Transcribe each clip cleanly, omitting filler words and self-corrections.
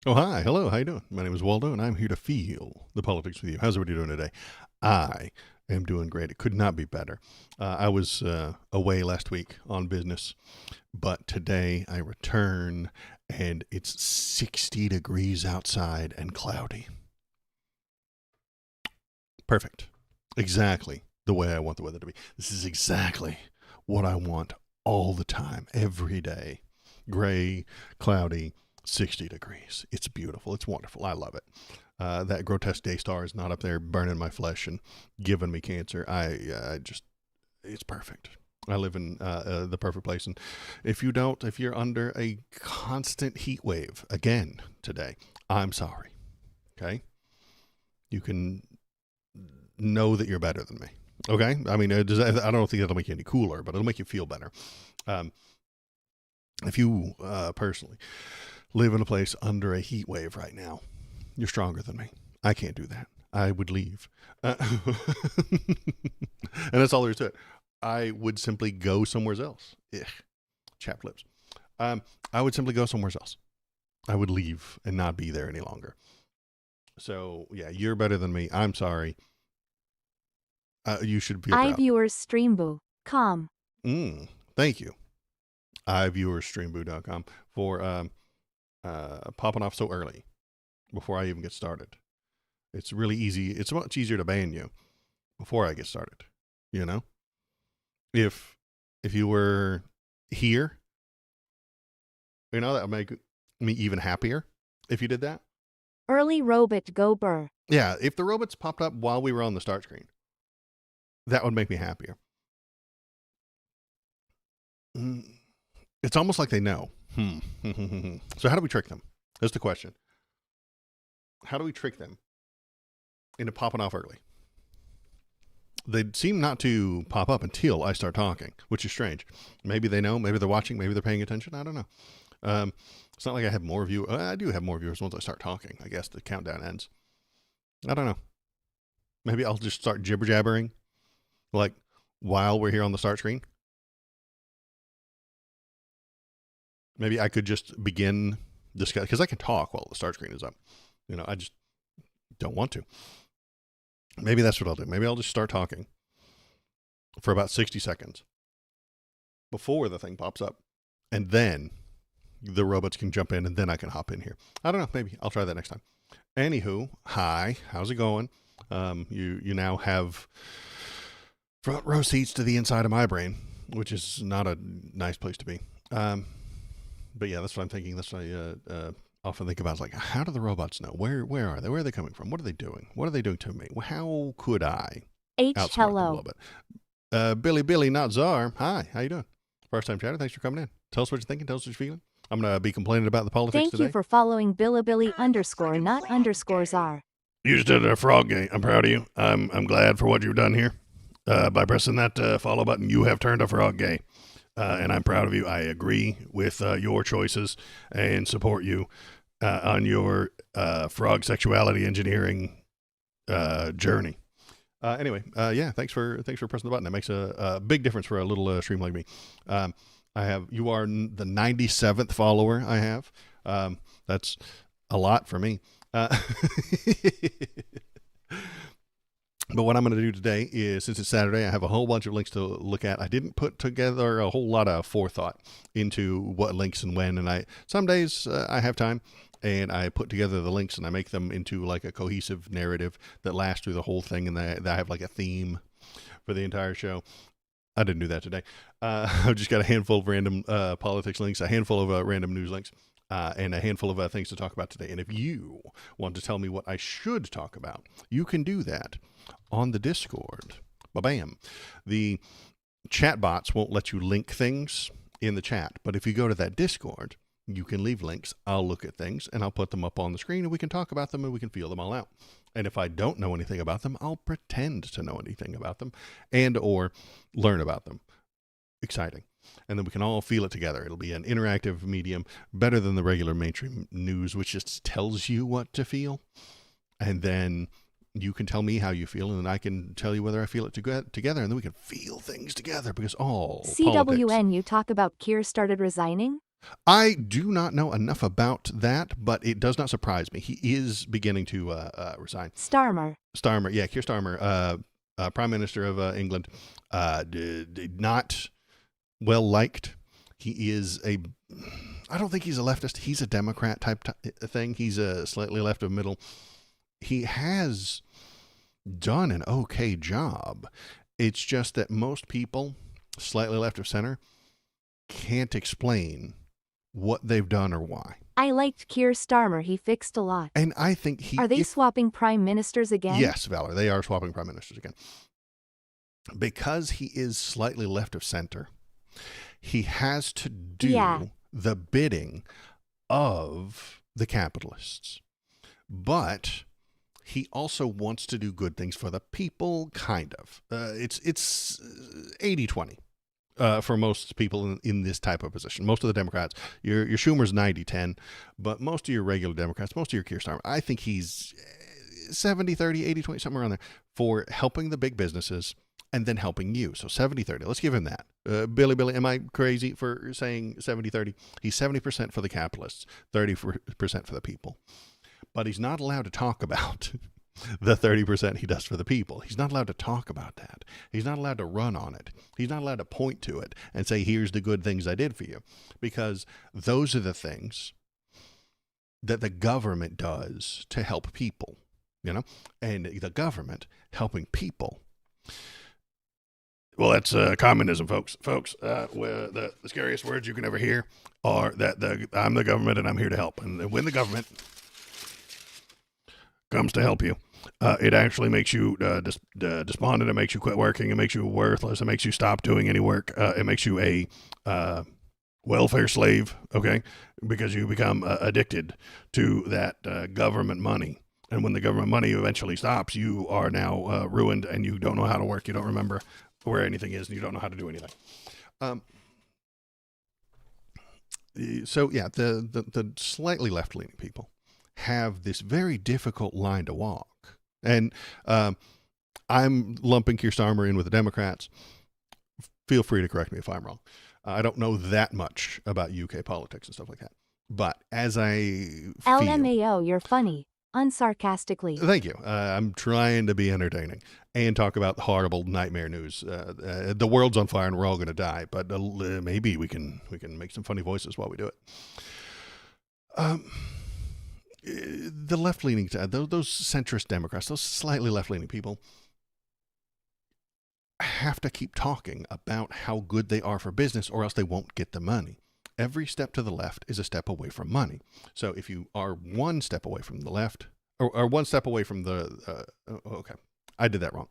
Oh, hi. Hello. How you doing? My name is Waldo, and I'm here to feel the politics with you. How's everybody doing today? I am doing great. It could not be better. I was away last week on business, but today I return, and it's 60 degrees outside and cloudy. Perfect. Exactly the way I want the weather to be. This is exactly what I want all the time, every day. Gray, cloudy, 60 degrees. It's beautiful. It's wonderful. I love it. That grotesque day star is not up there burning my flesh and giving me cancer. I just, it's perfect. I live in the perfect place. And if you don't, if you're under a constant heat wave again today, I'm sorry. Okay? You can know that you're better than me. Okay? I mean, I don't think that'll make you any cooler, but it'll make you feel better. If you personally live in a place under a heat wave right now, you're stronger than me. I can't do that. I would leave. And that's all there is to it. I would simply go somewhere else. Ugh, chapped lips. I would simply go somewhere else. I would leave and not be there any longer. So, yeah, you're better than me. I'm sorry. You should feel proud. iViewersStreamBoo.com. Thank you, iViewersStreamBoo.com, for popping off so early before I even get started. It's really easy. It's much easier to ban you before I get started. You know, if you were here, you know, that would make me even happier if you did that. Early Robot Go Burr. Yeah, if the robots popped up while we were on the start screen, that would make me happier. It's almost like they know. So how do we trick them? That's the question. How do we trick them into popping off early? They seem not to pop up until I start talking, which is strange. Maybe they know, maybe they're watching, maybe they're paying attention. I don't know. It's not like I have more viewers. I do have more viewers once I start talking. I guess the countdown ends. I don't know. Maybe I'll just start jibber jabbering, like while we're here on the start screen. Maybe I could just begin discuss, because I can talk while the start screen is up. You know, I just don't want to. Maybe that's what I'll do. Maybe I'll just start talking for about 60 seconds before the thing pops up. And then the robots can jump in and then I can hop in here. I don't know. Maybe I'll try that next time. Anywho, hi. How's it going? You now have front row seats to the inside of my brain, which is not a nice place to be. But yeah, that's what I'm thinking. That's what I often think about. It's like, how do the robots know? Where are they? Where are they coming from? What are they doing? What are they doing to me? How could I outsmart them a little bit? Billy, not Czar. Hi, how you doing? First time chatter. Thanks for coming in. Tell us what you're thinking. Tell us what you're feeling. I'm going to be complaining about the politics today. Thank you for following Billy_not_czar. You just did a frog game. I'm proud of you. I'm glad for what you've done here. By pressing that follow button, you have turned a frog gay. And I'm proud of you. I agree with your choices and support you on your frog sexuality engineering journey. Anyway, yeah, thanks for pressing the button. That makes a big difference for a little stream like me. You are the 97th follower I have. That's a lot for me. But what I'm going to do today is, since it's Saturday, I have a whole bunch of links to look at. I didn't put together a whole lot of forethought into what links and when. And some days I have time and I put together the links and I make them into like a cohesive narrative that lasts through the whole thing. And I have like a theme for the entire show. I didn't do that today. I've just got a handful of random politics links, a handful of random news links. And a handful of things to talk about today. And if you want to tell me what I should talk about, you can do that on the Discord. Ba-bam. The chat bots won't let you link things in the chat. But if you go to that Discord, you can leave links. I'll look at things and I'll put them up on the screen and we can talk about them and we can feel them all out. And if I don't know anything about them, I'll pretend to know anything about them and or learn about them. Exciting. And then we can all feel it together. It'll be an interactive medium, better than the regular mainstream news, which just tells you what to feel. And then you can tell me how you feel, and then I can tell you whether I feel it together, and then we can feel things together, because all CWN, politics. you talk about Keir started resigning? I do not know enough about that, but it does not surprise me. He is beginning to resign. Starmer. Starmer, yeah, Keir Starmer, Prime Minister of England, not well liked. He is I don't think he's a leftist. He's a Democrat type thing. He's a slightly left of middle. He has done an okay job. It's just that most people, slightly left of center, can't explain what they've done or why. I liked Keir Starmer. He fixed a lot. And I think Are they swapping prime ministers again? Yes, Valor, they are swapping prime ministers again. Because he is slightly left of center, he has to do the bidding of the capitalists. But he also wants to do good things for the people, kind of. It's 80-20 for most people in this type of position. Most of the Democrats, your Schumer's 90-10, but most of your regular Democrats, most of your Keir Starmer, I think he's 70-30, 80-20, somewhere around there, for helping the big businesses and then helping you. So 70-30. Let's give him that. Billy, am I crazy for saying 70-30? He's 70% for the capitalists, 30% for the people. But he's not allowed to talk about the 30% he does for the people. He's not allowed to talk about that. He's not allowed to run on it. He's not allowed to point to it and say, here's the good things I did for you. Because those are the things that the government does to help people, and the government helping people. Well, that's communism, folks. Where the scariest words you can ever hear are that I'm the government and I'm here to help. And when the government comes to help you, it actually makes you despondent. It makes you quit working. It makes you worthless. It makes you stop doing any work. It makes you a welfare slave, okay? Because you become addicted to that government money. And when the government money eventually stops, you are now ruined and you don't know how to work. You don't remember where anything is, and you don't know how to do anything. So yeah, the slightly left-leaning people have this very difficult line to walk. And I'm lumping Keir Starmer in with the Democrats. Feel free to correct me if I'm wrong. I don't know that much about UK politics and stuff like that. But as I feel... LMAO, you're funny. Unsarcastically. Thank you. I'm trying to be entertaining and talk about the horrible nightmare news. The world's on fire and we're all going to die, but maybe we can make some funny voices while we do it. The left-leaning, those centrist Democrats, those slightly left-leaning people have to keep talking about how good they are for business or else they won't get the money. Every step to the left is a step away from money. So if you are one step away from the left, or one step away from the... okay, I did that wrong.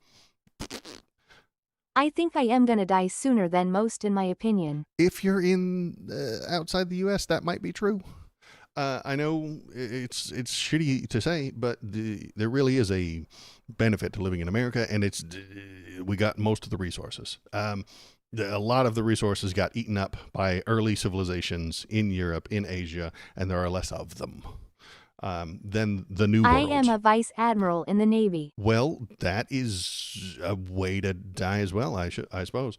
I think I am going to die sooner than most, in my opinion. If you're in outside the U.S., that might be true. I know it's shitty to say, but there really is a benefit to living in America, and we got most of the resources. A lot of the resources got eaten up by early civilizations in Europe, in Asia, and there are less of them than the New World. I am a vice admiral in the Navy. Well, that is a way to die as well, I suppose.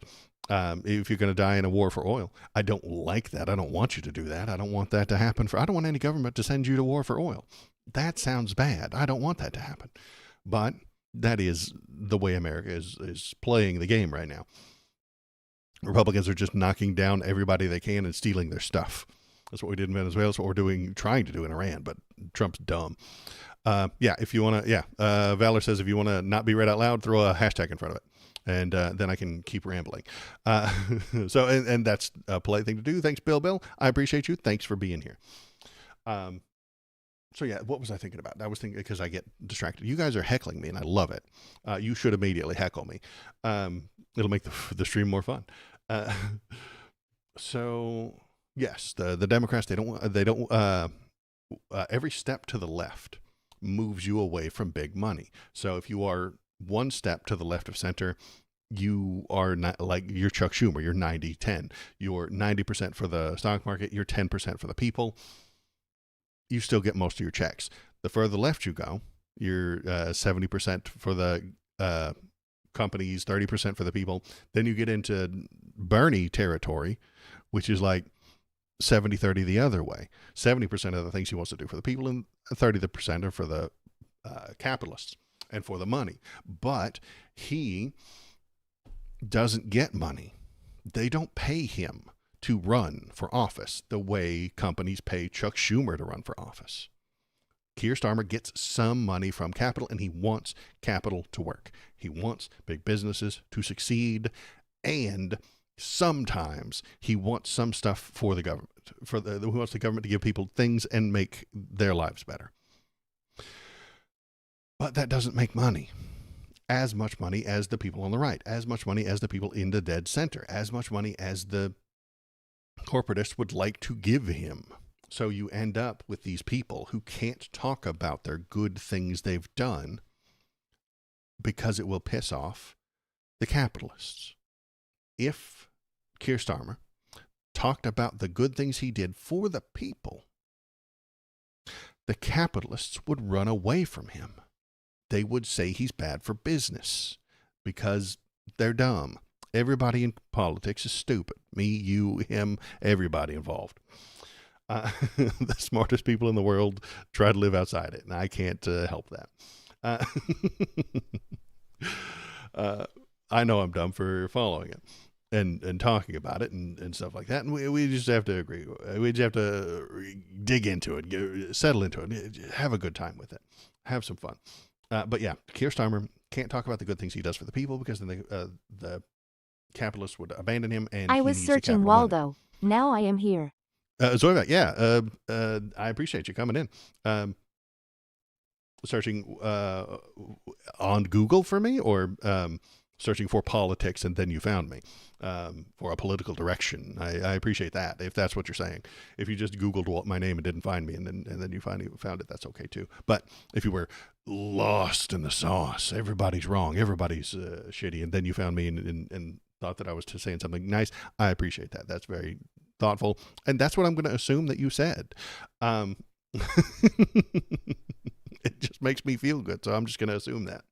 If you're going to die in a war for oil. I don't like that. I don't want you to do that. I don't want that to happen. I don't want any government to send you to war for oil. That sounds bad. I don't want that to happen. But that is the way America is playing the game right now. Republicans are just knocking down everybody they can and stealing their stuff. That's what we did in Venezuela. That's what we're trying to do in Iran, but Trump's dumb. If you want to, Valor says if you want to not be read out loud, throw a hashtag in front of it. And then I can keep rambling. So that's a polite thing to do. Thanks, Bill. I appreciate you. Thanks for being here. What was I thinking about? I was thinking, because I get distracted. You guys are heckling me, and I love it. You should immediately heckle me. It'll make the stream more fun. So yes, the Democrats, they don't. Every step to the left moves you away from big money. So if you are one step to the left of center, you are not like you're Chuck Schumer. You're 90-10. You're 90% for the stock market. You're 10% for the people. You still get most of your checks. The further left you go, you're 70% for the companies, 30% for the people. Then you get into Bernie territory, which is like 70-30 the other way. 70% of the things he wants to do for the people, and 30% are for the capitalists and for the money. But he doesn't get money. They don't pay him to run for office the way companies pay Chuck Schumer to run for office. Keir Starmer gets some money from capital, and he wants capital to work. He wants big businesses to succeed, and sometimes he wants some stuff for the government. He wants the government to give people things and make their lives better. But that doesn't make money. As much money as the people on the right, as much money as the people in the dead center, as much money as the corporatists would like to give him. So you end up with these people who can't talk about their good things they've done because it will piss off the capitalists. If Keir Starmer talked about the good things he did for the people, the capitalists would run away from him. They would say he's bad for business because they're dumb. Everybody in politics is stupid. Me, you, him, everybody involved. The smartest people in the world try to live outside it, and I can't help that. I know I'm dumb for following it and talking about it and stuff like that. And we just have to agree. We just have to dig into it, settle into it, have a good time with it, have some fun. But yeah, Keir Starmer can't talk about the good things he does for the people because then the capitalists would abandon him. And I was searching Waldo. Now I am here. Zoe, yeah, I appreciate you coming in. Searching on Google for me, or searching for politics and then you found me for a political direction. I appreciate that, if that's what you're saying. If you just Googled my name and didn't find me and then you finally found it, that's okay too. But if you were lost in the sauce, everybody's wrong, everybody's shitty, and then you found me and thought that I was saying something nice, I appreciate that. That's very thoughtful, and that's what I'm going to assume that you said. It just makes me feel good, so I'm just going to assume that.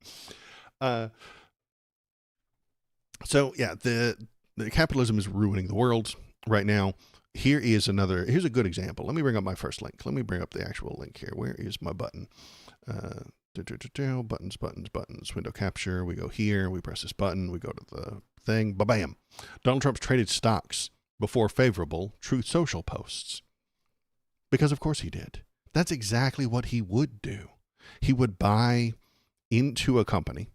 So yeah, the capitalism is ruining the world right now. Here's a good example. Let me bring up my first link. Let me bring up the actual link here. Where is my button? Buttons, window capture. We go here, we press this button, we go to the thing, bam. Donald Trump's traded stocks before favorable Truth Social posts. Because of course he did. That's exactly what he would do. He would buy into a company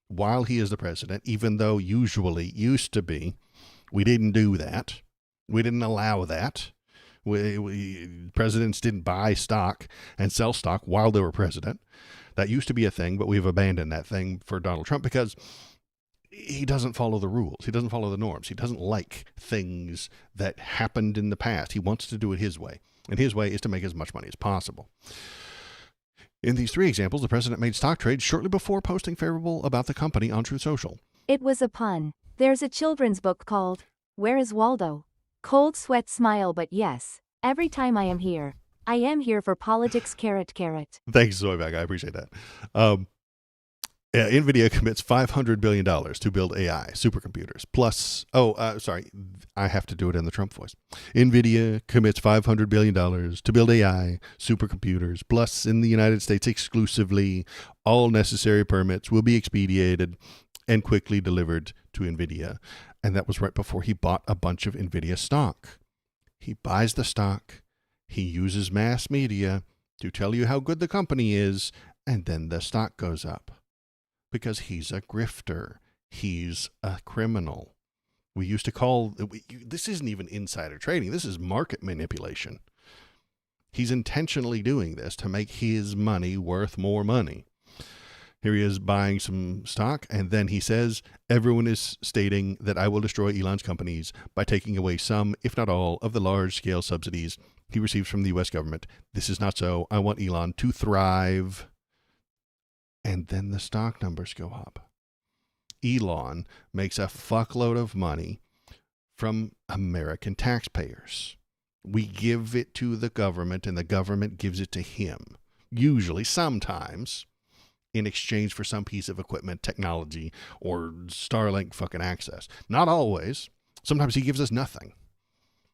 while he is the president, even though used to be, we didn't do that. We didn't allow that. Presidents didn't buy stock and sell stock while they were president. That used to be a thing, but we've abandoned that thing for Donald Trump because he doesn't follow the rules. He doesn't follow the norms. He doesn't like things that happened in the past. He wants to do it his way. And his way is to make as much money as possible. In these three examples, the president made stock trades shortly before posting favorable about the company on Truth Social. It was a pun. There's a children's book called Where is Waldo? Cold sweat smile, but yes, every time I am here for politics, carrot. Thanks, Zoyback. I appreciate that. NVIDIA commits $500 billion to build AI supercomputers. Plus, I have to do it in the Trump voice. NVIDIA commits $500 billion to build AI supercomputers. Plus, in the United States exclusively, all necessary permits will be expedited and quickly delivered to NVIDIA. And that was right before he bought a bunch of NVIDIA stock. He buys the stock. He uses mass media to tell you how good the company is, and then the stock goes up. Because he's a grifter. He's a criminal. We used to call, this isn't even insider trading. This is market manipulation. He's intentionally doing this to make his money worth more money. Here he is buying some stock, and then he says, everyone is stating that I will destroy Elon's companies by taking away some, if not all, of the large-scale subsidies he receives from the U.S. government. This is not so. I want Elon to thrive. And then the stock numbers go up. Elon makes a fuckload of money from American taxpayers. We give it to the government, and the government gives it to him. Usually, sometimes, in exchange for some piece of equipment, technology, or Starlink fucking access. Not always. Sometimes he gives us nothing.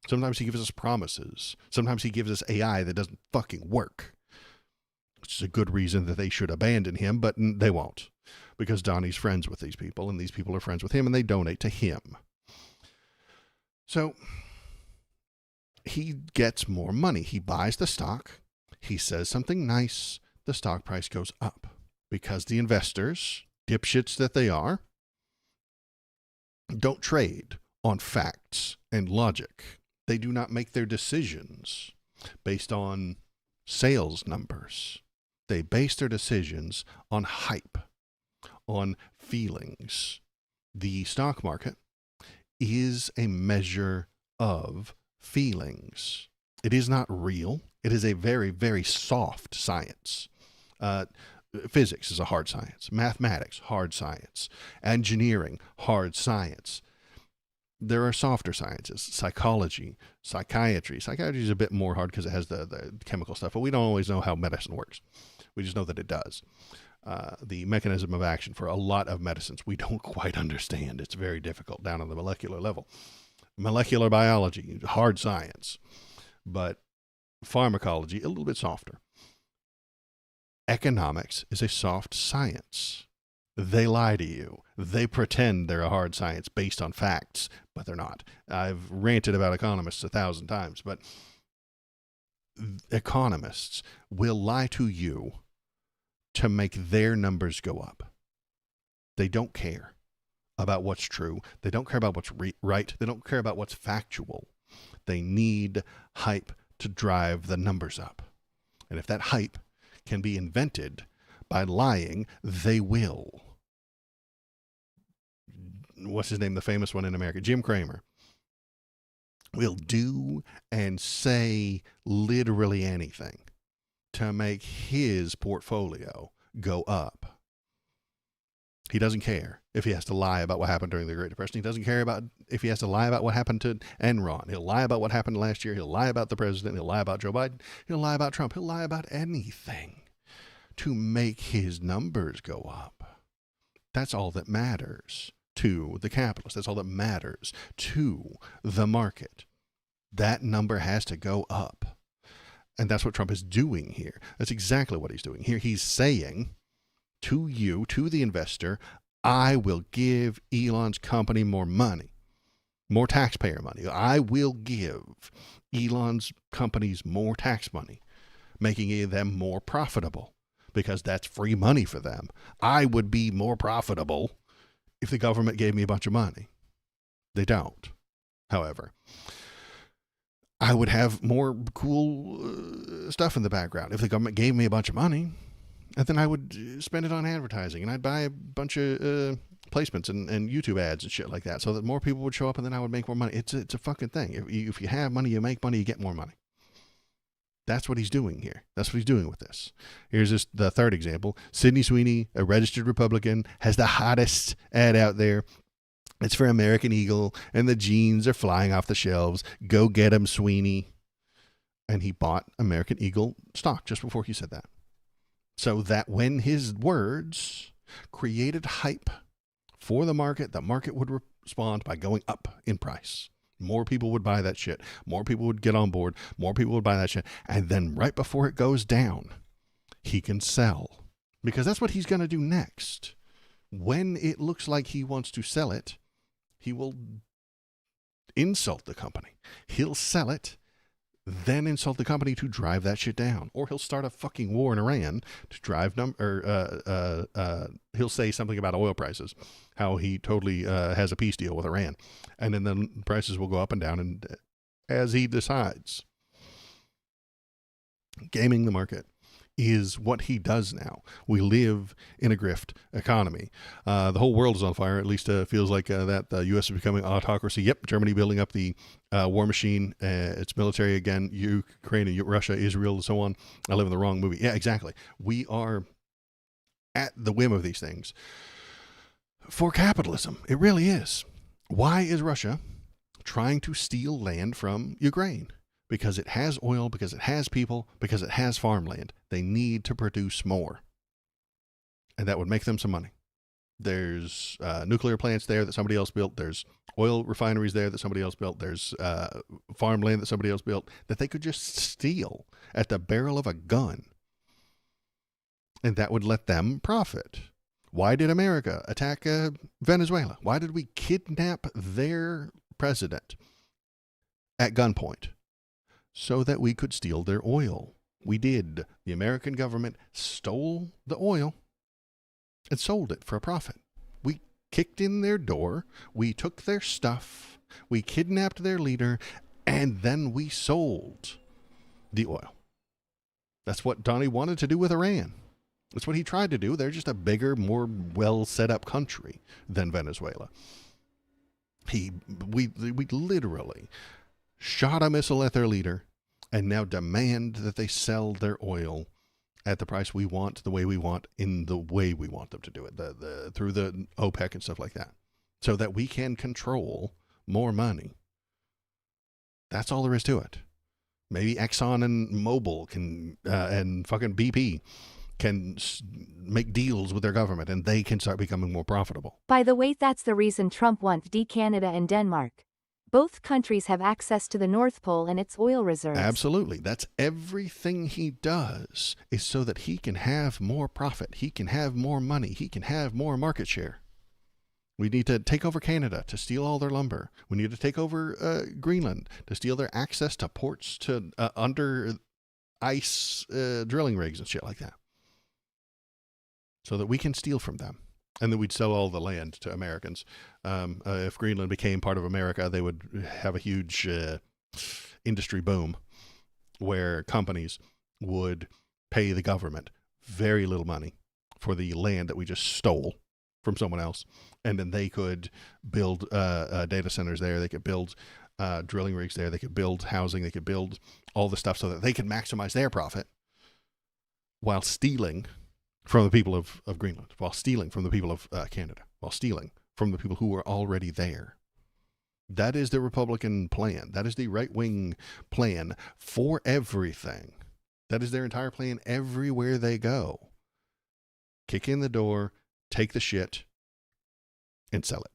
Sometimes he gives us promises. Sometimes he gives us AI that doesn't fucking work. Which is a good reason that they should abandon him, but they won't. Because Donnie's friends with these people, and these people are friends with him, and they donate to him. So he gets more money. He buys the stock. He says something nice. The stock price goes up. Because the investors, dipshits that they are, don't trade on facts and logic. They do not make their decisions based on sales numbers. They base their decisions on hype, on feelings. The stock market is a measure of feelings. It is not real. It is a very, very soft science. Physics is a hard science. Mathematics, hard science. Engineering, hard science. There are softer sciences, psychology, psychiatry. Psychiatry is a bit more hard because it has the chemical stuff, but we don't always know how medicine works. We just know that it does. The mechanism of action for a lot of medicines we don't quite understand. It's very difficult down on the molecular level. Molecular biology, hard science, but pharmacology, a little bit softer. Economics is a soft science. They lie to you. They pretend they're a hard science based on facts, but they're not. I've ranted about economists 1,000 times, but economists will lie to you to make their numbers go up. They don't care about what's true. They don't care about what's right. They don't care about what's factual. They need hype to drive the numbers up. And if that hype can be invented by lying, they will. What's his name? The famous one in America, Jim Cramer, will do and say literally anything to make his portfolio go up. He doesn't care if he has to lie about what happened during the Great Depression. He doesn't care about if he has to lie about what happened to Enron. He'll lie about what happened last year. He'll lie about the president. He'll lie about Joe Biden. He'll lie about Trump. He'll lie about anything to make his numbers go up. That's all that matters to the capitalist. That's all that matters to the market. That number has to go up. And that's what Trump is doing here. That's exactly what he's doing here. He's saying to you, to the investor, I will give Elon's company more money, more taxpayer money. I will give Elon's companies more tax money, making them more profitable because that's free money for them. I would be more profitable if the government gave me a bunch of money. They don't, however. I would have more cool stuff in the background if the government gave me a bunch of money, and then I would spend it on advertising, and I'd buy a bunch of placements and YouTube ads and shit like that, so that more people would show up, and then I would make more money. It's a fucking thing. If you have money, you make money, you get more money. That's what he's doing here. That's what he's doing with this. Here's the third example. Sydney Sweeney, a registered Republican, has the hottest ad out there. It's for American Eagle, and the jeans are flying off the shelves. Go get 'em, Sweeney. And he bought American Eagle stock just before he said that. So that when his words created hype for the market would respond by going up in price. More people would buy that shit. More people would get on board. More people would buy that shit. And then right before it goes down, he can sell. Because that's what he's going to do next. When it looks like he wants to sell it, he will insult the company. He'll sell it, then insult the company to drive that shit down. Or he'll start a fucking war in Iran to drive he'll say something about oil prices, how he totally has a peace deal with Iran. And then the prices will go up and down and as he decides. Gaming the market is what he does now. We live in a grift economy. The whole world is on fire. At least feels like that the U.S. is becoming autocracy. Yep, Germany building up the war machine, its military again, Ukraine and Russia, Israel, and so on. I live in the wrong movie. Yeah, exactly. We are at the whim of these things for capitalism. It really is. Why is Russia trying to steal land from Ukraine? Because it has oil, because it has people, because it has farmland. They need to produce more. And that would make them some money. There's nuclear plants there that somebody else built. There's oil refineries there that somebody else built. There's farmland that somebody else built that they could just steal at the barrel of a gun. And that would let them profit. Why did America attack Venezuela? Why did we kidnap their president at gunpoint? So that we could steal their oil. We did. The American government stole the oil and sold it for a profit. We kicked in their door. We took their stuff. We kidnapped their leader. And then we sold the oil. That's what Donnie wanted to do with Iran. That's what he tried to do. They're just a bigger, more well set up country than Venezuela. We literally shot a missile at their leader and now demand that they sell their oil at the price we want, the way we want, in the way we want them to do it, through the OPEC and stuff like that, so that we can control more money. That's all there is to it. Maybe Exxon and Mobil can, and fucking BP can make deals with their government and they can start becoming more profitable. By the way, that's the reason Trump wants Canada and Denmark. Both countries have access to the North Pole and its oil reserves. Absolutely. That's everything he does, is so that he can have more profit. He can have more money. He can have more market share. We need to take over Canada to steal all their lumber. We need to take over Greenland to steal their access to ports, to under ice drilling rigs and shit like that. So that we can steal from them. And then we'd sell all the land to Americans. If Greenland became part of America, they would have a huge industry boom where companies would pay the government very little money for the land that we just stole from someone else. And then they could build data centers there. They could build drilling rigs there. They could build housing. They could build all the stuff so that they could maximize their profit while stealing from the people of Greenland, while stealing from the people of Canada, while stealing from the people who were already there. That is the Republican plan. That is the right-wing plan for everything. That is their entire plan everywhere they go. Kick in the door, take the shit, and sell it.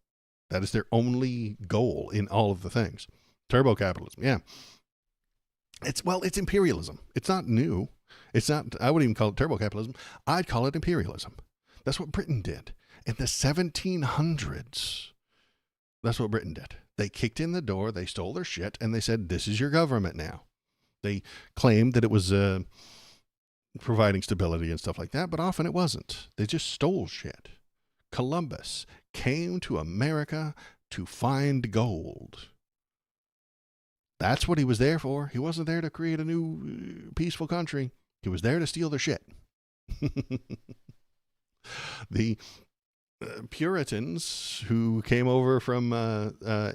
That is their only goal in all of the things. Turbo capitalism, yeah. It's imperialism. It's not new. It's not, I wouldn't even call it turbo capitalism. I'd call it imperialism. That's what Britain did. In the 1700s, that's what Britain did. They kicked in the door, they stole their shit, and they said, this is your government now. They claimed that it was providing stability and stuff like that, but often it wasn't. They just stole shit. Columbus came to America to find gold. That's what he was there for. He wasn't there to create a new peaceful country. He was there to steal their shit. The Puritans who came over from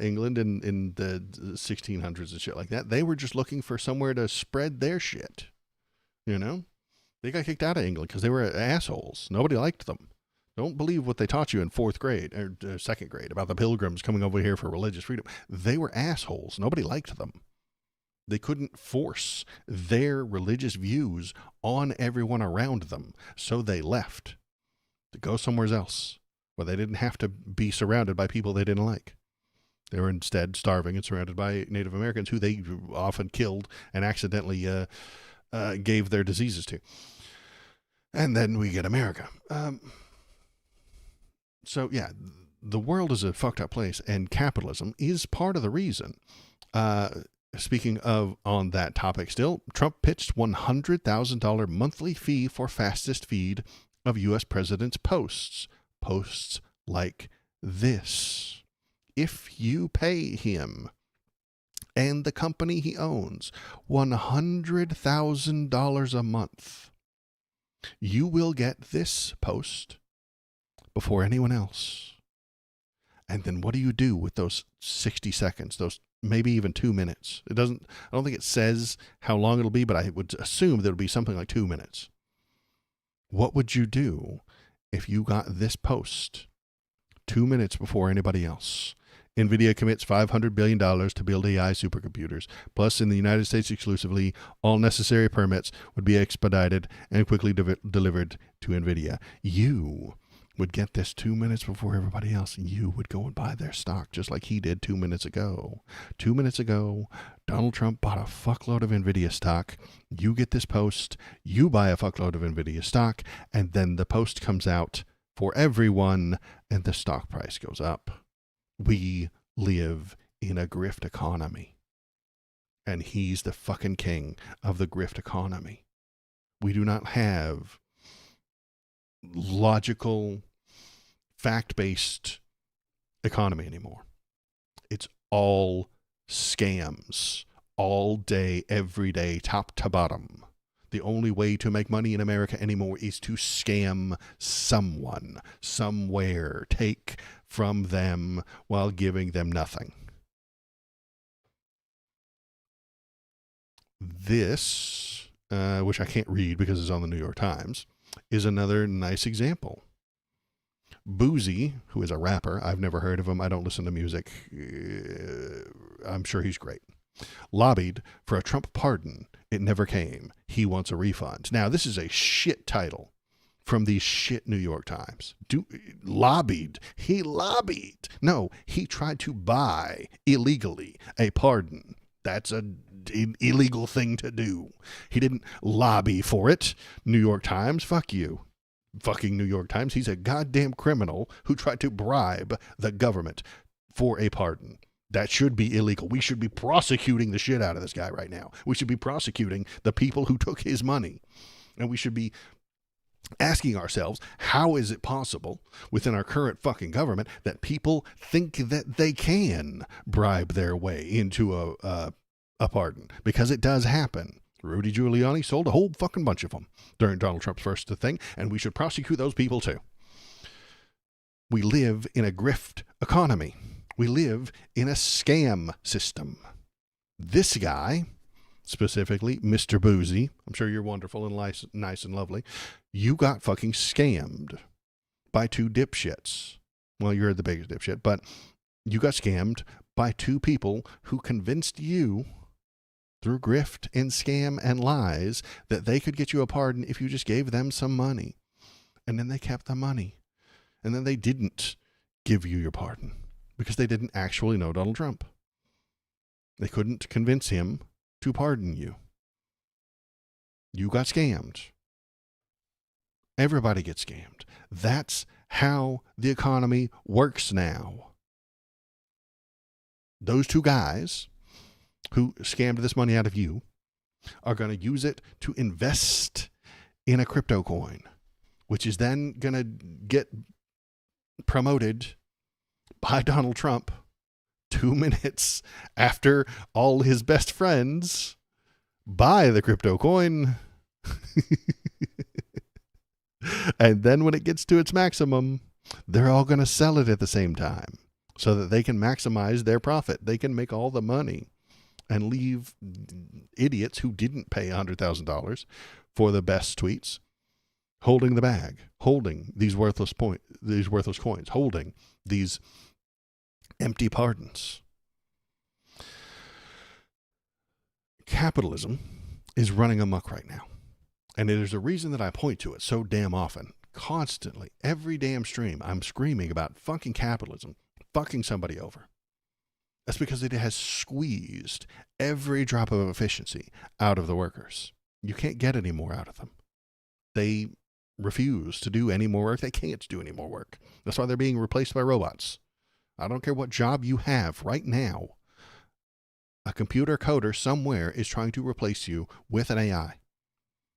England in the 1600s and shit like that, they were just looking for somewhere to spread their shit. You know? They got kicked out of England because they were assholes. Nobody liked them. Don't believe what they taught you in fourth grade or second grade about the Pilgrims coming over here for religious freedom. They were assholes. Nobody liked them. They couldn't force their religious views on everyone around them, so they left to go somewhere else where they didn't have to be surrounded by people they didn't like. They were instead starving and surrounded by Native Americans who they often killed and accidentally gave their diseases to. And then we get America. So, yeah, the world is a fucked up place, and capitalism is part of the reason. Speaking of, on that topic still, Trump pitched $100,000 monthly fee for fastest feed of U.S. president's posts. Posts like this. If you pay him and the company he owns $100,000 a month, you will get this post before anyone else. And then what do you do with those 60 seconds, those maybe even 2 minutes? I don't think it says how long it'll be, but I would assume that it'll be something like 2 minutes. What would you do if you got this post 2 minutes before anybody else? NVIDIA commits $500 billion to build AI supercomputers. Plus, in the United States exclusively, all necessary permits would be expedited and quickly delivered to NVIDIA. You would get this 2 minutes before everybody else, you would go and buy their stock just like he did 2 minutes ago. 2 minutes ago, Donald Trump bought a fuckload of NVIDIA stock. You get this post, you buy a fuckload of NVIDIA stock, and then the post comes out for everyone, and the stock price goes up. We live in a grift economy. And he's the fucking king of the grift economy. We do not have logical, fact-based economy anymore. It's all scams, all day, every day, top to bottom. The only way to make money in America anymore is to scam someone, somewhere, take from them while giving them nothing. This, which I can't read because it's on the New York Times, is another nice example. Boozy, who is a rapper, I've never heard of him, I don't listen to music, I'm sure he's great, lobbied for a Trump pardon. It never came. He wants a refund. Now, this is a shit title from the shit New York Times. Lobbied. He lobbied. No, he tried to buy illegally a pardon. That's an illegal thing to do. He didn't lobby for it. New York Times, fuck you. Fucking New York Times. He's a goddamn criminal who tried to bribe the government for a pardon. That should be illegal. We should be prosecuting the shit out of this guy right now. We should be prosecuting the people who took his money. And we should be asking ourselves, how is it possible within our current fucking government that people think that they can bribe their way into a pardon? Because it does happen. Rudy Giuliani sold a whole fucking bunch of them during Donald Trump's first thing, and we should prosecute those people too. We live in a grift economy. We live in a scam system. This guy, specifically Mr. Boozy, I'm sure you're wonderful and nice and lovely, you got fucking scammed by two dipshits. Well, you're the biggest dipshit, but you got scammed by two people who convinced you through grift and scam and lies that they could get you a pardon if you just gave them some money. And then they kept the money. And then they didn't give you your pardon because they didn't actually know Donald Trump. They couldn't convince him to pardon you. You got scammed. Everybody gets scammed. That's how the economy works now. Those two guys who scammed this money out of you are going to use it to invest in a crypto coin, which is then going to get promoted by Donald Trump 2 minutes after all his best friends buy the crypto coin. And then when it gets to its maximum, they're all going to sell it at the same time so that they can maximize their profit. They can make all the money and leave idiots who didn't pay $100,000 for the best tweets holding the bag, holding these worthless coins, holding these empty pardons. Capitalism is running amok right now. And there's a reason that I point to it so damn often. Constantly, every damn stream, I'm screaming about fucking capitalism, fucking somebody over. That's because it has squeezed every drop of efficiency out of the workers. You can't get any more out of them. They refuse to do any more work. They can't do any more work. That's why they're being replaced by robots. I don't care what job you have right now. A computer coder somewhere is trying to replace you with an AI.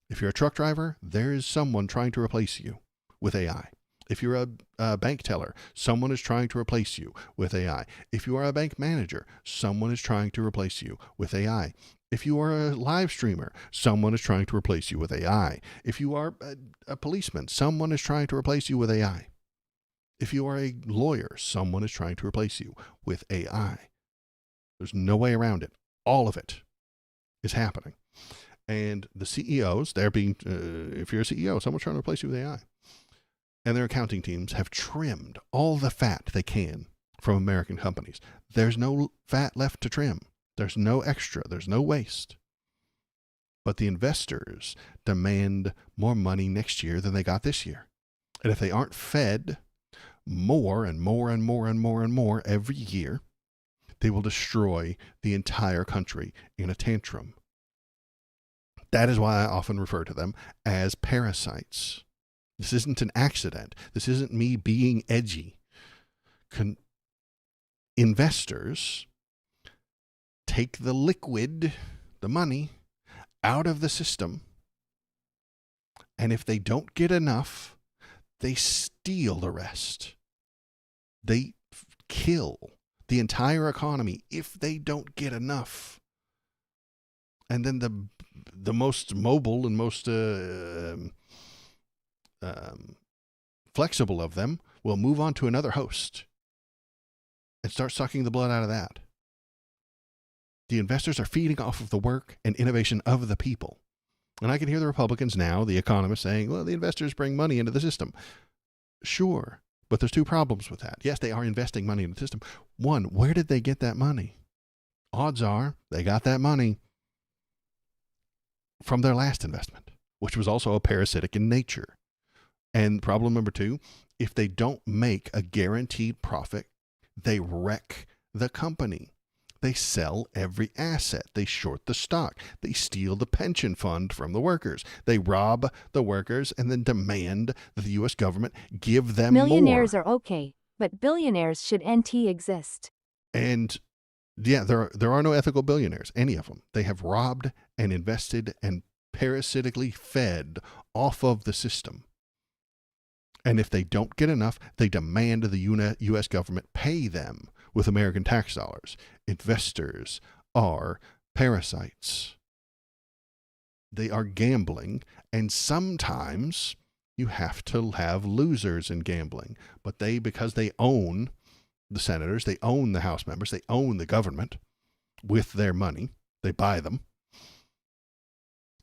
If you're a truck driver, there is someone trying to replace you with AI. If you're a bank teller, someone is trying to replace you with AI. If you are a bank manager, someone is trying to replace you with AI. If you are a live streamer, someone is trying to replace you with AI. If you are a policeman, someone is trying to replace you with AI. If you are a lawyer, someone is trying to replace you with AI. There's no way around it. All of it is happening. And the CEOs, they're being, if you're a CEO, someone's trying to replace you with AI. And their accounting teams have trimmed all the fat they can from American companies. There's no fat left to trim. There's no extra. There's no waste. But the investors demand more money next year than they got this year. And if they aren't fed more and more and more and more and more every year, they will destroy the entire country in a tantrum. That is why I often refer to them as parasites. This isn't an accident. This isn't me being edgy. Investors take the liquid, the money, out of the system, and if they don't get enough, they steal the rest. They kill the entire economy if they don't get enough. And then the most mobile and most flexible of them will move on to another host and start sucking the blood out of that. The investors are feeding off of the work and innovation of the people. And I can hear the Republicans now, the economists, saying, well, the investors bring money into the system. Sure, but there's two problems with that. Yes, they are investing money in the system. One, where did they get that money? Odds are they got that money from their last investment, which was also a parasitic in nature. And problem number two, if they don't make a guaranteed profit, they wreck the company. They sell every asset. They short the stock. They steal the pension fund from the workers. They rob the workers and then demand that the U.S. government give them Millionaires more. are okay, but billionaires should NT exist. And yeah, there are no ethical billionaires, any of them. They have robbed and invested and parasitically fed off of the system. And if they don't get enough, they demand the U.S. government pay them with American tax dollars. Investors are parasites. They are gambling, and sometimes you have to have losers in gambling. But because they own the senators, they own the House members, they own the government with their money, they buy them,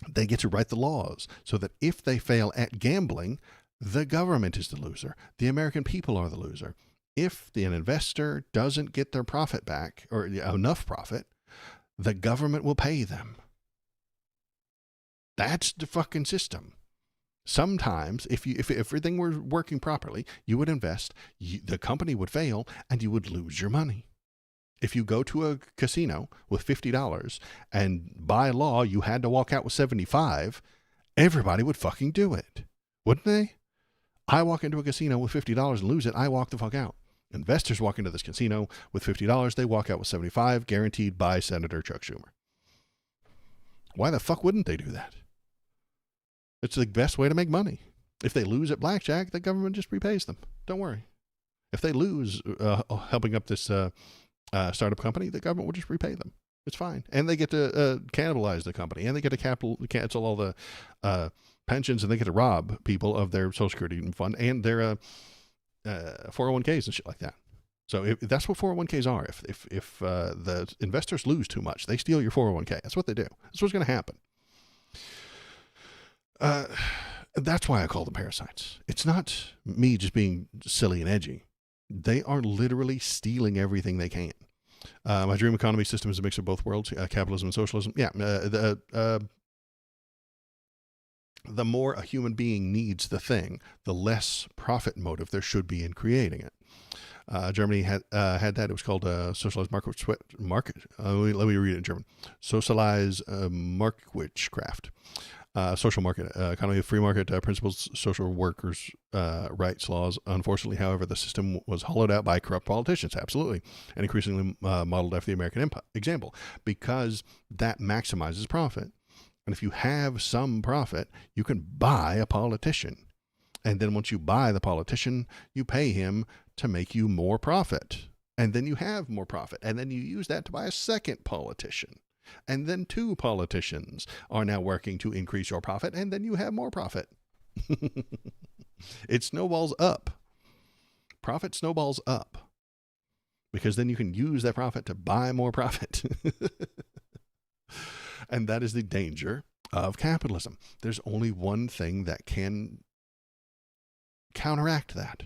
they get to write the laws so that if they fail at gambling, the government is the loser. The American people are the loser. If an investor doesn't get their profit back, or enough profit, the government will pay them. That's the fucking system. Sometimes, if everything were working properly, you would invest, the company would fail, and you would lose your money. If you go to a casino with $50 and by law you had to walk out with $75, everybody would fucking do it, wouldn't they? I walk into a casino with $50 and lose it, I walk the fuck out. Investors walk into this casino with $50, they walk out with $75, guaranteed by Senator Chuck Schumer. Why the fuck wouldn't they do that? It's the best way to make money. If they lose at blackjack, the government just repays them. Don't worry. If they lose helping up this startup company, the government will just repay them. It's fine. And they get to cannibalize the company, and they get to cancel all the pensions, and they get to rob people of their Social Security fund and their 401ks and shit like that. So that's what 401ks are. If the investors lose too much, they steal your 401k. That's what they do. That's what's going to happen. That's why I call them parasites. It's not me just being silly and edgy. They are literally stealing everything they can. My dream economy system is a mix of both worlds, capitalism and socialism. Yeah, the more a human being needs the thing, the less profit motive there should be in creating it. Germany had that. It was called socialized market. Let me read it in German. Socialized Marktwirtschaft. Social market economy of free market principles, social workers' rights laws. Unfortunately, however, the system was hollowed out by corrupt politicians, absolutely, and increasingly modeled after the American example, because that maximizes profit. And if you have some profit, you can buy a politician. And then once you buy the politician, you pay him to make you more profit. And then you have more profit. And then you use that to buy a second politician. And then 2 politicians are now working to increase your profit, and then you have more profit. It snowballs up. Profit snowballs up. Because then you can use that profit to buy more profit. And that is the danger of capitalism. There's only one thing that can counteract that,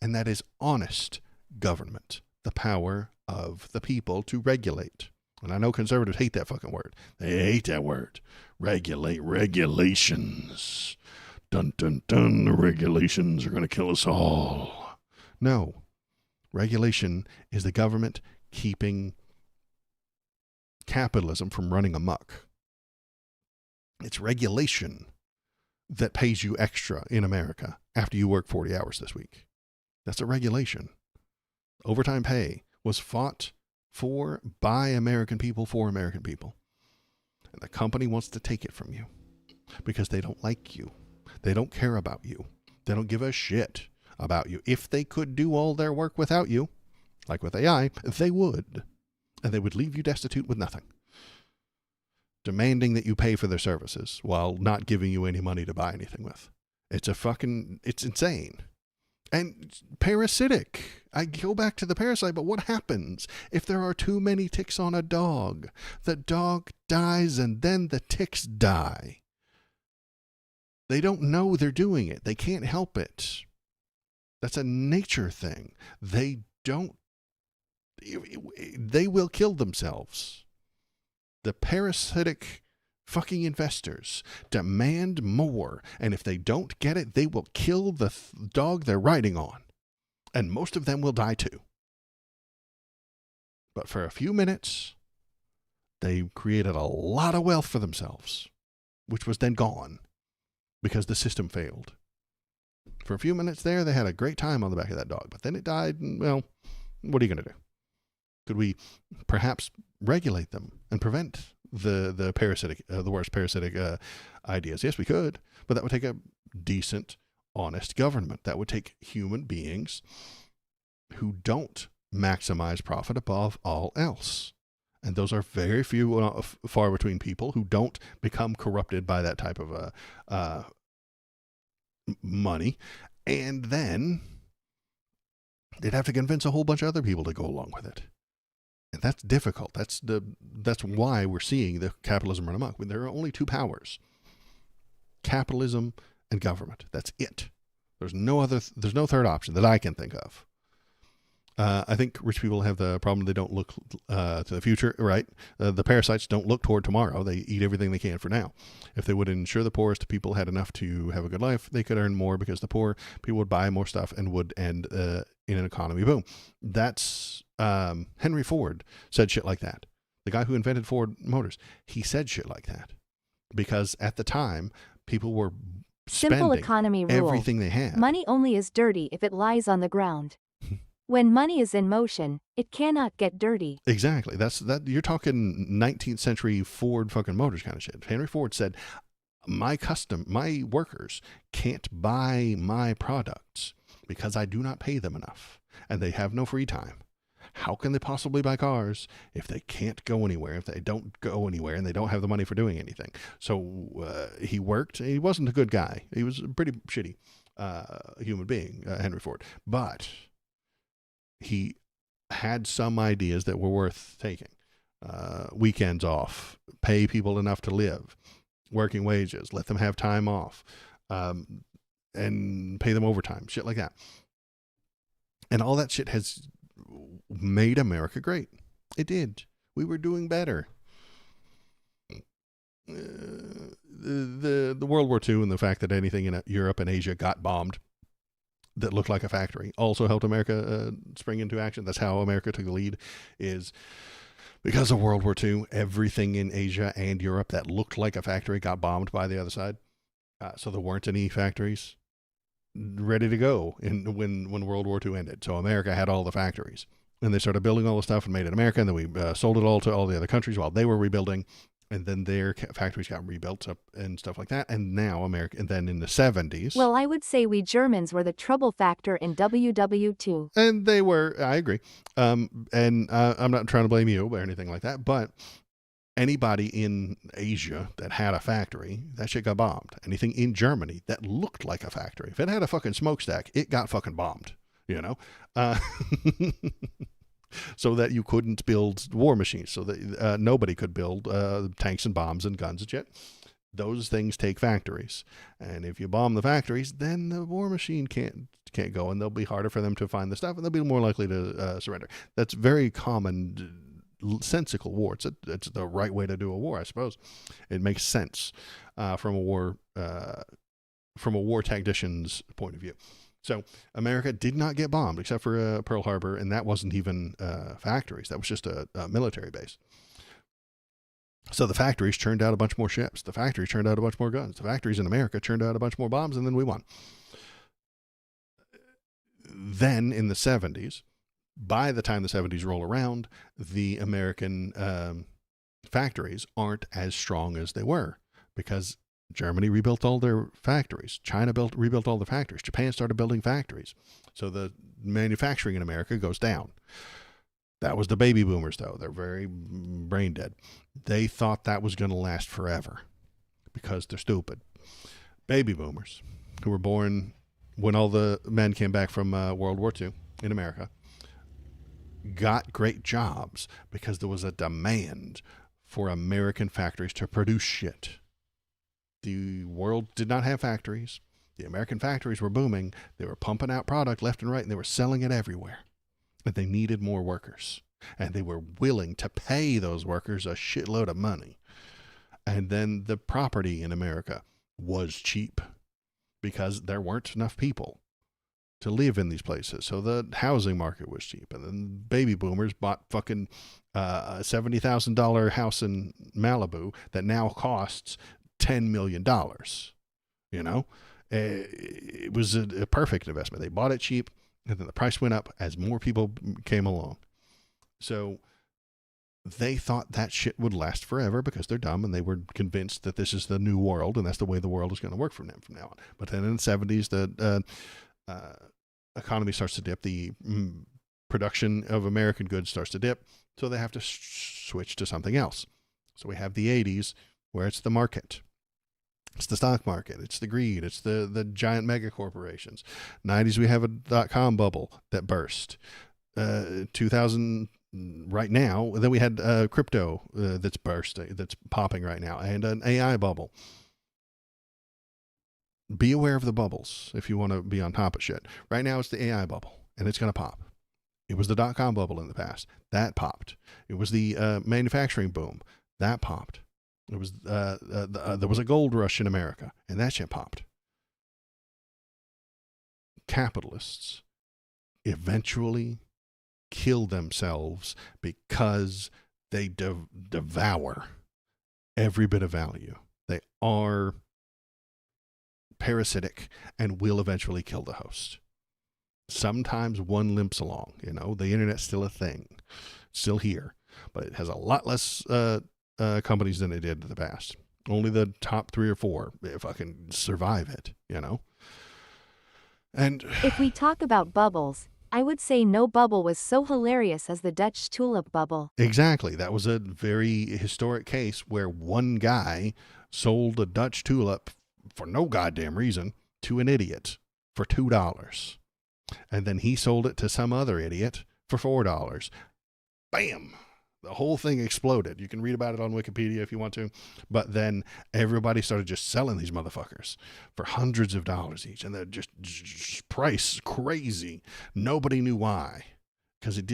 and that is honest government, the power of the people to regulate. And I know conservatives hate that fucking word. They hate that word. Regulate, regulations. Dun, dun, dun, the regulations are going to kill us all. No. Regulation is the government keeping capitalism from running amok. It's regulation that pays you extra in America after you work 40 hours this week. That's a regulation. Overtime pay was fought for by American people for American people. And the company wants to take it from you because they don't like you. They don't care about you. They don't give a shit about you. If they could do all their work without you, like with AI, they would. And they would leave you destitute with nothing, demanding that you pay for their services while not giving you any money to buy anything with. It's insane. And parasitic. I go back to the parasite, but what happens if there are too many ticks on a dog? The dog dies and then the ticks die. They don't know they're doing it. They can't help it. That's a nature thing. They will kill themselves. The parasitic fucking investors demand more, and if they don't get it, they will kill the dog they're riding on. And most of them will die too. But for a few minutes, they created a lot of wealth for themselves, which was then gone because the system failed. For a few minutes there, they had a great time on the back of that dog, but then it died, and, well, what are you going to do? Could we perhaps regulate them and prevent the parasitic, the worst parasitic ideas? Yes, we could, but that would take a decent, honest government. That would take human beings who don't maximize profit above all else. And those are very few, far between people who don't become corrupted by that type of money. And then they'd have to convince a whole bunch of other people to go along with it. And that's difficult. That's why we're seeing the capitalism run amok. There are only two powers: capitalism and government. That's it. There's no third option that I can think of. I think rich people have the problem they don't look to the future, right? The parasites don't look toward tomorrow. They eat everything they can for now. If they would ensure the poorest people had enough to have a good life, they could earn more because the poor people would buy more stuff and would end in an economy boom. That's Henry Ford said shit like that. The guy who invented Ford Motors, he said shit like that because at the time people were spending Simple economy rule. everything they had. Money only is dirty if it lies on the ground. When money is in motion, it cannot get dirty. Exactly. That you're talking 19th century Ford fucking Motors kind of shit. Henry Ford said, my workers can't buy my products because I do not pay them enough and they have no free time. How can they possibly buy cars if they can't go anywhere, if they don't go anywhere and they don't have the money for doing anything? So he worked. He wasn't a good guy. He was a pretty shitty human being, Henry Ford. But he had some ideas that were worth taking. Weekends off, pay people enough to live, working wages, let them have time off, and pay them overtime, shit like that. And all that shit has made America great. It did. We were doing better. The World War II and the fact that anything in Europe and Asia got bombed that looked like a factory also helped America spring into action. That's how America took the lead, is because of World War II. Everything in Asia and Europe that looked like a factory got bombed by the other side. So there weren't any factories ready to go when World War II ended. So America had all the factories. And they started building all the stuff and made it America. And then we sold it all to all the other countries while they were rebuilding. And then their factories got rebuilt up and stuff like that. And now America, and then in the 70s. Well, I would say we Germans were the trouble factor in WW2. And they were, I agree. And I'm not trying to blame you or anything like that. But anybody in Asia that had a factory, that shit got bombed. Anything in Germany that looked like a factory, if it had a fucking smokestack, it got fucking bombed, you know? So that you couldn't build war machines, so that nobody could build tanks and bombs and guns and shit. Those things take factories, and if you bomb the factories, then the war machine can't go, and they'll be harder for them to find the stuff, and they'll be more likely to surrender. That's very common, sensical war. It's the right way to do a war, I suppose. It makes sense from a war from a war tactician's point of view. So America did not get bombed except for Pearl Harbor, and that wasn't even factories. That was just a military base. So the factories churned out a bunch more ships. The factories churned out a bunch more guns. The factories in America churned out a bunch more bombs, and then we won. Then in the 70s, by the time the 70s roll around, the American factories aren't as strong as they were because Germany rebuilt all their factories. China rebuilt all the factories. Japan started building factories. So the manufacturing in America goes down. That was the baby boomers, though. They're very brain dead. They thought that was going to last forever because they're stupid. Baby boomers, who were born when all the men came back from World War II in America, got great jobs because there was a demand for American factories to produce shit. The world did not have factories. The American factories were booming. They were pumping out product left and right, and they were selling it everywhere. But they needed more workers, and they were willing to pay those workers a shitload of money. And then the property in America was cheap because there weren't enough people to live in these places. So the housing market was cheap. And then baby boomers bought fucking a $70,000 house in Malibu that now costs $10 million. You know, it was a perfect investment. They bought it cheap, and then the price went up as more people came along. So they thought that shit would last forever because they're dumb, and they were convinced that this is the new world, and that's the way the world is going to work from now on. But then in the 70s, the economy starts to dip. The production of American goods starts to dip, so they have to switch to something else. So we have the 80s, where it's the market. It's the stock market. It's the greed. It's the giant mega corporations. 90s, we have a dot-com bubble that burst. 2000, right now, then we had crypto that's bursting, that's popping right now, and an AI bubble. Be aware of the bubbles if you want to be on top of shit. Right now, it's the AI bubble, and it's going to pop. It was the dot-com bubble in the past. That popped. It was the manufacturing boom. That popped. It was there was a gold rush in America, and that shit popped. Capitalists eventually kill themselves because they devour every bit of value. They are parasitic and will eventually kill the host. Sometimes one limps along. You know, the internet's still a thing, still here, but it has a lot less companies than it did in the past. Only the top 3 or 4, if I can survive it, you know. And if we talk about bubbles, I would say no bubble was so hilarious as the Dutch tulip bubble. Exactly. That was a very historic case where one guy sold a Dutch tulip for no goddamn reason to an idiot for $2. And then he sold it to some other idiot for $4. Bam! The whole thing exploded. You can read about it on Wikipedia if you want to. But then everybody started just selling these motherfuckers for hundreds of dollars each. And they're just price crazy. Nobody knew why. Because it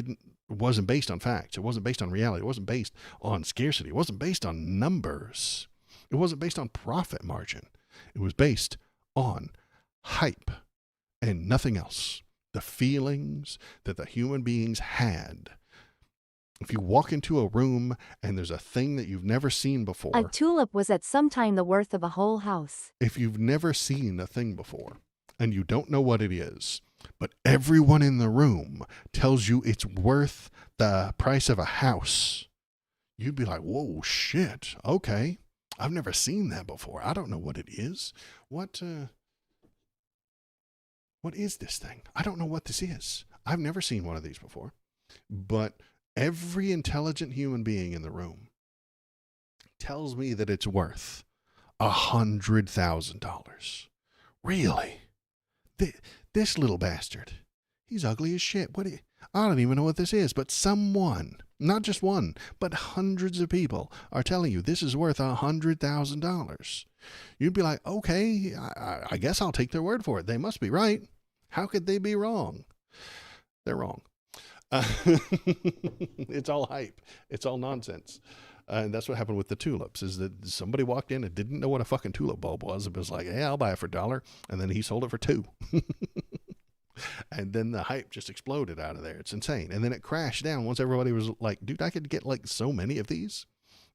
wasn't based on facts. It wasn't based on reality. It wasn't based on scarcity. It wasn't based on numbers. It wasn't based on profit margin. It was based on hype and nothing else. The feelings that the human beings had. If you walk into a room and there's a thing that you've never seen before. A tulip was at some time the worth of a whole house. If you've never seen a thing before and you don't know what it is, but everyone in the room tells you it's worth the price of a house, you'd be like, whoa, shit. Okay. I've never seen that before. I don't know what it is. What is this thing? I don't know what this is. I've never seen one of these before. But every intelligent human being in the room tells me that it's worth $100,000. Really? This little bastard. He's ugly as shit. I don't even know what this is, but someone, not just one, but hundreds of people are telling you this is worth $100,000. You'd be like, okay, I guess I'll take their word for it. They must be right. How could they be wrong? They're wrong. It's all hype. It's all nonsense. And that's what happened with the tulips, is that somebody walked in and didn't know what a fucking tulip bulb was. It was like, hey, I'll buy it for $1. And then he sold it for $2. And then the hype just exploded out of there. It's insane. And then it crashed down once everybody was like, dude, I could get like so many of these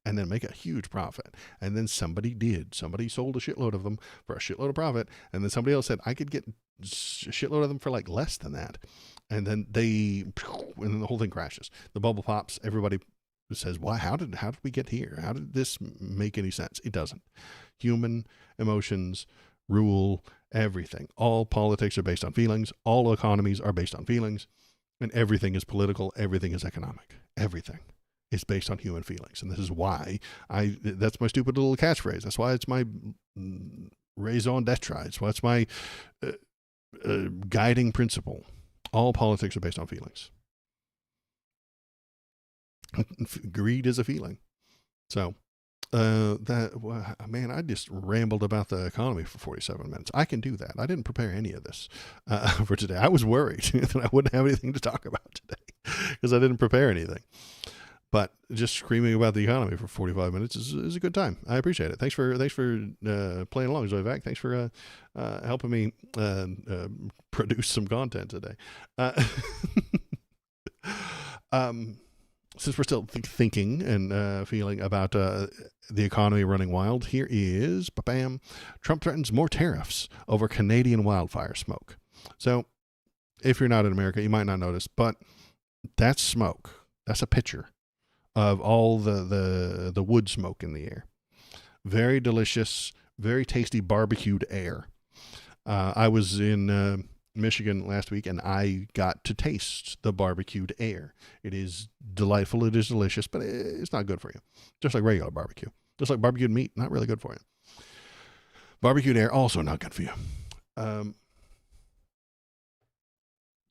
and then make a huge profit. And then somebody did. Somebody sold a shitload of them for a shitload of profit. And then somebody else said, I could get a shitload of them for like less than that. And then and then the whole thing crashes. The bubble pops. Everybody says, why, how did we get here? How did this make any sense? It doesn't. Human emotions rule everything. All politics are based on feelings. All economies are based on feelings. And everything is political. Everything is economic. Everything is based on human feelings. And this is why that's my stupid little catchphrase. That's why it's my raison d'etre. That's why it's my guiding principle. All politics are based on feelings. Greed is a feeling. So man, I just rambled about the economy for 47 minutes. I can do that. I didn't prepare any of this for today. I was worried that I wouldn't have anything to talk about today because I didn't prepare anything. But just screaming about the economy for 45 minutes is a good time. I appreciate it. Thanks for playing along, Zoevac. Thanks for helping me produce some content today. Since we're still thinking and feeling about the economy running wild, here is, bam, Trump threatens more tariffs over Canadian wildfire smoke. So if you're not in America, you might not notice, but that's smoke. That's a picture of all the wood smoke in the air. Very delicious, very tasty barbecued air. I was in Michigan last week, and I got to taste the barbecued air. It is delightful. It is delicious, but it's not good for you. Just like regular barbecue. Just like barbecued meat, not really good for you. Barbecued air, also not good for you.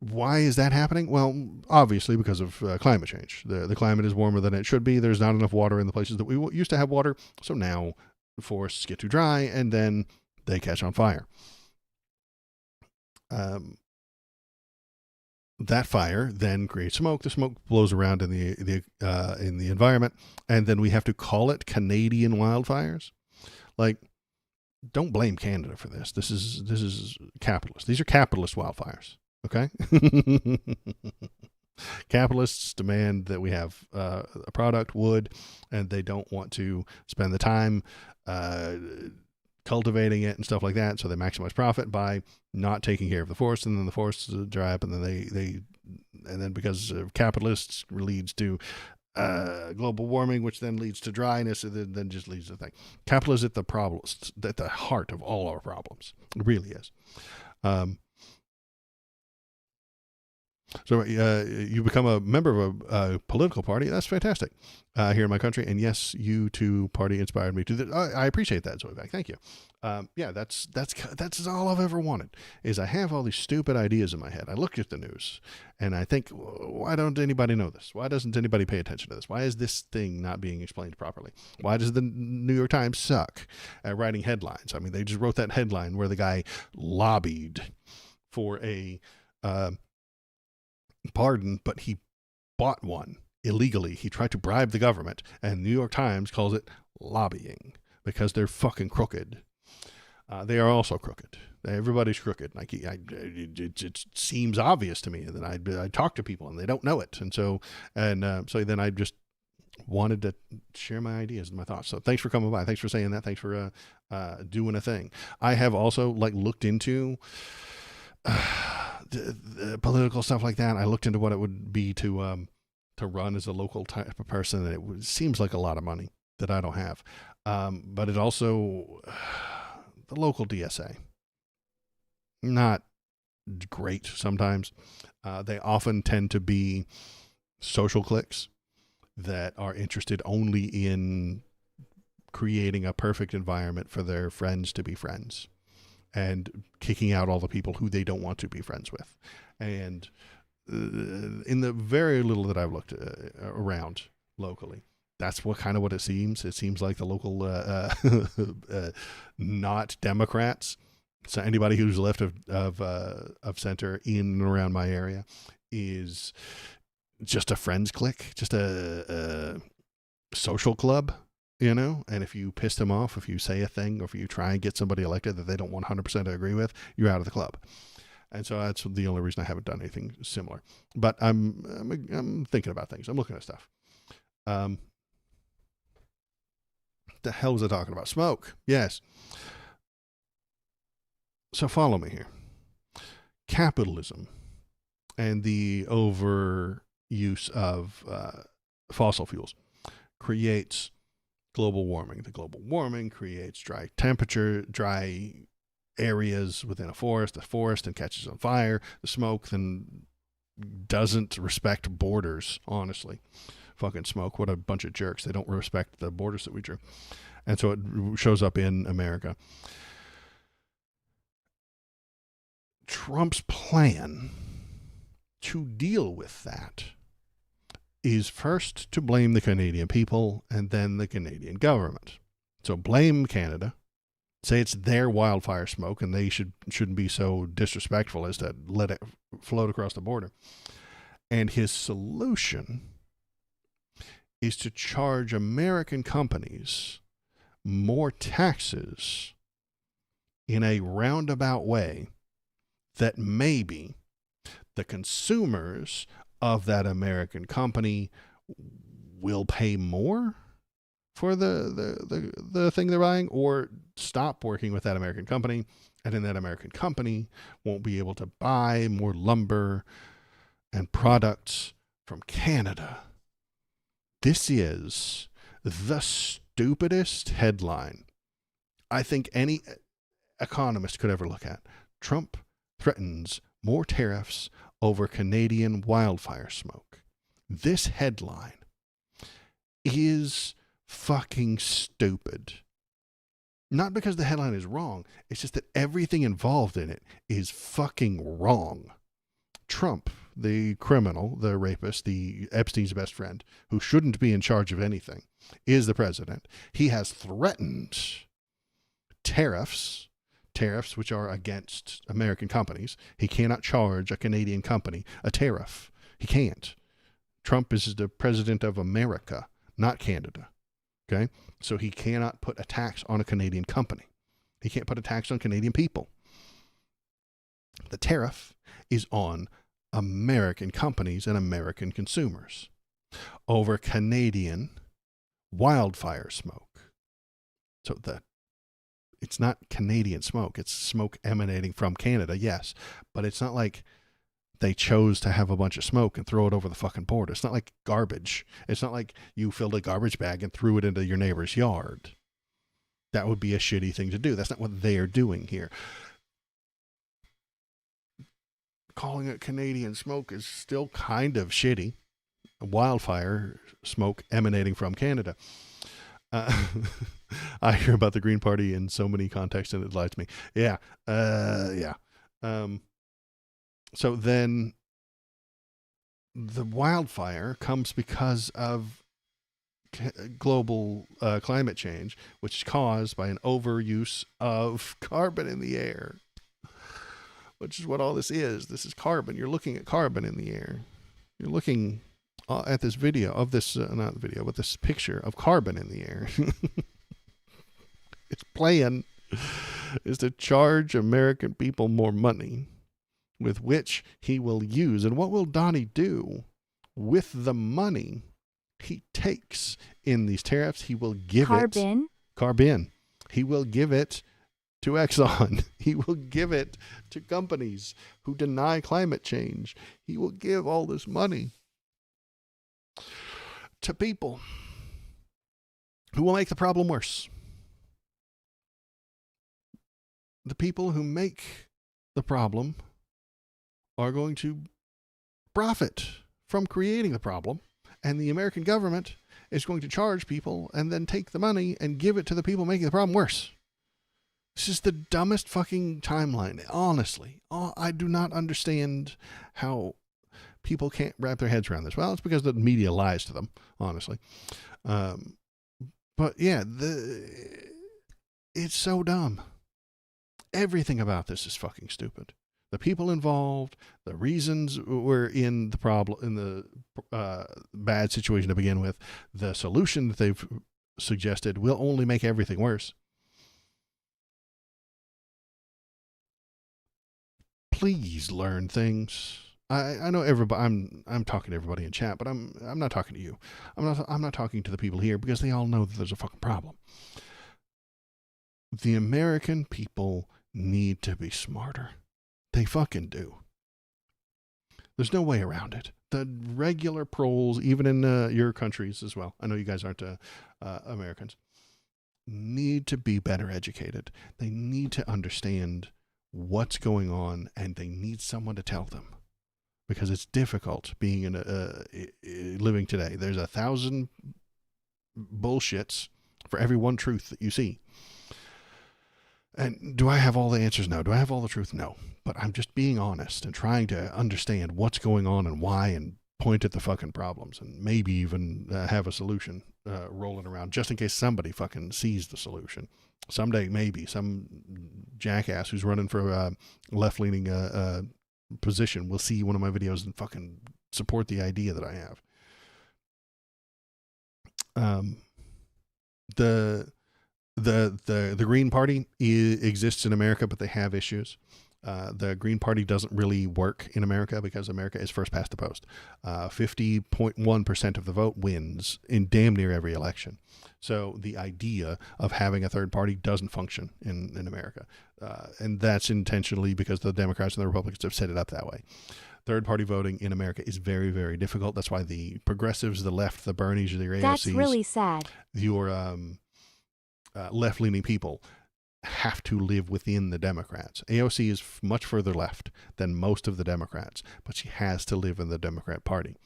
Why is that happening? Well, obviously because of climate change. The climate is warmer than it should be. There's not enough water in the places that we used to have water. So now the forests get too dry, and then they catch on fire. That fire then creates smoke. The smoke blows around in the environment, and then we have to call it Canadian wildfires. Like, don't blame Canada for this. This is capitalist. These are capitalist wildfires. Okay. Capitalists demand that we have a product, wood, and they don't want to spend the time cultivating it and stuff like that. So they maximize profit by not taking care of the forest, and then the forests dry up, and then and then because of capitalists leads to global warming, which then leads to dryness, and then just leads to thing. Capitalism is at the heart of all our problems. It really is. So you become a member of a political party. That's fantastic here in my country. And yes, you too, party inspired me to that. I appreciate that, Zoevac. Thank you. Yeah, that's all I've ever wanted is I have all these stupid ideas in my head. I look at the news and I think, why don't anybody know this? Why doesn't anybody pay attention to this? Why is this thing not being explained properly? Why does the New York Times suck at writing headlines? I mean, they just wrote that headline where the guy lobbied for a pardon, but he bought one illegally. He tried to bribe the government, and the New York Times calls it lobbying because they're fucking crooked. They are also crooked. Everybody's crooked. Like it seems obvious to me that I talk to people and they don't know it, and so then I just wanted to share my ideas and my thoughts. So thanks for coming by. Thanks for saying that. Thanks for doing a thing. I have also looked into the political stuff like that. I looked into what it would be to run as a local type of person, and it seems like a lot of money that I don't have. But it also the local DSA, not great sometimes. They often tend to be social cliques that are interested only in creating a perfect environment for their friends to be friends and kicking out all the people who they don't want to be friends with. And in the very little that I've looked around locally, that's what it seems. It seems like the local not Democrats. So anybody who's left of center in and around my area is just a friends clique, just a social club, you know, and if you piss them off, if you say a thing, or if you try and get somebody elected that they don't 100% agree with, you're out of the club. And so that's the only reason I haven't done anything similar. But I'm thinking about things. I'm looking at stuff. The hell was I talking about? Smoke. Yes. So follow me here. Capitalism and the overuse of fossil fuels creates global warming. The global warming creates dry areas within a forest. The forest then catches on fire. The smoke then doesn't respect borders, honestly. Fucking smoke. What a bunch of jerks. They don't respect the borders that we drew. And so it shows up in America. Trump's plan to deal with that is first to blame the Canadian people and then the Canadian government. So blame Canada, say it's their wildfire smoke and they shouldn't be so disrespectful as to let it float across the border. And his solution is to charge American companies more taxes in a roundabout way that maybe the consumers of that American company will pay more for the thing they're buying, or stop working with that American company, and then that American company won't be able to buy more lumber and products from Canada. This is the stupidest headline I think any economist could ever look at. Trump threatens more tariffs over Canadian wildfire smoke. This headline is fucking stupid. Not because the headline is wrong, it's just that everything involved in it is fucking wrong. Trump, the criminal, the rapist, the Epstein's best friend, who shouldn't be in charge of anything, is the president. He has threatened tariffs which are against American companies. He cannot charge a Canadian company a tariff. He can't. Trump is the president of America, not Canada. Okay? So he cannot put a tax on a Canadian company. He can't put a tax on Canadian people. The tariff is on American companies and American consumers over Canadian wildfire smoke. So it's not Canadian smoke. It's smoke emanating from Canada, yes. But it's not like they chose to have a bunch of smoke and throw it over the fucking border. It's not like garbage. It's not like you filled a garbage bag and threw it into your neighbor's yard. That would be a shitty thing to do. That's not what they're doing here. Calling it Canadian smoke is still kind of shitty. Wildfire smoke emanating from Canada. I hear about the Green Party in so many contexts and it lies to me. Yeah. So then the wildfire comes because of global climate change, which is caused by an overuse of carbon in the air, which is what all this is. This is carbon. You're looking at carbon in the air. You're looking at this video of this, not the video, but this picture of carbon in the air. Its plan is to charge American people more money with which he will use. And what will Donnie do with the money he takes in these tariffs? He will give carbon. He will give it to Exxon. He will give it to companies who deny climate change. He will give all this money to people who will make the problem worse. The people who make the problem are going to profit from creating the problem, and the American government is going to charge people and then take the money and give it to the people making the problem worse. This is the dumbest fucking timeline. Honestly, I do not understand how people can't wrap their heads around this. Well, it's because the media lies to them, honestly. But yeah, it's so dumb. Everything about this is fucking stupid. The people involved, the reasons we're in the problem, in the bad situation to begin with, the solution that they've suggested will only make everything worse. Please learn things. I know everybody. I'm talking to everybody in chat, but I'm not talking to you. I'm not talking to the people here because they all know that there's a fucking problem. The American people need to be smarter. They fucking do. There's no way around it. The regular proles, even in your countries as well, I know you guys aren't Americans, need to be better educated. They need to understand what's going on, and they need someone to tell them, because it's difficult being in living today. There's 1,000 bullshits for every one truth that you see. And do I have all the answers? No. Do I have all the truth? No. But I'm just being honest and trying to understand what's going on and why, and point at the fucking problems, and maybe even have a solution rolling around just in case somebody fucking sees the solution. Someday, maybe some jackass who's running for a left-leaning position will see one of my videos and fucking support the idea that I have. The Green Party exists in America, but they have issues. The Green Party doesn't really work in America because America is first past the post. 50.1% of the vote wins in damn near every election. So the idea of having a third party doesn't function in America. And that's intentionally because the Democrats and the Republicans have set it up that way. Third party voting in America is very, very difficult. That's why the progressives, the left, the Bernies, the AOCs, That's really sad. Your left-leaning people have to live within the Democrats. AOC is much further left than most of the Democrats, but she has to live in the Democrat Party.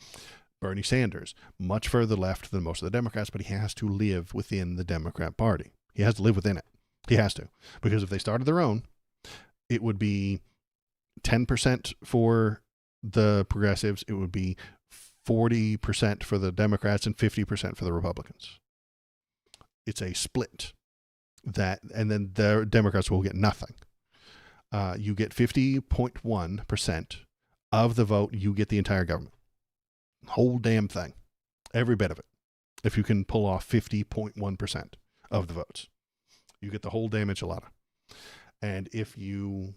Bernie Sanders, much further left than most of the Democrats, but he has to live within the Democrat Party. He has to live within it. He has to. Because if they started their own, it would be 10% for the progressives, it would be 40% for the Democrats, and 50% for the Republicans. It's a split. And then the Democrats will get nothing. You get 50.1% of the vote, you get the entire government. Whole damn thing. Every bit of it. If you can pull off 50.1% of the votes, you get the whole damn enchilada. And if you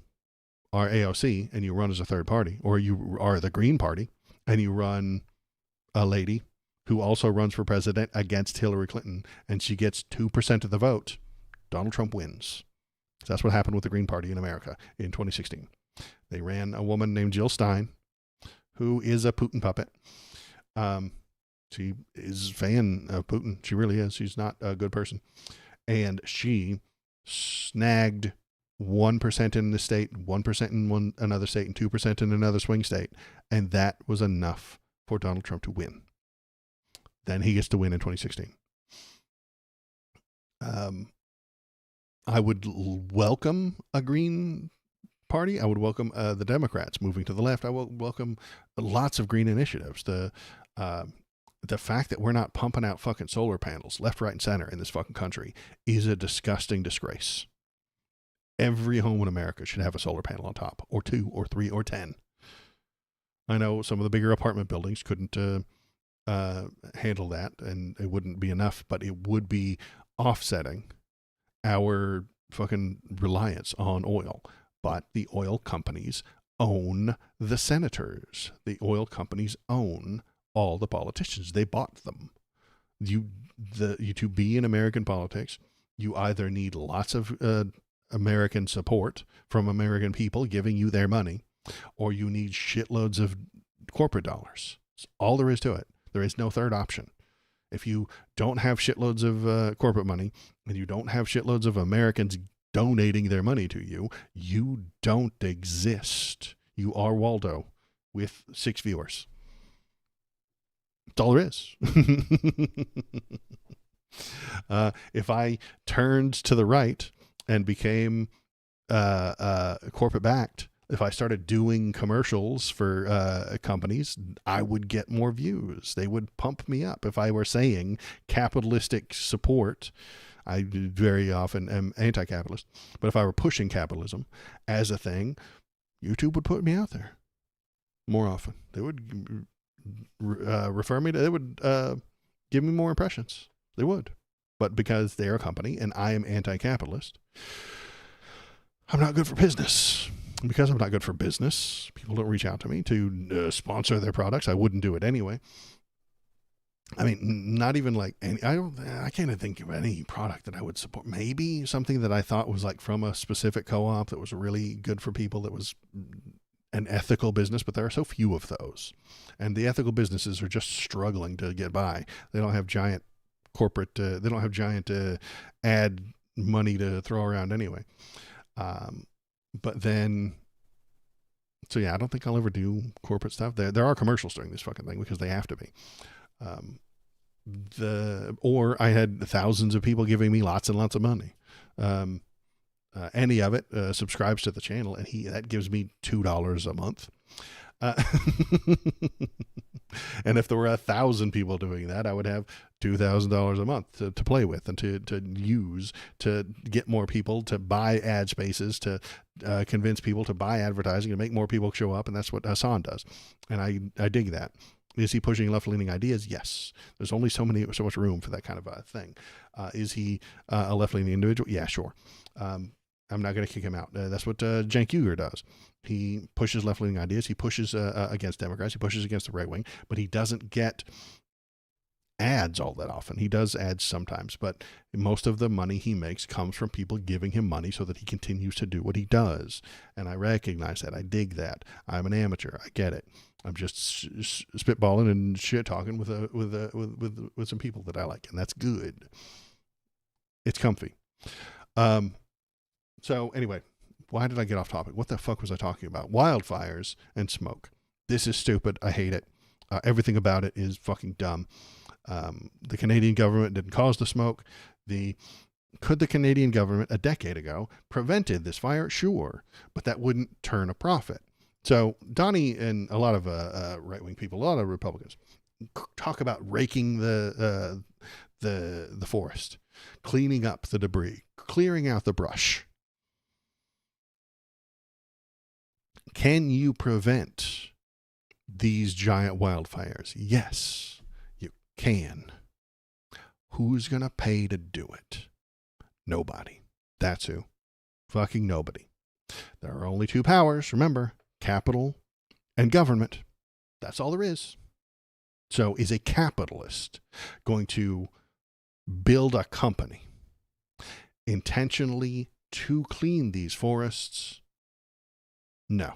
are AOC and you run as a third party, or you are the Green Party and you run a lady who also runs for president against Hillary Clinton, and she gets 2% of the vote, Donald Trump wins. So that's what happened with the Green Party in America in 2016. They ran a woman named Jill Stein, who is a Putin puppet. She is a fan of Putin. She really is. She's not a good person. And she snagged 1% in the state, 1% in another state, and 2% in another swing state. And that was enough for Donald Trump to win. Then he gets to win in 2016. I would welcome a Green Party. I would welcome the Democrats moving to the left. I will welcome lots of green initiatives. The fact that we're not pumping out fucking solar panels left, right, and center in this fucking country is a disgusting disgrace. Every home in America should have a solar panel on top, or 2, or 3, or 10. I know some of the bigger apartment buildings couldn't handle that, and it wouldn't be enough, but it would be offsetting our fucking reliance on oil. But the oil companies own the senators. The oil companies own all the politicians. They bought them. You to be in American politics, you either need lots of American support from American people giving you their money, or you need shitloads of corporate dollars. That's all there is to it. There is no third option. If you don't have shitloads of corporate money, and you don't have shitloads of Americans donating their money to you, you don't exist. You are Waldo with 6 viewers. That's all there is. If I turned to the right and became corporate backed, if I started doing commercials for companies, I would get more views. They would pump me up. If I were saying capitalistic support, I very often am anti-capitalist, but if I were pushing capitalism as a thing, YouTube would put me out there more often. They would refer me to, they would give me more impressions. They would. But because they're a company and I am anti-capitalist, I'm not good for business. And because I'm not good for business, people don't reach out to me to sponsor their products. I wouldn't do it anyway. I mean, not even like any, I can't even think of any product that I would support. Maybe something that I thought was like from a specific co-op that was really good for people, that was an ethical business, but there are so few of those. And the ethical businesses are just struggling to get by. They don't have giant corporate, they don't have giant ad money to throw around anyway. But then, so yeah, I don't think I'll ever do corporate stuff. There are commercials during this fucking thing because they have to be. Or I had thousands of people giving me lots and lots of money. Any of it subscribes to the channel, and that gives me $2 a month. And if there were 1,000 people doing that, I would have $2,000 a month to play with and to use to get more people to buy ad spaces, to convince people to buy advertising, to make more people show up. And that's what Hassan does. And I dig that. Is he pushing left-leaning ideas? Yes. There's only so much room for that kind of a thing. Is he a left-leaning individual? Yeah, sure. I'm not going to kick him out. That's what Cenk Uygur does. He pushes left-leaning ideas. He pushes against Democrats. He pushes against the right wing, but he doesn't get ads all that often. He does ads sometimes, but most of the money he makes comes from people giving him money so that he continues to do what he does. And I recognize that. I dig that. I'm an amateur. I get it. I'm just spitballing and shit talking with some people that I like, and that's good. It's comfy. So anyway, why did I get off topic? What the fuck was I talking about? Wildfires and smoke. This is stupid. I hate it. Everything about it is fucking dumb. The Canadian government didn't cause the smoke. Could the Canadian government a decade ago prevented this fire? Sure, but that wouldn't turn a profit. So Donnie and a lot of right-wing people, a lot of Republicans, talk about raking the forest, cleaning up the debris, clearing out the brush. Can you prevent these giant wildfires? Yes, you can. Who's going to pay to do it? Nobody. That's who. Fucking nobody. There are only two powers, remember, capital and government. That's all there is. So is a capitalist going to build a company intentionally to clean these forests? No,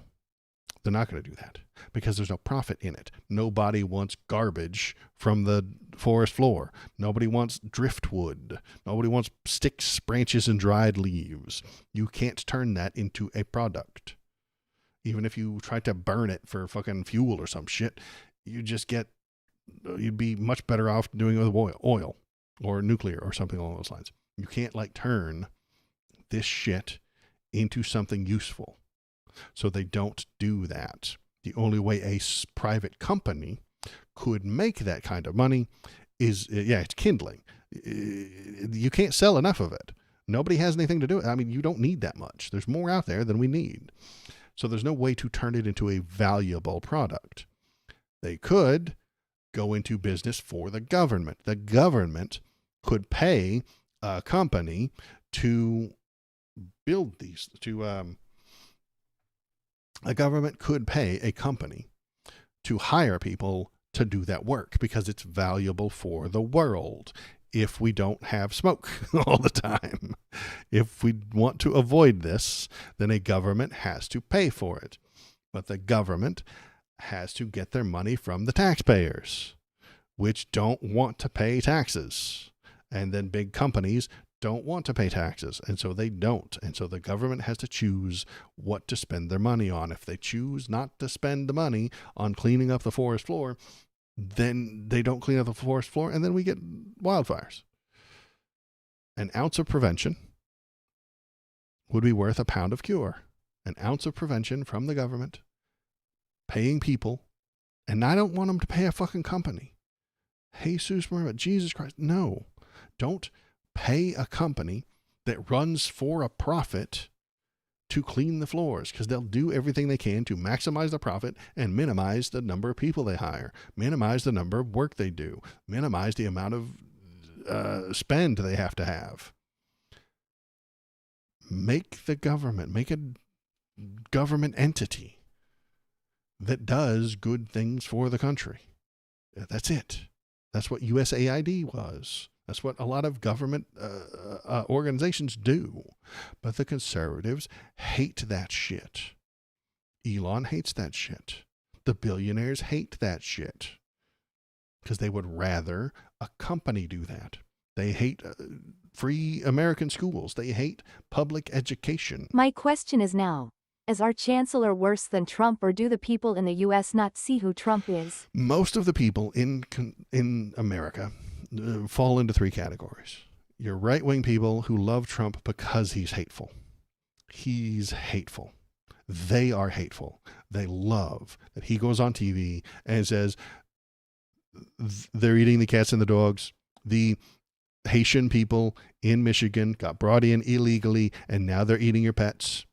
they're not going to do that because there's no profit in it. Nobody wants garbage from the forest floor. Nobody wants driftwood. Nobody wants sticks, branches, and dried leaves. You can't turn that into a product. Even if you try to burn it for fucking fuel or some shit, you'd be much better off doing it with oil or nuclear or something along those lines. You can't turn this shit into something useful. So they don't do that. The only way a private company could make that kind of money is, it's kindling. You can't sell enough of it. Nobody has anything to do it. I mean, you don't need that much. There's more out there than we need. So there's no way to turn it into a valuable product. They could go into business for the government. The government could pay a company to build these, a government could pay a company to hire people to do that work because it's valuable for the world. If we don't have smoke all the time, if we want to avoid this, then a government has to pay for it. But the government has to get their money from the taxpayers, which don't want to pay taxes. And then big companies don't want to pay taxes, and so they don't. And so the government has to choose what to spend their money on. If they choose not to spend the money on cleaning up the forest floor, then they don't clean up the forest floor, and then we get wildfires. An ounce of prevention would be worth a pound of cure. An ounce of prevention from the government, paying people, and I don't want them to pay a fucking company. Jesus Maria, Jesus Christ, no. Don't pay a company that runs for a profit to clean the floors because they'll do everything they can to maximize the profit and minimize the number of people they hire, minimize the number of work they do, minimize the amount of spend they have to have. Make a government entity that does good things for the country. That's it. That's what USAID was. That's what a lot of government organizations do. But the conservatives hate that shit. Elon hates that shit. The billionaires hate that shit. Because they would rather a company do that. They hate free American schools. They hate public education. My question is now, is our chancellor worse than Trump, or do the people in the U.S. not see who Trump is? Most of the people in America fall into three categories. Your right-wing people who love Trump because he's hateful. He's hateful. They are hateful. They love that he goes on TV and says they're eating the cats and the dogs. The Haitian people in Michigan got brought in illegally, and now they're eating your pets.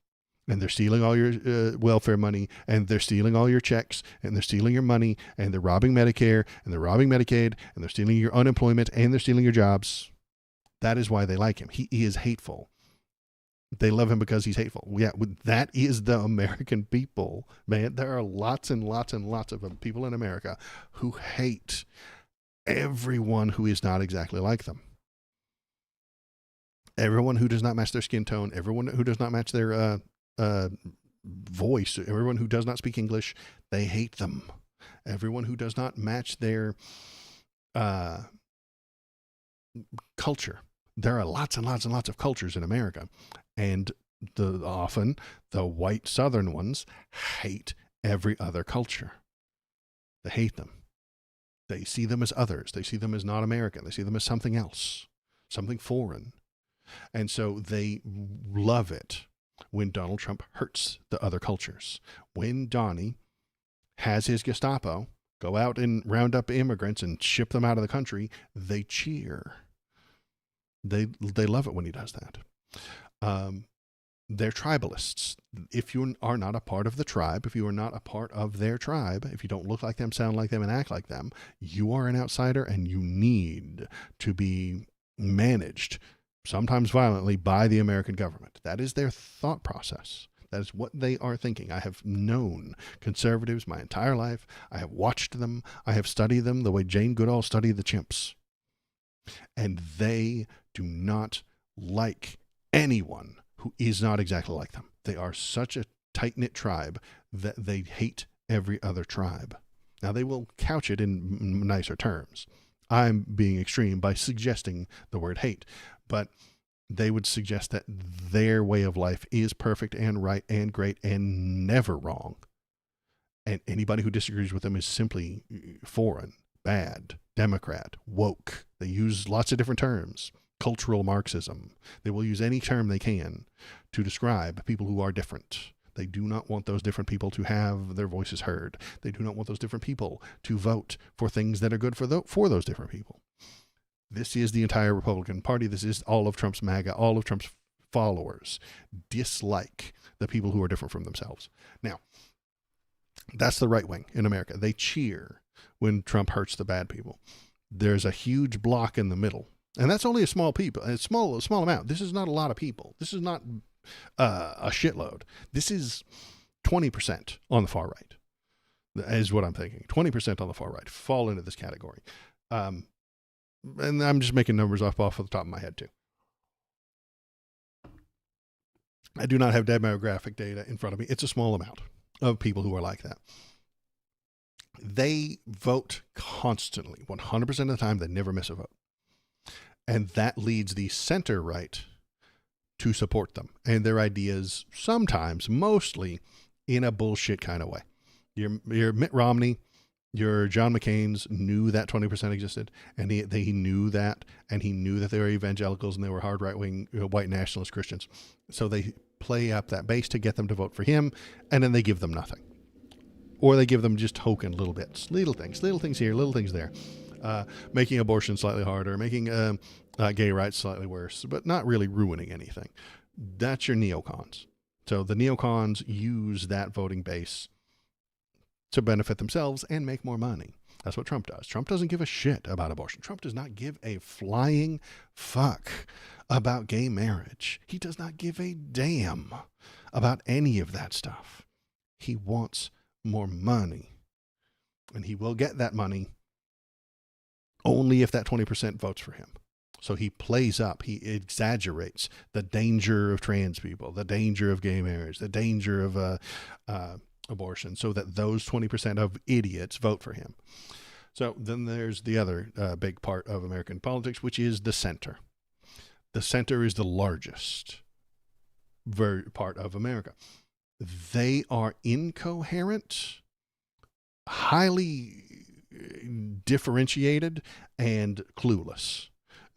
And they're stealing all your welfare money, and they're stealing all your checks, and they're stealing your money, and they're robbing Medicare, and they're robbing Medicaid, and they're stealing your unemployment, and they're stealing your jobs. That is why they like him. He is hateful. They love him because he's hateful. Yeah, that is the American people, man. There are lots and lots and lots of people in America who hate everyone who is not exactly like them. Everyone who does not match their skin tone, everyone who does not match their voice, everyone who does not speak English, they hate them. Everyone who does not match their culture. There are lots and lots and lots of cultures in America, and often the white Southern ones hate every other culture. They hate them. They see them as others. They see them as not American. They see them as something else, something foreign. And so they love it when Donald Trump hurts the other cultures. When Donnie has his Gestapo go out and round up immigrants and ship them out of the country, they cheer. They love it when he does that. They're tribalists. If you are not a part of the tribe, if you are not a part of their tribe, if you don't look like them, sound like them, and act like them, you are an outsider, and you need to be managed, sometimes violently, by the American government. That is their thought process. That is what they are thinking. I have known conservatives my entire life. I have watched them. I have studied them the way Jane Goodall studied the chimps. And they do not like anyone who is not exactly like them. They are such a tight-knit tribe that they hate every other tribe. Now, they will couch it in nicer terms. I'm being extreme by suggesting the word hate, but they would suggest that their way of life is perfect and right and great and never wrong. And anybody who disagrees with them is simply foreign, bad, Democrat, woke. They use lots of different terms. Cultural Marxism. They will use any term they can to describe people who are different. They do not want those different people to have their voices heard. They do not want those different people to vote for things that are good for those different people. This is the entire Republican Party. This is all of Trump's MAGA. All of Trump's followers dislike the people who are different from themselves. Now, that's the right wing in America. They cheer when Trump hurts the bad people. There's a huge block in the middle. And that's only a small small amount. This is not a lot of people. This is not a shitload. This is 20% on the far right, is what I'm thinking. 20% on the far right fall into this category. And I'm just making numbers off the top of my head, too. I do not have demographic data in front of me. It's a small amount of people who are like that. They vote constantly. 100% of the time, they never miss a vote. And that leads the center right to support them and their ideas, sometimes, mostly, in a bullshit kind of way. Your Mitt Romney, your John McCain's knew that 20% existed, and he knew that, and he knew that they were evangelicals and they were hard right-wing white nationalist Christians. So they play up that base to get them to vote for him, and then they give them nothing. Or they give them just token little bits, little things here, little things there. Making abortion slightly harder, making gay rights slightly worse, but not really ruining anything. That's your neocons. So the neocons use that voting base to benefit themselves and make more money. That's what Trump does. Trump doesn't give a shit about abortion. Trump does not give a flying fuck about gay marriage. He does not give a damn about any of that stuff. He wants more money. And he will get that money only if that 20% votes for him. So he plays up, he exaggerates the danger of trans people, the danger of gay marriage, the danger of abortion, so that those 20% of idiots vote for him. So then there's the other big part of American politics, which is the center. The center is the largest part of America. They are incoherent, highly differentiated, and clueless.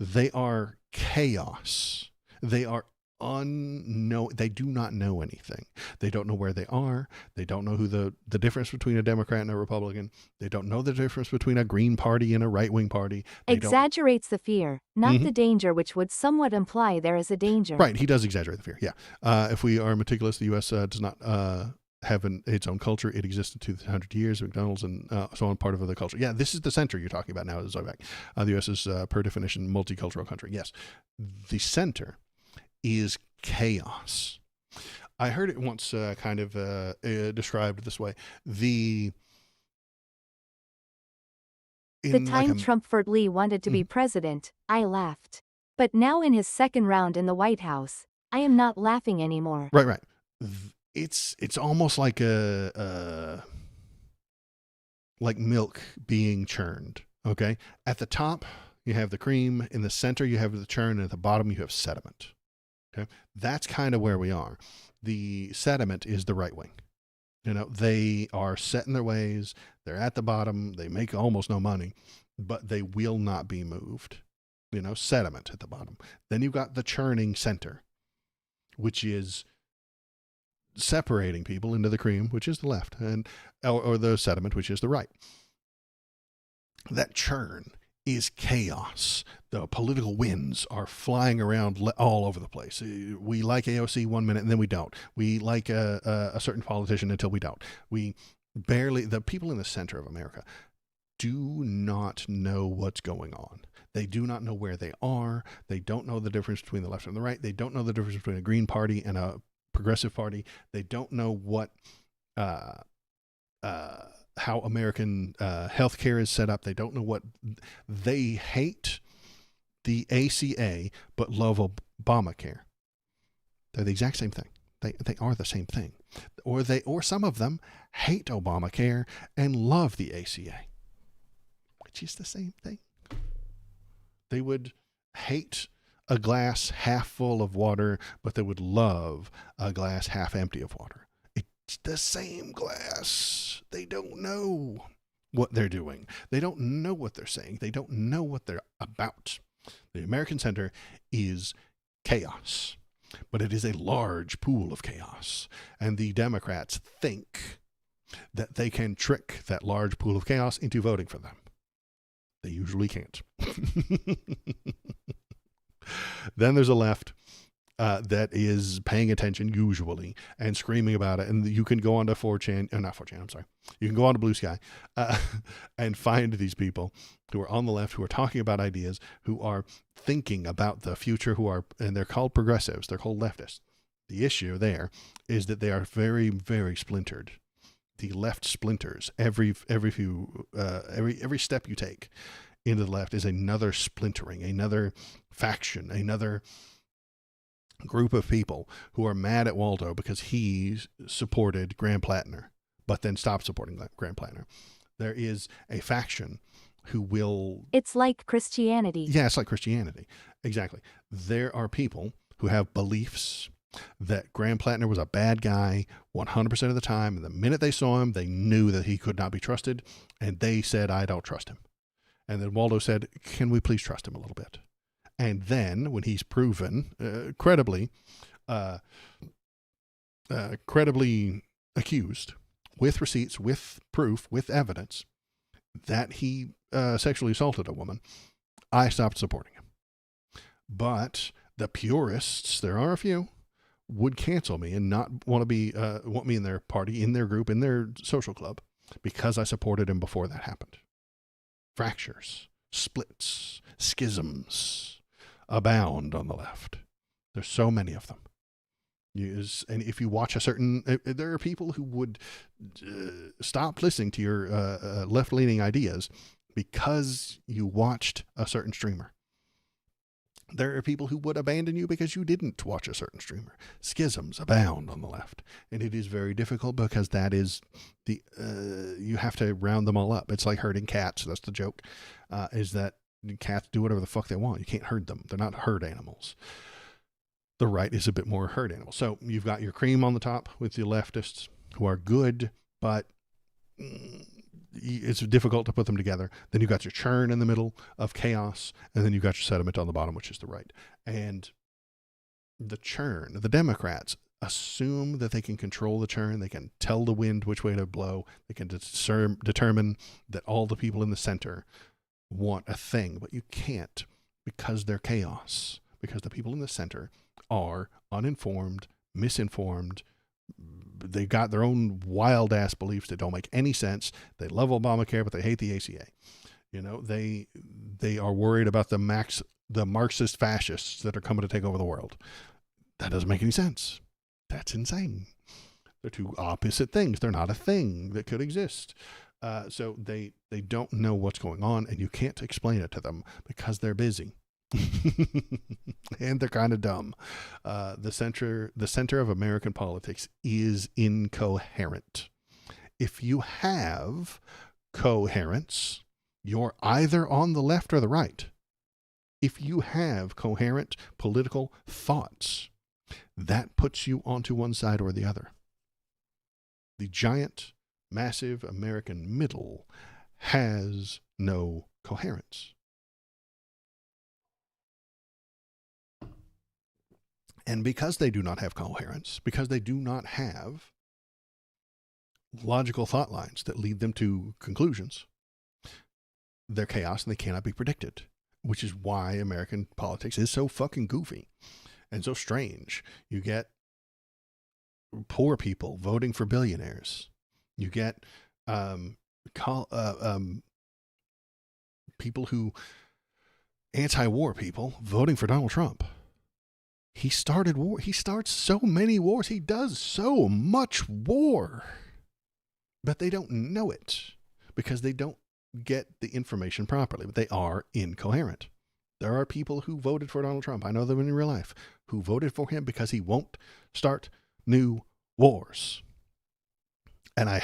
They are chaos. They are they do not know anything. They don't know where they are. They don't know who the difference between a Democrat and a Republican. They don't know the difference between a Green Party and a right-wing party. Exaggerates the fear, not the danger, which would somewhat imply there is a danger. Right, he does exaggerate the fear, yeah. If we are meticulous, the U.S. does not have its own culture. It existed 200 years, McDonald's and so on, part of the culture. Yeah, this is the center you're talking about now, Zovac. The U.S. is, per definition, multicultural country. Yes, the center is chaos. I heard it once kind of described this way. The time Trumpford Lee wanted to be president, I laughed. But now in his second round in the White House, I am not laughing anymore. Right. It's almost like like milk being churned. Okay, at the top you have the cream, in the center you have the churn, and at the bottom you have sediment. Okay, that's kind of where we are. The sediment is the right wing. They are set in their ways. They're at the bottom. They make almost no money, but they will not be moved. Sediment at the bottom. Then you've got the churning center, which is separating people into the cream, which is the left, and or the sediment, which is the right. That churn is chaos. The political winds are flying around all over the place. We like AOC one minute and then we don't. We like a certain politician until we don't. The people in the center of America do not know what's going on. They do not know where they are. They don't know the difference between the left and the right. They don't know the difference between a Green Party and a Progressive Party. They don't know what how American healthcare is set up. They don't know what they hate the ACA, but love Obamacare. They're the exact same thing. They are the same thing. Or some of them hate Obamacare and love the ACA, which is the same thing. They would hate a glass half full of water, but they would love a glass half empty of water. It's the same glass. They don't know what they're doing. They don't know what they're saying. They don't know what they're about. The American center is chaos, but it is a large pool of chaos. And the Democrats think that they can trick that large pool of chaos into voting for them. They usually can't. Then there's a left that is paying attention usually and screaming about it. And you can go on to 4chan, not 4chan, I'm sorry. You can go on to Blue Sky and find these people who are on the left, who are talking about ideas, who are thinking about the future, and they're called progressives. They're called leftists. The issue there is that they are very, very splintered. The left splinters. Every step you take into the left is another splintering, another faction, another group of people who are mad at Waldo because he supported Graham Platner, but then stopped supporting Graham Platner. There is a faction who will... It's like Christianity. Yeah, it's like Christianity. Exactly. There are people who have beliefs that Graham Platner was a bad guy 100% of the time, and the minute they saw him, they knew that he could not be trusted, and they said, I don't trust him. And then Waldo said, can we please trust him a little bit? And then, when he's proven credibly accused, with receipts, with proof, with evidence, that he sexually assaulted a woman, I stopped supporting him. But the purists, there are a few, would cancel me and not want me in their party, in their group, in their social club because I supported him before that happened. Fractures, splits, schisms abound on the left. There's so many of them. And if you watch there are people who would stop listening to your left-leaning ideas because you watched a certain streamer. There are people who would abandon you because you didn't watch a certain streamer. Schisms abound on the left. And it is very difficult because that is you have to round them all up. It's like herding cats. That's the joke, is that cats do whatever the fuck they want. You can't herd them. They're not herd animals. The right is a bit more herd animal. So you've got your cream on the top with your leftists who are good, but it's difficult to put them together. Then you've got your churn in the middle of chaos, and then you've got your sediment on the bottom, which is the right. And the churn, the Democrats assume that they can control the churn. They can tell the wind which way to blow. They can determine that all the people in the center want a thing, but you can't because they're chaos, because the people in the center are uninformed, misinformed. They've got their own wild ass beliefs that don't make any sense. They love Obamacare, but they hate the ACA. You know, they are worried about the Marxist fascists that are coming to take over the world. That doesn't make any sense. That's insane. They're two opposite things. They're not a thing that could exist. So they don't know what's going on, and you can't explain it to them because they're busy. And they're kind of dumb. The center of American politics is incoherent. If you have coherence, you're either on the left or the right. If you have coherent political thoughts, that puts you onto one side or the other. The giant, massive American middle has no coherence. And because they do not have coherence, because they do not have logical thought lines that lead them to conclusions, they're chaos and they cannot be predicted, which is why American politics is so fucking goofy and so strange. You get poor people voting for billionaires. You get people who, anti-war people, voting for Donald Trump. He started war. He starts so many wars. He does so much war. But they don't know it because they don't get the information properly. But they are incoherent. There are people who voted for Donald Trump. I know them in real life who voted for him because he won't start new wars. And I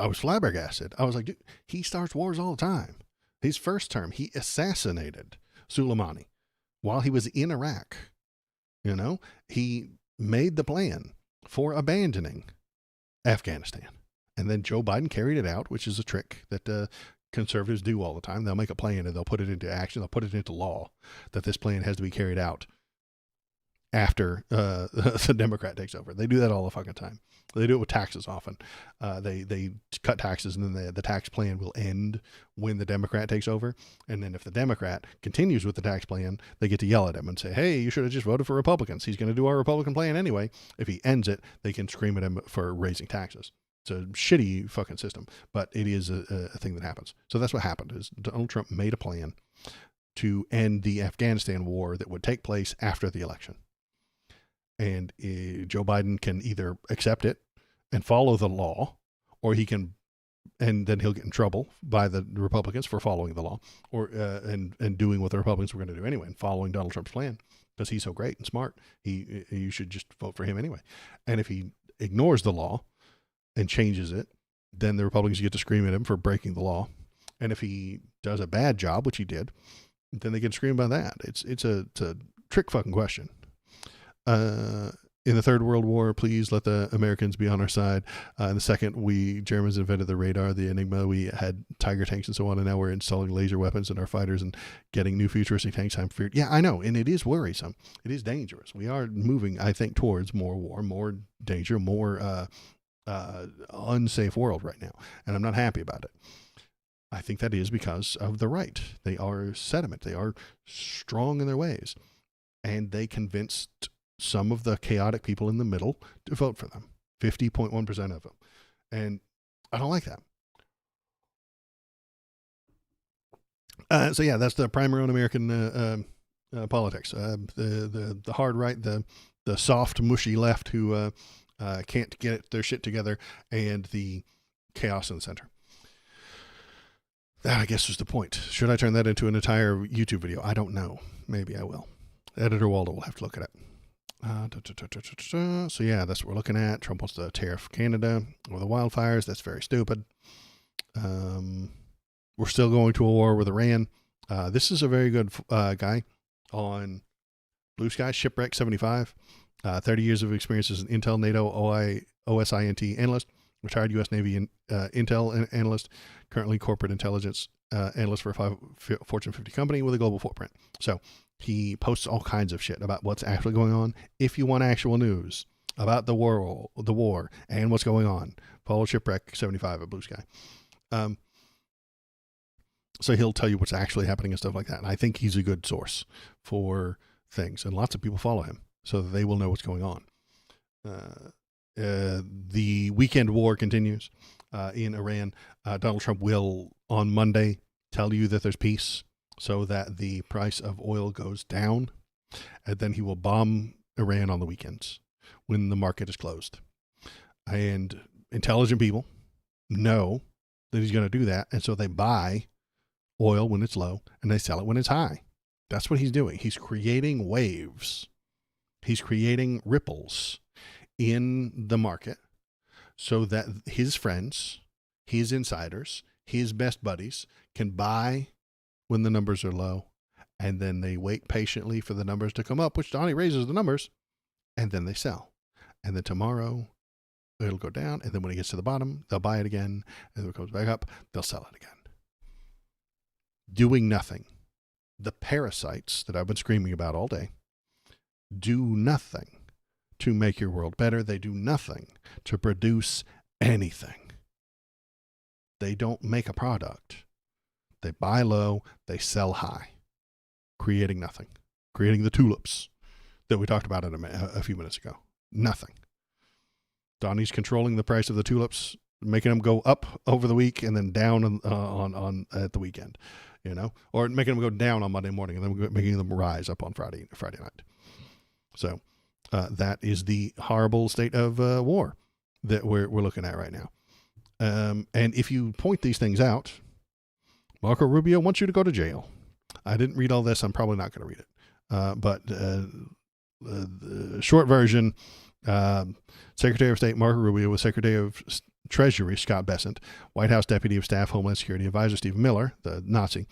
was flabbergasted. I was like, dude, he starts wars all the time. His first term, he assassinated Soleimani while he was in Iraq. You know, he made the plan for abandoning Afghanistan. And then Joe Biden carried it out, which is a trick that conservatives do all the time. They'll make a plan and they'll put it into action. They'll put it into law that this plan has to be carried out after the Democrat takes over. They do that all the fucking time. They do it with taxes often. They cut taxes and then the tax plan will end when the Democrat takes over. And then if the Democrat continues with the tax plan, they get to yell at him and say, hey, you should have just voted for Republicans. He's going to do our Republican plan anyway. If he ends it, they can scream at him for raising taxes. It's a shitty fucking system, but it is a thing that happens. So that's what happened is Donald Trump made a plan to end the Afghanistan war that would take place after the election. And Joe Biden can either accept it and follow the law, or he can, and then he'll get in trouble by the Republicans for following the law, or and doing what the Republicans were going to do anyway, and following Donald Trump's plan because he's so great and smart. You should just vote for him anyway. And if he ignores the law and changes it, then the Republicans get to scream at him for breaking the law. And if he does a bad job, which he did, then they get to scream about that. It's a trick fucking question. In the Third World War, please let the Americans be on our side. In the second, we Germans invented the radar, the Enigma. We had Tiger tanks and so on, and now we're installing laser weapons in our fighters and getting new futuristic tanks. I'm feared. Yeah, I know, and it is worrisome. It is dangerous. We are moving, I think, towards more war, more danger, more unsafe world right now, and I'm not happy about it. I think that is because of the right. They are sediment. They are strong in their ways, and they convinced some of the chaotic people in the middle to vote for them. 50.1% of them. And I don't like that. So yeah, that's the primer on American politics. The hard right, the soft, mushy left who can't get their shit together, and the chaos in the center. That, I guess, was the point. Should I turn that into an entire YouTube video? I don't know. Maybe I will. Editor Waldo will have to look at it. So yeah, that's what we're looking at. Trump wants to tariff Canada or the wildfires. That's very stupid. We're still going to a war with Iran. This is a very good guy on Blue Sky, Shipwreck 75. 30 years of experience as an Intel, NATO, OSINT analyst, retired U.S. Navy Intel analyst, currently corporate intelligence analyst for a Fortune 50 company with a global footprint. So he posts all kinds of shit about what's actually going on. If you want actual news about the war and what's going on, follow Shipwreck 75 at Blue Sky. So he'll tell you what's actually happening and stuff like that. And I think he's a good source for things. And lots of people follow him so that they will know what's going on. The weekend war continues in Iran. Donald Trump will, on Monday, tell you that there's peace so that the price of oil goes down. And then he will bomb Iran on the weekends when the market is closed. And intelligent people know that he's going to do that. And so they buy oil when it's low and they sell it when it's high. That's what he's doing. He's creating waves. He's creating ripples in the market so that his friends, his insiders, his best buddies can buy when the numbers are low, and then they wait patiently for the numbers to come up, which Donnie raises the numbers, and then they sell. And then tomorrow it'll go down, and then when it gets to the bottom, they'll buy it again, and when it goes back up, they'll sell it again. Doing nothing. The parasites that I've been screaming about all day do nothing to make your world better. They do nothing to produce anything. They don't make a product. They buy low, they sell high, creating nothing, creating the tulips that we talked about a few minutes ago. Nothing. Donnie's controlling the price of the tulips, making them go up over the week and then down on at the weekend, or making them go down on Monday morning and then making them rise up on Friday night. So that is the horrible state of war that we're looking at right now. And if you point these things out, Marco Rubio wants you to go to jail. I didn't read all this. I'm probably not going to read it. But the short version, Secretary of State Marco Rubio with Secretary of Treasury Scott Bessent, White House Deputy of Staff Homeland Security Advisor Stephen Miller, the Nazi,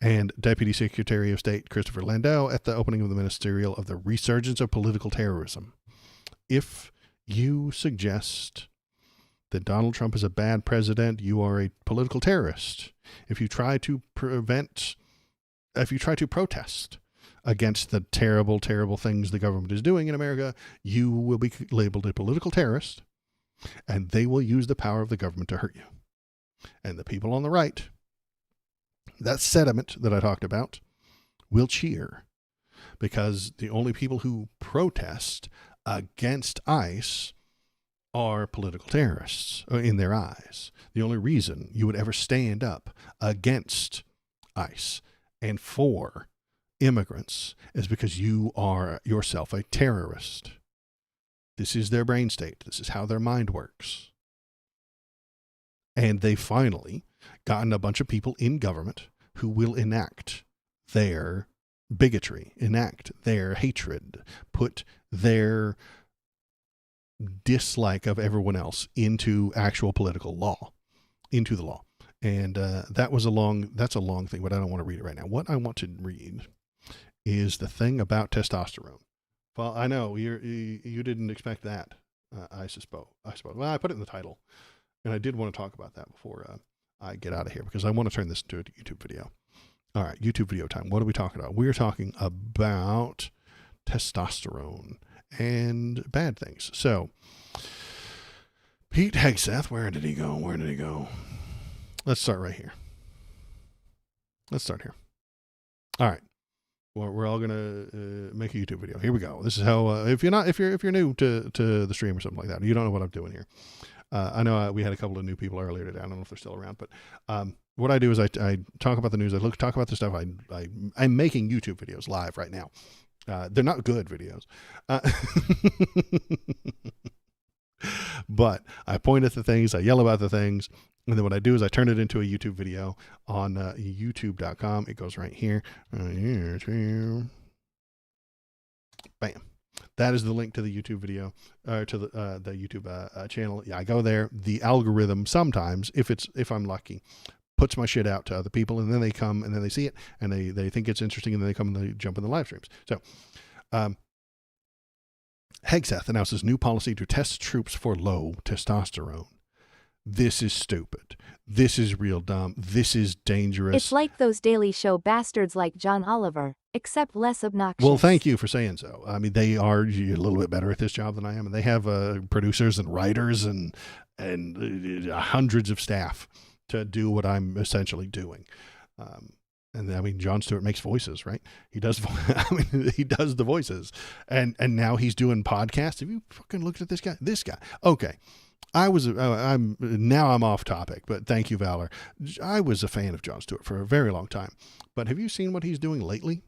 and Deputy Secretary of State Christopher Landau at the opening of the Ministerial of the Resurgence of Political Terrorism. If you suggest that Donald Trump is a bad president, you are a political terrorist. If you try to protest against the terrible, terrible things the government is doing in America, you will be labeled a political terrorist, and they will use the power of the government to hurt you. And the people on the right, that sediment that I talked about, will cheer, because the only people who protest against ICE are political terrorists in their eyes. The only reason you would ever stand up against ICE and for immigrants is because you are yourself a terrorist. This is their brain state. This is how their mind works. And they finally gotten a bunch of people in government who will enact their bigotry, enact their hatred, put their dislike of everyone else into actual political law, into the law. And that's a long thing, but I don't want to read it right now. What I want to read is the thing about testosterone. Well, I know you didn't expect that. I suppose. Well, I put it in the title, and I did want to talk about that before I get out of here, because I want to turn this into a YouTube video. All right, YouTube video time. What are we talking about? We're talking about testosterone and bad things. So, Pete Hegseth, where did he go? Let's start right here. All right. we're all gonna make a YouTube video. Here we go. This is how if you're new to the stream or something like that, you don't know what I'm doing here. I know we had a couple of new people earlier today. I don't know if they're still around, but what I do is I talk about the news. I talk about the stuff. I'm making YouTube videos live right now. They're not good videos, but I point at the things, I yell about the things, and then what I do is I turn it into a YouTube video on youtube.com. It goes right here. Bam. That is the link to the YouTube video, to the YouTube channel. Yeah, I go there. The algorithm sometimes, if I'm lucky, puts my shit out to other people, and then they come and then they see it and they think it's interesting, and then they come and they jump in the live streams. So, Hegseth announces new policy to test troops for low testosterone. This is stupid. This is real dumb. This is dangerous. It's like those Daily Show bastards like John Oliver, except less obnoxious. Well, thank you for saying so. I mean, they are a little bit better at this job than I am, and they have producers and writers and hundreds of staff to do what I'm essentially doing. And I mean, Jon Stewart makes voices, right? He does. I mean, he does the voices, and now he's doing podcasts. Have you fucking looked at this guy? This guy. Okay, I'm off topic, but thank you, Valor. I was a fan of Jon Stewart for a very long time, but have you seen what he's doing lately?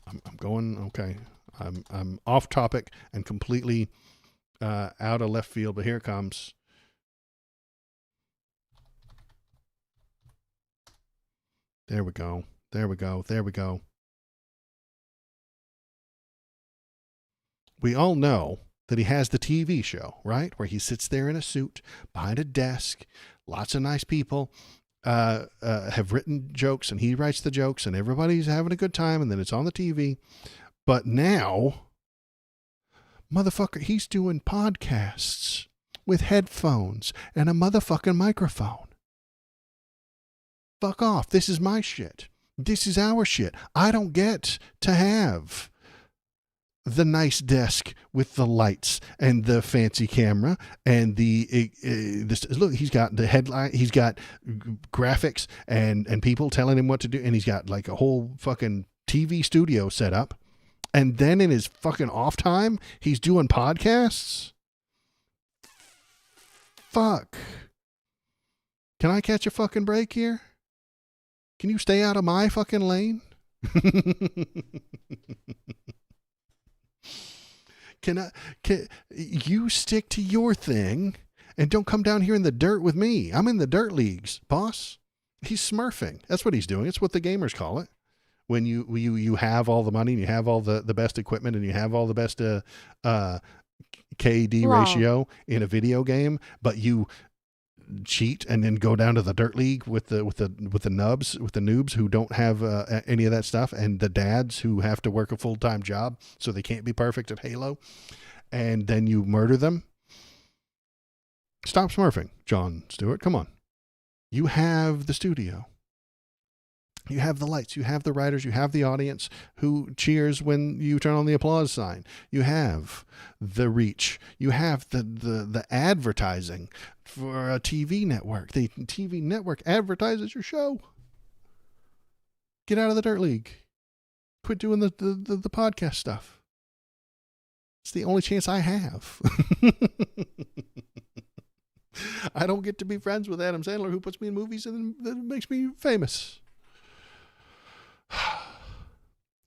I'm going okay. I'm off topic and completely out of left field, but here it comes. There we go. There we go. There we go. We all know that he has the TV show, right? Where he sits there in a suit behind a desk. Lots of nice people have written jokes, and he writes the jokes, and everybody's having a good time, and then it's on the TV. But now, motherfucker, he's doing podcasts with headphones and a motherfucking microphone. Fuck off. This is my shit. This is our shit. I don't get to have the nice desk with the lights and the fancy camera and look, he's got the headline, he's got graphics and people telling him what to do, and he's got like a whole fucking TV studio set up, and then in his fucking off time he's doing podcasts. Fuck. Can I catch a fucking break here? Can you stay out of my fucking lane? Can you stick to your thing and don't come down here in the dirt with me? I'm in the dirt leagues, boss. He's smurfing. That's what he's doing. It's what the gamers call it. When you have all the money and you have all the best equipment and you have all the best KD ratio in a video game, but you cheat and then go down to the dirt league with the noobs who don't have any of that stuff, and the dads who have to work a full-time job so they can't be perfect at Halo, and then you murder them. Stop smurfing, Jon Stewart. Come on. You have the studio. You have the lights, you have the writers, you have the audience who cheers when you turn on the applause sign. You have the reach. You have the advertising for a TV network. The TV network advertises your show. Get out of the dirt league. Quit doing the podcast stuff. It's the only chance I have. I don't get to be friends with Adam Sandler, who puts me in movies and that makes me famous.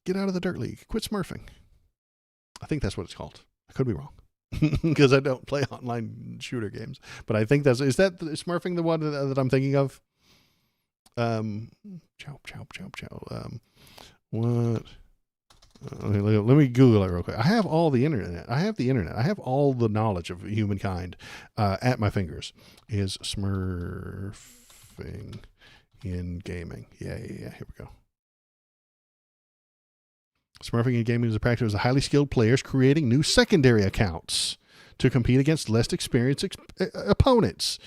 Get out of the dirt league. Quit smurfing. I think that's what it's called. I could be wrong because I don't play online shooter games. But I think is that smurfing the one that I'm thinking of? What? Let me Google it real quick. I have all the internet. I have the internet. I have all the knowledge of humankind at my fingers. Is smurfing in gaming? Yeah. Here we go. Smurfing in gaming is a practice of highly skilled players creating new secondary accounts to compete against less experienced opponents.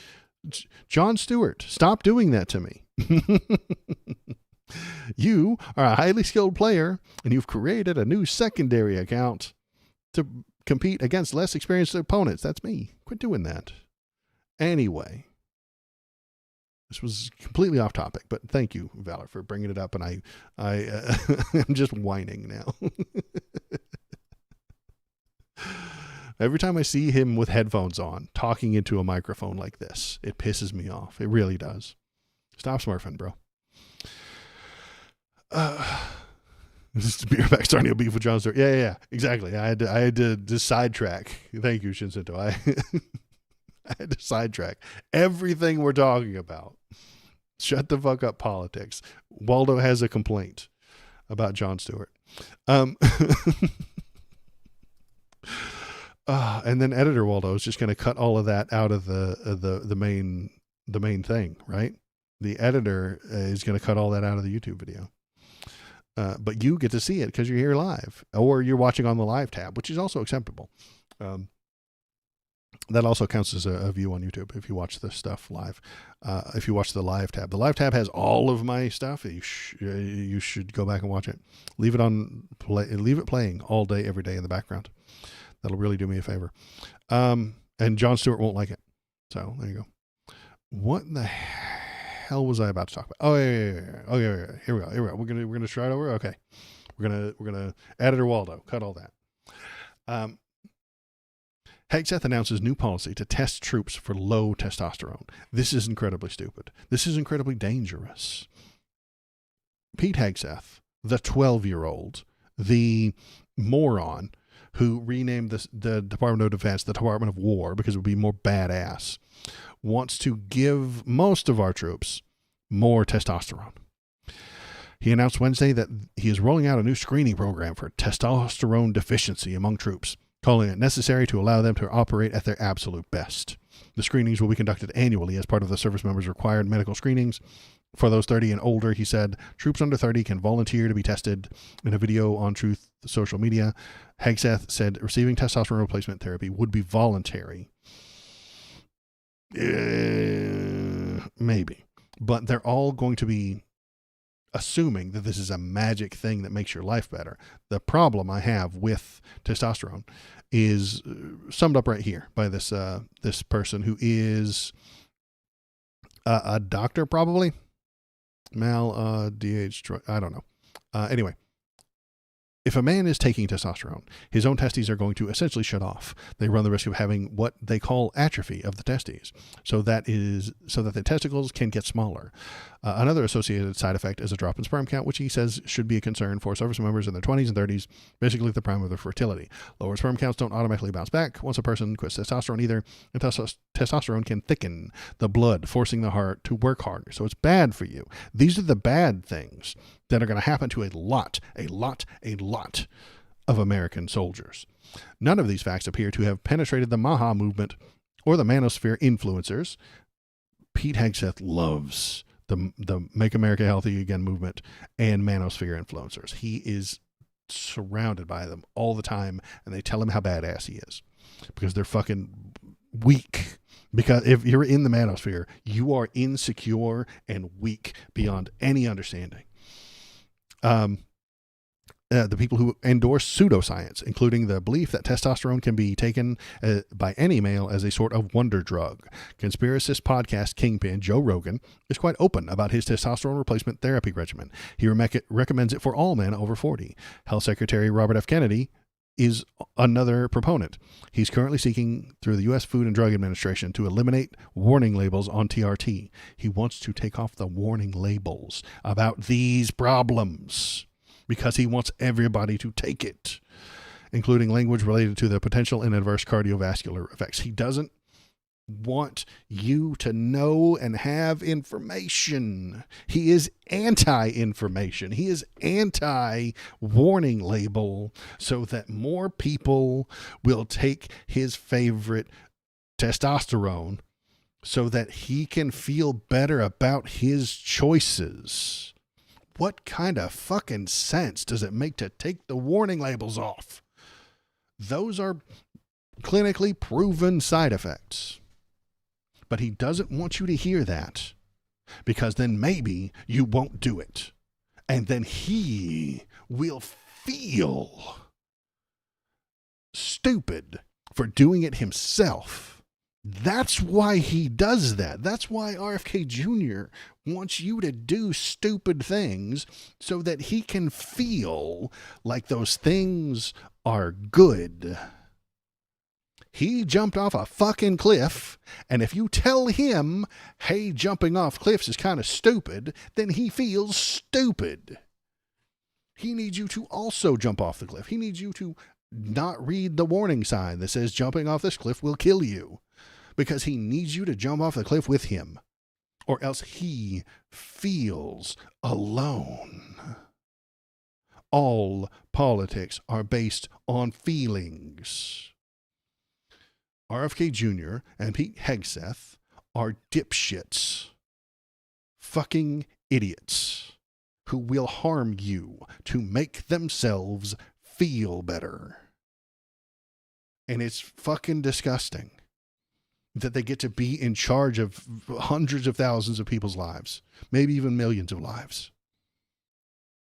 Jon Stewart, stop doing that to me. You are a highly skilled player, and you've created a new secondary account to compete against less experienced opponents. That's me. Quit doing that. Anyway. This was completely off topic, but thank you, Valor, for bringing it up. And I I'm just whining now. Every time I see him with headphones on, talking into a microphone like this, it pisses me off. It really does. Stop smurfing, bro. This is Beerback starting a beef with Jon Stewart. Yeah, exactly. I had to sidetrack. Thank you, Shinseto. I had to sidetrack everything we're talking about. Shut the fuck up, politics. Waldo has a complaint about Jon Stewart. And then editor Waldo is just going to cut all of that out of the main thing, right? The editor is going to cut all that out of the YouTube video. But you get to see it because you're here live, or you're watching on the live tab, which is also acceptable. That also counts as a view on YouTube if you watch this stuff live. If you watch the live tab has all of my stuff. You should go back and watch it. Leave it playing all day, every day in the background. That'll really do me a favor. And Jon Stewart won't like it. So there you go. What the hell was I about to talk about? Oh yeah. Oh yeah. Here we go. We're gonna start over. Okay. We're gonna editor Waldo cut all that. Hegseth announces new policy to test troops for low testosterone. This is incredibly stupid. This is incredibly dangerous. Pete Hegseth, the 12-year-old, the moron who renamed the Department of Defense the Department of War because it would be more badass, wants to give most of our troops more testosterone. He announced Wednesday that he is rolling out a new screening program for testosterone deficiency among troops, calling it necessary to allow them to operate at their absolute best. The screenings will be conducted annually as part of the service members' required medical screenings. For those 30 and older, he said, troops under 30 can volunteer to be tested. In a video on Truth social media, Hegseth said receiving testosterone replacement therapy would be voluntary. Maybe. But they're all going to be assuming that this is a magic thing that makes your life better. The problem I have with testosterone is summed up right here by this person who is a doctor, probably. I don't know. Anyway, if a man is taking testosterone, his own testes are going to essentially shut off. They run the risk of having what they call atrophy of the testes, so that the testicles can get smaller. Another associated side effect is a drop in sperm count, which he says should be a concern for service members in their 20s and 30s, basically the prime of their fertility. Lower sperm counts don't automatically bounce back once a person quits testosterone either, and testosterone can thicken the blood, forcing the heart to work harder. So it's bad for you. These are the bad things that are going to happen to a lot of American soldiers. None of these facts appear to have penetrated the Maha movement or the manosphere influencers. Pete Hegseth loves the Make America Healthy Again movement and manosphere influencers. He is surrounded by them all the time, and they tell him how badass he is because they're fucking weak. Because if you're in the manosphere, you are insecure and weak beyond any understanding. The people who endorse pseudoscience, including the belief that testosterone can be taken by any male as a sort of wonder drug. Conspiracist podcast kingpin Joe Rogan is quite open about his testosterone replacement therapy regimen. He recommends it for all men over 40. Health Secretary Robert F. Kennedy is another proponent. He's currently seeking through the U.S. Food and Drug Administration to eliminate warning labels on TRT. He wants to take off the warning labels about these problems because he wants everybody to take it, including language related to the potential and adverse cardiovascular effects. He doesn't want you to know and have information. He is anti-information. He is anti-warning label so that more people will take his favorite testosterone so that he can feel better about his choices. What kind of fucking sense does it make to take the warning labels off? Those are clinically proven side effects. But he doesn't want you to hear that because then maybe you won't do it. And then he will feel stupid for doing it himself That's why he does that. That's why RFK Jr. wants you to do stupid things so that he can feel like those things are good. He jumped off a fucking cliff, and if you tell him, hey, jumping off cliffs is kind of stupid, then he feels stupid. He needs you to also jump off the cliff. He needs you to not read the warning sign that says jumping off this cliff will kill you, because he needs you to jump off the cliff with him, or else he feels alone. All politics are based on feelings. RFK Jr. and Pete Hegseth are dipshits, fucking idiots, who will harm you to make themselves feel better. And it's fucking disgusting that they get to be in charge of hundreds of thousands of people's lives, maybe even millions of lives.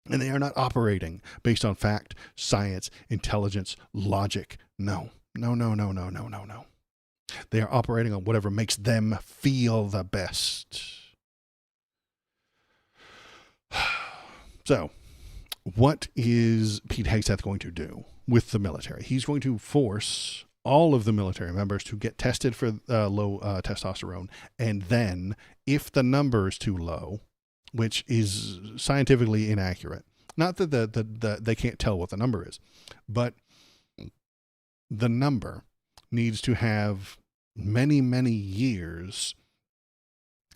And they are not operating based on fact, science, intelligence, logic. No. They are operating on whatever makes them feel the best. So, what is Pete Hegseth going to do with the military? He's going to force all of the military members to get tested for low testosterone. And then, if the number is too low, which is scientifically inaccurate, not that they can't tell what the number is, but the number needs to have many, many years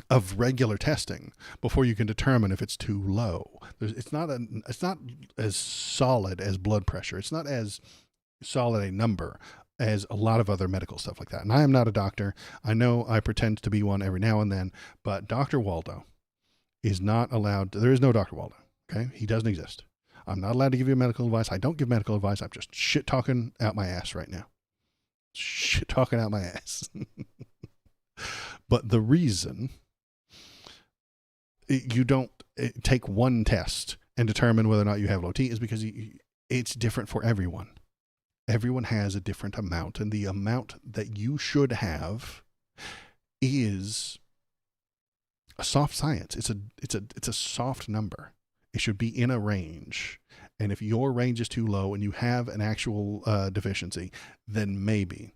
of regular testing before you can determine if it's too low. It's not as solid as blood pressure. It's not as solid a number as a lot of other medical stuff like that. And I am not a doctor. I know I pretend to be one every now and then, but Dr. Waldo is not allowed to, there is no Dr. Waldo. Okay. He doesn't exist. I'm not allowed to give you medical advice. I don't give medical advice. I'm just shit talking out my ass right now. Shit talking out my ass. But the reason you don't take one test and determine whether or not you have low T is because it's different for everyone. Everyone has a different amount, and the amount that you should have is a soft science. It's a soft number. It should be in a range. And if your range is too low and you have an actual deficiency, then maybe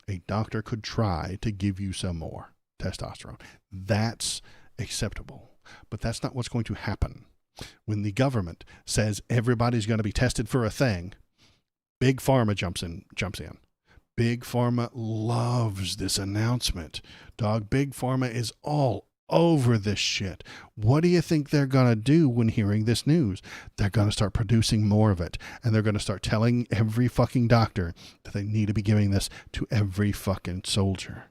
a doctor could try to give you some more testosterone. That's acceptable. But that's not what's going to happen. When the government says everybody's going to be tested for a thing, Big Pharma jumps in. Big Pharma loves this announcement. Dog, Big Pharma is all over this shit. What do you think they're going to do when hearing this news? They're going to start producing more of it. And they're going to start telling every fucking doctor that they need to be giving this to every fucking soldier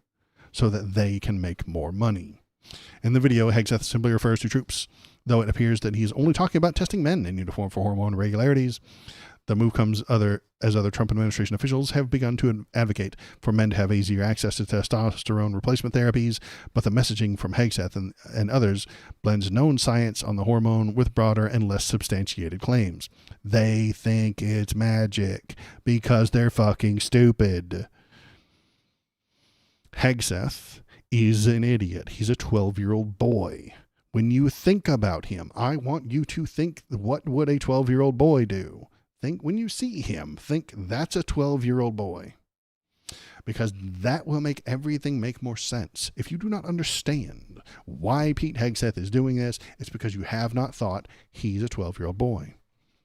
so that they can make more money. In the video, Hegseth simply refers to troops, though it appears that he's only talking about testing men in uniform for hormone irregularities. The move comes as other Trump administration officials have begun to advocate for men to have easier access to testosterone replacement therapies, but the messaging from Hegseth and others blends known science on the hormone with broader and less substantiated claims. They think it's magic because they're fucking stupid. Hegseth is an idiot. He's a 12-year-old boy. When you think about him, I want you to think, what would a 12-year-old boy do? Think, when you see him, think that's a 12-year-old boy. Because that will make everything make more sense. If you do not understand why Pete Hegseth is doing this, it's because you have not thought he's a 12-year-old boy.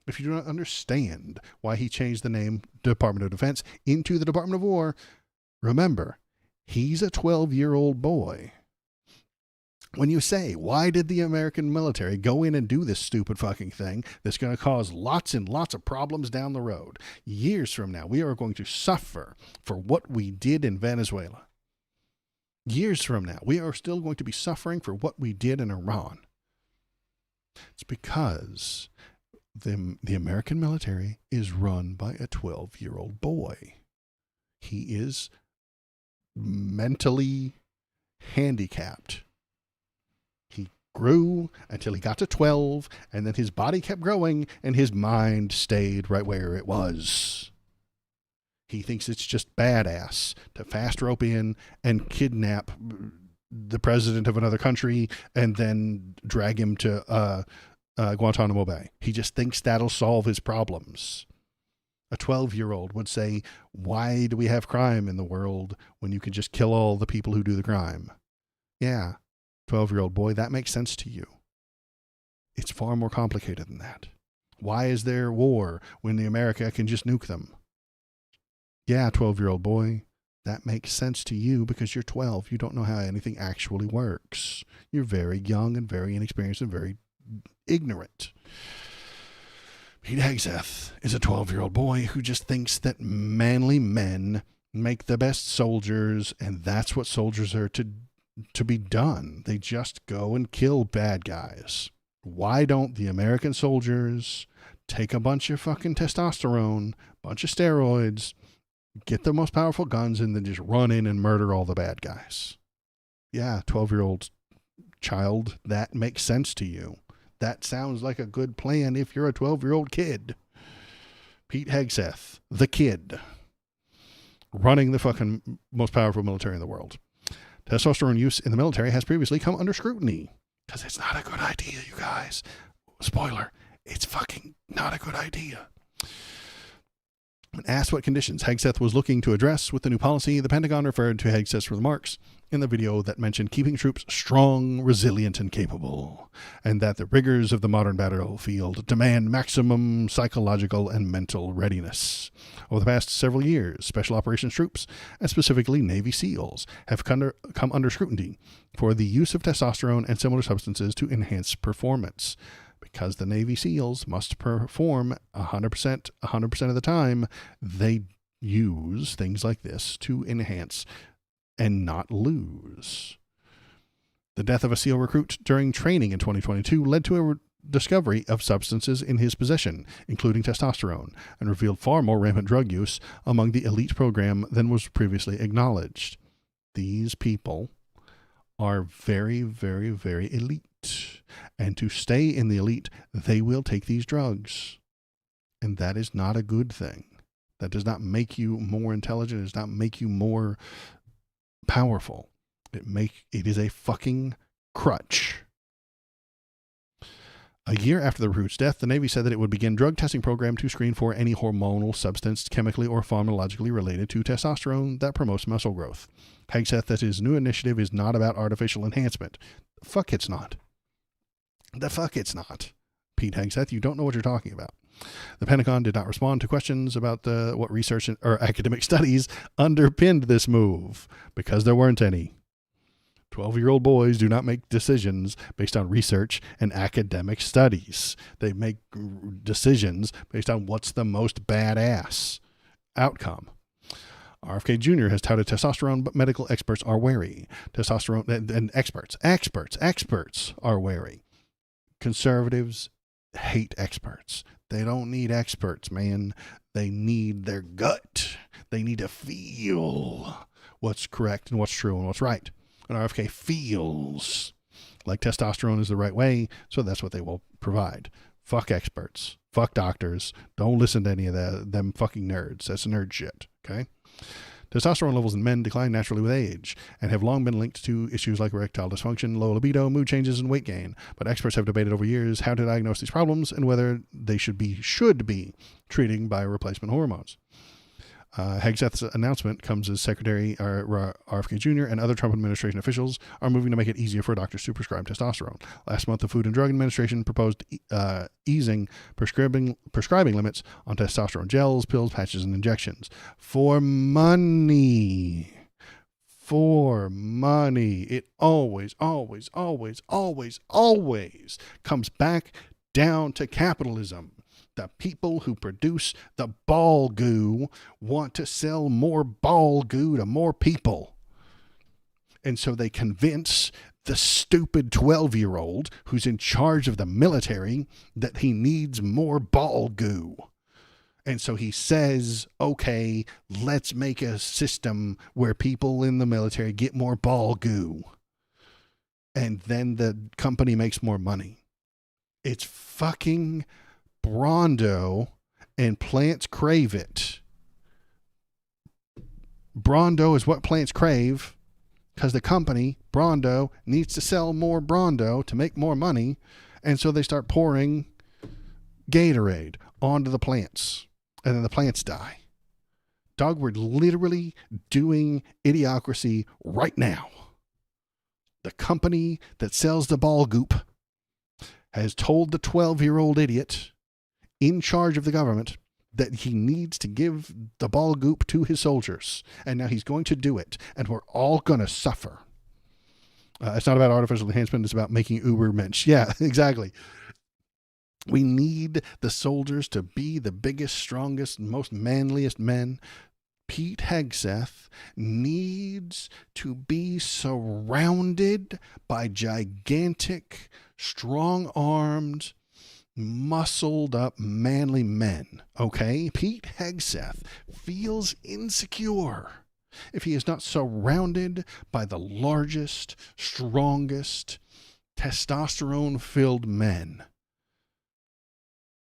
If you do not understand why he changed the name Department of Defense into the Department of War, remember, he's a 12-year-old boy. When you say, why did the American military go in and do this stupid fucking thing that's going to cause lots and lots of problems down the road? Years from now, we are going to suffer for what we did in Venezuela. Years from now, we are still going to be suffering for what we did in Iran. It's because the American military is run by a 12-year-old boy. He is mentally handicapped. He grew until he got to 12, and then his body kept growing, and his mind stayed right where it was. He thinks it's just badass to fast rope in and kidnap the president of another country and then drag him to Guantanamo Bay. He just thinks that'll solve his problems. A 12-year-old would say, why do we have crime in the world when you can just kill all the people who do the crime? Yeah, 12-year-old boy, that makes sense to you. It's far more complicated than that. Why is there war when the America can just nuke them? Yeah, 12-year-old boy, that makes sense to you because you're 12. You don't know how anything actually works. You're very young and very inexperienced and very ignorant. Pete Hegseth is a 12-year-old boy who just thinks that manly men make the best soldiers, and that's what soldiers are to be done. They just go and kill bad guys. Why don't the American soldiers take a bunch of fucking testosterone, bunch of steroids, get the most powerful guns, and then just run in and murder all the bad guys? Yeah, 12-year-old child, that makes sense to you. That sounds like a good plan if you're a 12-year-old kid. Pete Hegseth, the kid, running the fucking most powerful military in the world. Testosterone use in the military has previously come under scrutiny. Because it's not a good idea, you guys. Spoiler, it's fucking not a good idea. When asked what conditions Hegseth was looking to address with the new policy, the Pentagon referred to Hegseth's remarks in the video that mentioned keeping troops strong, resilient, and capable, and that the rigors of the modern battlefield demand maximum psychological and mental readiness. Over the past several years, Special Operations troops, and specifically Navy SEALs, have come under scrutiny for the use of testosterone and similar substances to enhance performance. Because the Navy SEALs must perform 100% of the time, they use things like this to enhance and not lose. The death of a SEAL recruit during training in 2022 led to a discovery of substances in his possession, including testosterone, and revealed far more rampant drug use among the elite program than was previously acknowledged. These people are very, very, very elite. And to stay in the elite, they will take these drugs. And that is not a good thing. That does not make you more intelligent. It does not make you more powerful. It is a fucking crutch. A year after the recruit's death, the Navy said that it would begin drug testing program to screen for any hormonal substance chemically or pharmacologically related to testosterone that promotes muscle growth. Hegseth that his new initiative is not about artificial enhancement. Fuck it's not. The fuck it's not. Pete Hegseth, you don't know what you're talking about. The Pentagon did not respond to questions about what research or academic studies underpinned this move, because there weren't any. 12-year-old boys do not make decisions based on research and academic studies. They make decisions based on what's the most badass outcome. RFK Jr. has touted testosterone, but medical experts are wary. Testosterone and experts are wary. Conservatives hate experts. They don't need experts, man. They need their gut. They need to feel what's correct and what's true and what's right. And RFK feels like testosterone is the right way, so that's what they will provide. Fuck experts. Fuck doctors. Don't listen to any of them fucking nerds. That's nerd shit, okay? Testosterone levels in men decline naturally with age and have long been linked to issues like erectile dysfunction, low libido, mood changes, and weight gain. But experts have debated over years how to diagnose these problems and whether they should be treating by replacement hormones. Hegseth's announcement comes as Secretary RFK Jr. and other Trump administration officials are moving to make it easier for doctors to prescribe testosterone. Last month, the Food and Drug Administration proposed easing prescribing limits on testosterone gels, pills, patches, and injections. For money. It always comes back down to capitalism. The people who produce the ball goo want to sell more ball goo to more people. And so they convince the stupid 12-year-old who's in charge of the military that he needs more ball goo. And so he says, okay, let's make a system where people in the military get more ball goo. And then the company makes more money. It's fucking Brondo, and plants crave it. Brawndo is what plants crave because the company, Brawndo, needs to sell more Brawndo to make more money. And so they start pouring Gatorade onto the plants. And then the plants die. Dog, we're literally doing idiocracy right now. The company that sells the ball goop has told the 12-year-old idiot in charge of the government that he needs to give the ball goop to his soldiers. And now he's going to do it. And we're all going to suffer. It's not about artificial enhancement. It's about making uber mensch. Yeah, exactly. We need the soldiers to be the biggest, strongest, most manliest men. Pete Hegseth needs to be surrounded by gigantic, strong-armed, muscled up, manly men. Okay? Pete Hegseth feels insecure if he is not surrounded by the largest, strongest, testosterone-filled men.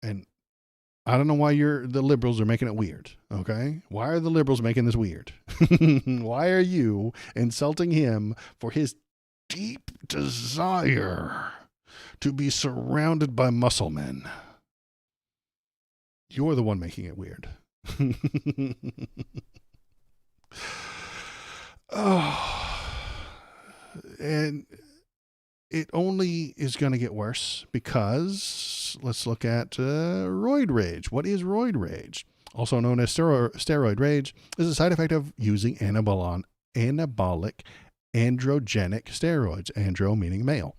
And I don't know why the liberals are making it weird, okay? Why are the liberals making this weird? Why are you insulting him for his deep desire to be surrounded by muscle men? You're the one making it weird. Oh, and it only is going to get worse because let's look at roid rage. What is roid rage? Also known as steroid rage, is a side effect of using anabolic androgenic steroids, andro meaning male,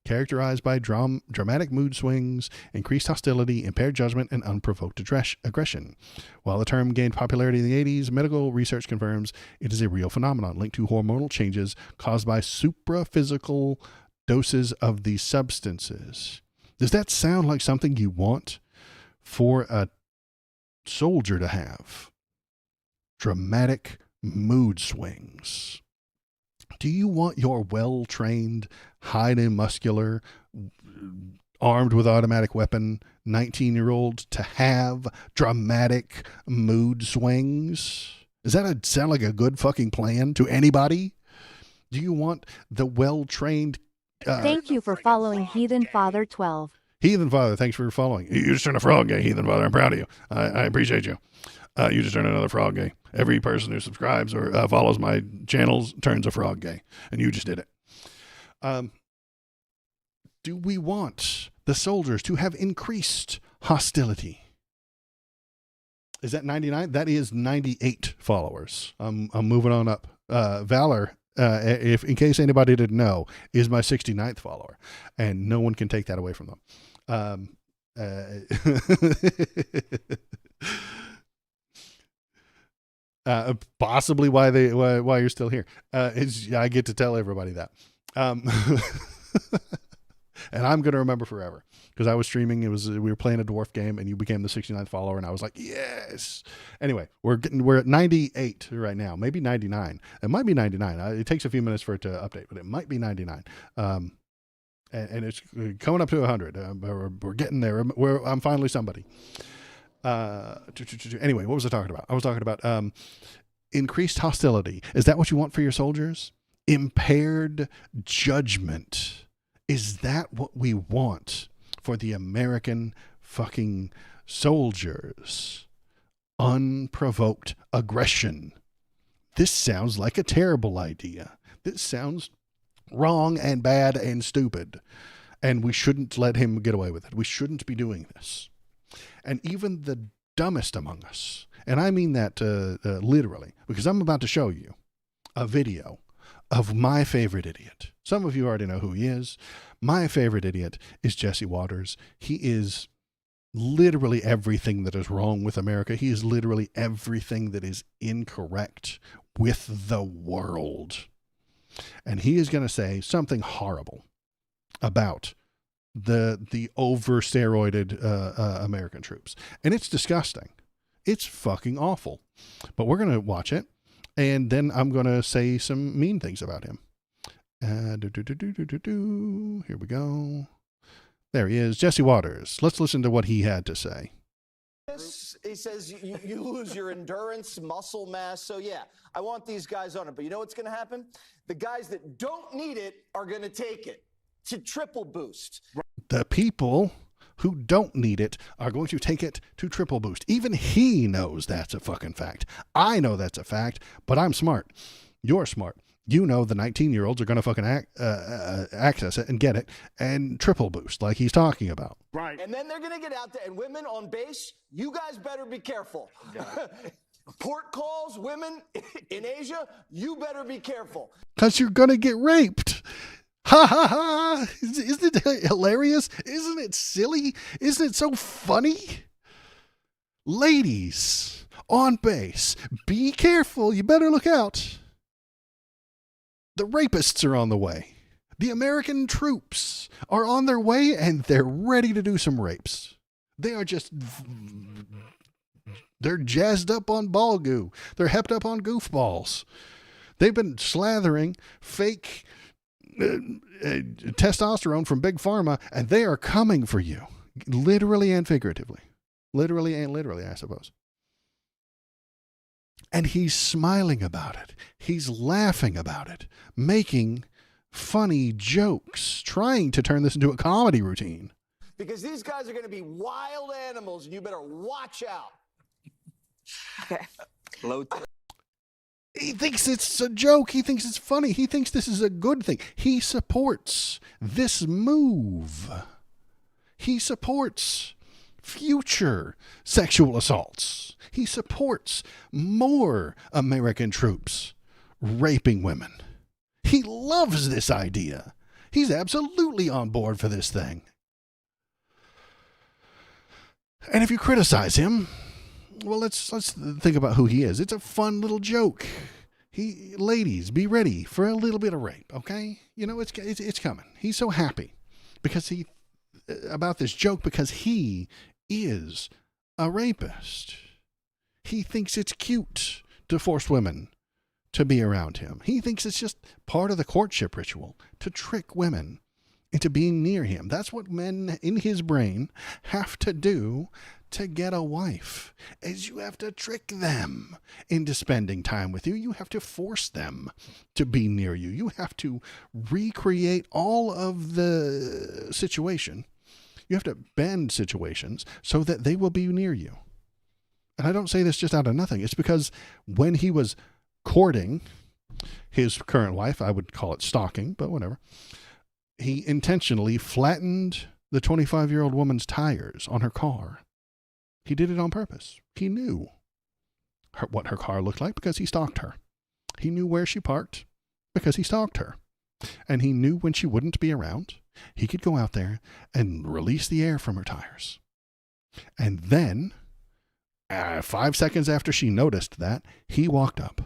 characterized by dramatic mood swings, increased hostility, impaired judgment, and unprovoked aggression. While the term gained popularity in the 80s, medical research confirms it is a real phenomenon linked to hormonal changes caused by supraphysical doses of these substances. Does that sound like something you want for a soldier to have? Dramatic mood swings. Do you want your well-trained, highly muscular, armed with automatic weapon 19-year-old to have dramatic mood swings? Does that sound like a good fucking plan to anybody? Do you want the well-trained Thank you for following Heathen Father 12. Heathen Father, thanks for following. You just turned a frog gay, Heathen Father. I'm proud of you. I appreciate you. You just turned another frog gay. Every person who subscribes or follows my channels turns a frog gay. And you just did it. Do we want the soldiers to have increased hostility? Is that 99? That is 98 followers. I'm moving on up. Valor, if in case anybody didn't know, is my 69th follower, and no one can take that away from them. Possibly why you're still here. I get to tell everybody that. And I'm going to remember forever because I was streaming. We were playing a dwarf game and you became the 69th follower. And I was like, yes. Anyway, we're at 98 right now, maybe 99. It might be 99. It takes a few minutes for it to update, but it might be 99. And it's coming up to 100. We're getting there. I'm finally somebody. Anyway, what was I talking about? I was talking about increased hostility. Is that what you want for your soldiers? Impaired judgment. Is that what we want for the American fucking soldiers? Unprovoked aggression. This sounds like a terrible idea. This sounds wrong and bad and stupid. And we shouldn't let him get away with it. We shouldn't be doing this. And even the dumbest among us, and I mean that literally, because I'm about to show you a video of my favorite idiot. Some of you already know who he is. My favorite idiot is Jesse Waters. He is literally everything that is wrong with America. He is literally everything that is incorrect with the world. And he is going to say something horrible about the over-steroided American troops. And it's disgusting. It's fucking awful. But we're going to watch it. And then I'm going to say some mean things about him. Here we go. There he is, Jesse Waters. Let's listen to what he had to say. He says you lose your endurance, muscle mass. So, yeah, I want these guys on it. But you know what's going to happen? The guys that don't need it are going to take it. To triple boost. The people who don't need it are going to take it to triple boost. Even he knows that's a fucking fact. I know that's a fact, but I'm smart. You're smart. You know the 19-year-olds are going to fucking access it and get it and triple boost like he's talking about. Right. And then they're going to get out there. And women on base, you guys better be careful. Port calls, women in Asia, you better be careful. Because you're going to get raped. Ha ha ha. Isn't it hilarious? Isn't it silly? Isn't it so funny? Ladies on base, be careful. You better look out. The rapists are on the way. The American troops are on their way and they're ready to do some rapes. They are just, they're jazzed up on ball goo. They're hepped up on goofballs. They've been slathering fake testosterone from Big Pharma, and they are coming for you, literally and figuratively. Literally and literally, I suppose. And he's smiling about it. He's laughing about it, making funny jokes, trying to turn this into a comedy routine. Because these guys are going to be wild animals, and you better watch out. Okay. He thinks it's a joke. He thinks it's funny. He thinks this is a good thing. He supports this move. He supports future sexual assaults. He supports more American troops raping women. He loves this idea. He's absolutely on board for this thing. And if you criticize him, well, let's think about who he is. It's a fun little joke. Ladies, be ready for a little bit of rape, okay? You know, it's coming. He's so happy about this joke because he is a rapist. He thinks it's cute to force women to be around him. He thinks it's just part of the courtship ritual to trick women into being near him. That's what men in his brain have to do to get a wife, is you have to trick them into spending time with you. You have to force them to be near you. You have to recreate all of the situation. You have to bend situations so that they will be near you. And I don't say this just out of nothing. It's because when he was courting his current wife, I would call it stalking, but whatever, he intentionally flattened the 25-year-old woman's tires on her car. He did it on purpose. He knew what her car looked like because he stalked her. He knew where she parked because he stalked her. And he knew when she wouldn't be around, he could go out there and release the air from her tires. And then, 5 seconds after she noticed that, he walked up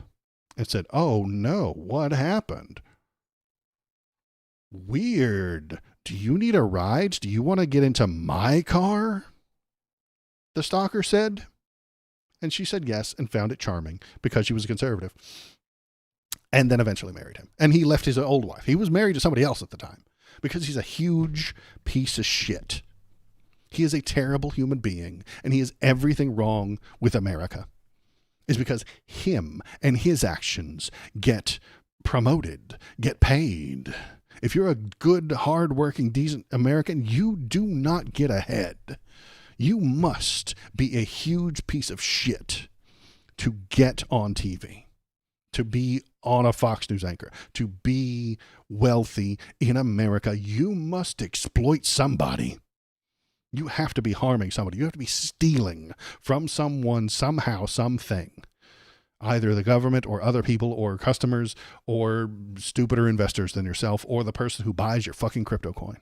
and said, "Oh no, what happened? Weird. Do you need a ride? Do you want to get into my car?" The stalker said, and she said yes and found it charming because she was a conservative, and then eventually married him. And he left his old wife. He was married to somebody else at the time because he's a huge piece of shit. He is a terrible human being, and he has everything wrong with America. It's because him and his actions get promoted, get paid. If you're a good, hardworking, decent American, you do not get ahead. You must be a huge piece of shit to get on TV, to be on a Fox News anchor, to be wealthy in America. You must exploit somebody. You have to be harming somebody. You have to be stealing from someone, somehow, something. Either the government or other people or customers or stupider investors than yourself or the person who buys your fucking crypto coin.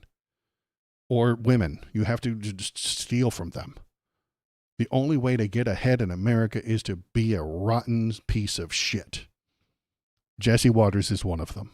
Or women. You have to just steal from them. The only way to get ahead in America is to be a rotten piece of shit. Jesse Waters is one of them.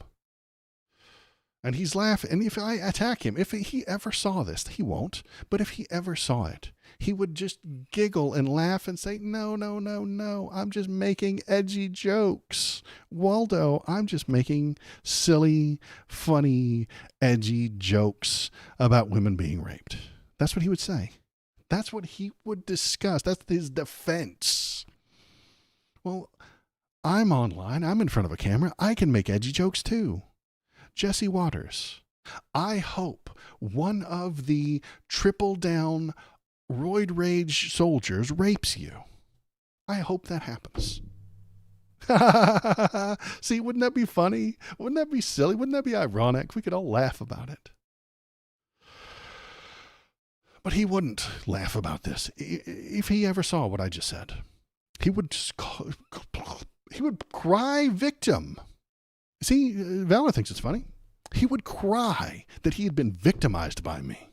And he's laughing. And if I attack him, if he ever saw this, he won't. But if he ever saw it, he would just giggle and laugh and say, no, I'm just making edgy jokes. Waldo, I'm just making silly, funny, edgy jokes about women being raped. That's what he would say. That's what he would discuss. That's his defense. Well, I'm online. I'm in front of a camera. I can make edgy jokes too. Jesse Waters, I hope one of the triple down roid rage soldiers rapes you. I hope that happens. See, wouldn't that be funny? Wouldn't that be silly? Wouldn't that be ironic? We could all laugh about it. But he wouldn't laugh about this. If he ever saw what I just said, he would just he would cry victim. See, Valor thinks it's funny. He would cry that he had been victimized by me.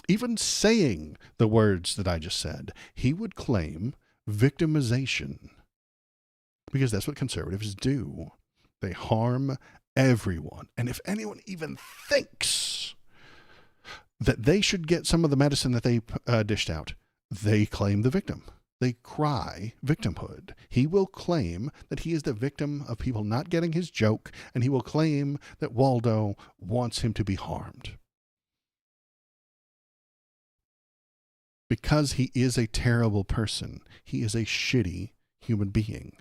Even saying the words that I just said, he would claim victimization. Because that's what conservatives do. They harm everyone. And if anyone even thinks that they should get some of the medicine that they dished out, they claim the victim. They cry victimhood. He will claim that he is the victim of people not getting his joke, and he will claim that Waldo wants him to be harmed. Because he is a terrible person. He is a shitty human being.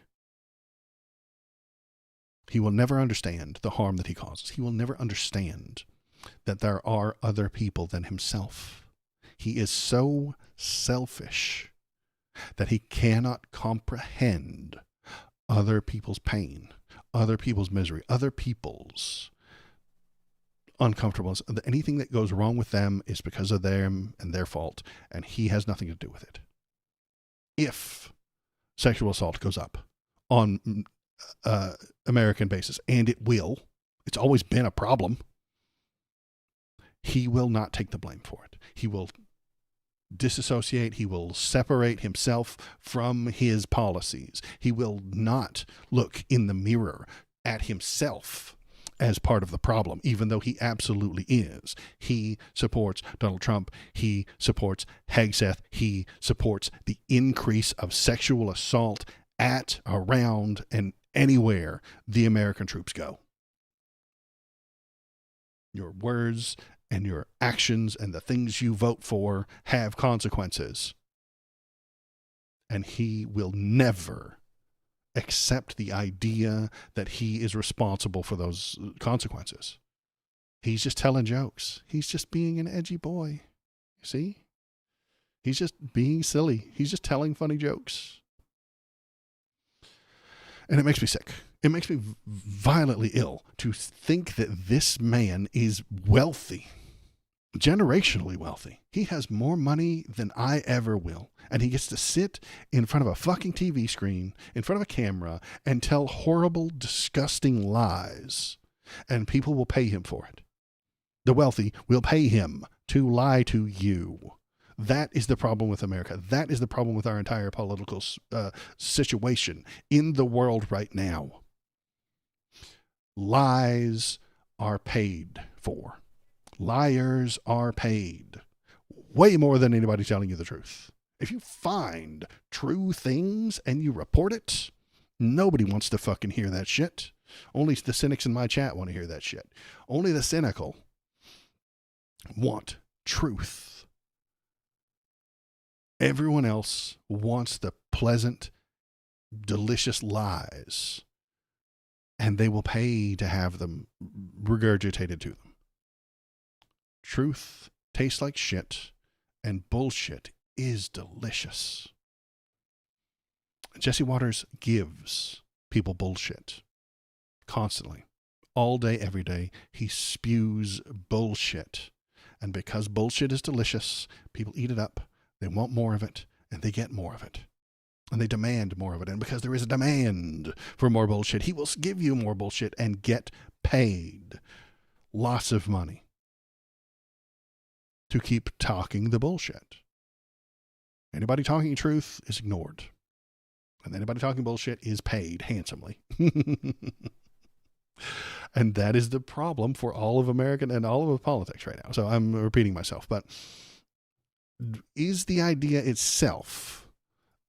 He will never understand the harm that he causes. He will never understand that there are other people than himself. He is so selfish that he cannot comprehend other people's pain, other people's misery, other people's uncomfortableness. Anything that goes wrong with them is because of them and their fault, and he has nothing to do with it. If sexual assault goes up on American basis, and it will, it's always been a problem, he will not take the blame for it. He will disassociate. He will separate himself from his policies. He will not look in the mirror at himself as part of the problem, even though he absolutely is. He supports Donald Trump. He supports Hegseth. He supports the increase of sexual assault at, around, and anywhere the American troops go. Your words and your actions and the things you vote for have consequences. And he will never accept the idea that he is responsible for those consequences. He's just telling jokes. He's just being an edgy boy. You see? He's just being silly. He's just telling funny jokes. And it makes me sick. It makes me violently ill to think that this man is wealthy. Generationally wealthy. He has more money than I ever will. And he gets to sit in front of a fucking TV screen, in front of a camera, and tell horrible, disgusting lies. And people will pay him for it. The wealthy will pay him to lie to you. That is the problem with America. That is the problem with our entire political situation in the world right now. Lies are paid for. Liars are paid way more than anybody telling you the truth. If you find true things and you report it, nobody wants to fucking hear that shit. Only the cynics in my chat want to hear that shit. Only the cynical want truth. Everyone else wants the pleasant, delicious lies, and they will pay to have them regurgitated to them. Truth tastes like shit, and bullshit is delicious. Jesse Waters gives people bullshit constantly. All day, every day, he spews bullshit. And because bullshit is delicious, people eat it up, they want more of it, and they get more of it. And they demand more of it. And because there is a demand for more bullshit, he will give you more bullshit and get paid lots of money to keep talking the bullshit. Anybody talking truth is ignored. And anybody talking bullshit is paid handsomely. And that is the problem for all of American and all of politics right now. So I'm repeating myself, but is the idea itself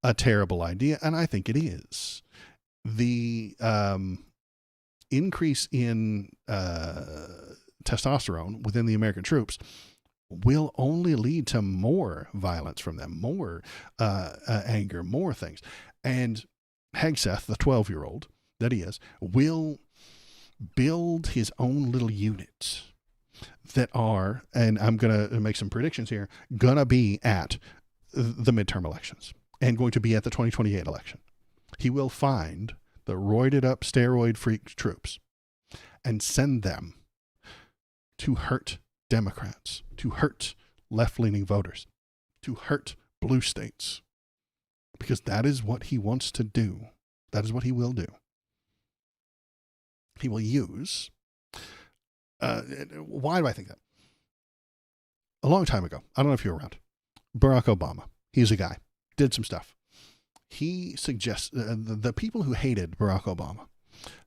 a terrible idea? And I think it is. The increase in testosterone within the American troops will only lead to more violence from them, more anger, more things. And Hegseth, the 12-year-old that he is, will build his own little units that are, and I'm going to make some predictions here, going to be at the midterm elections and going to be at the 2028 election. He will find the roided up steroid freak troops and send them to hurt Democrats, to hurt left-leaning voters, to hurt blue states, because that is what he wants to do. That is what he will do. He will use. Why do I think that? A long time ago, I don't know if you were around, Barack Obama. He's a guy, did some stuff. He suggests, the people who hated Barack Obama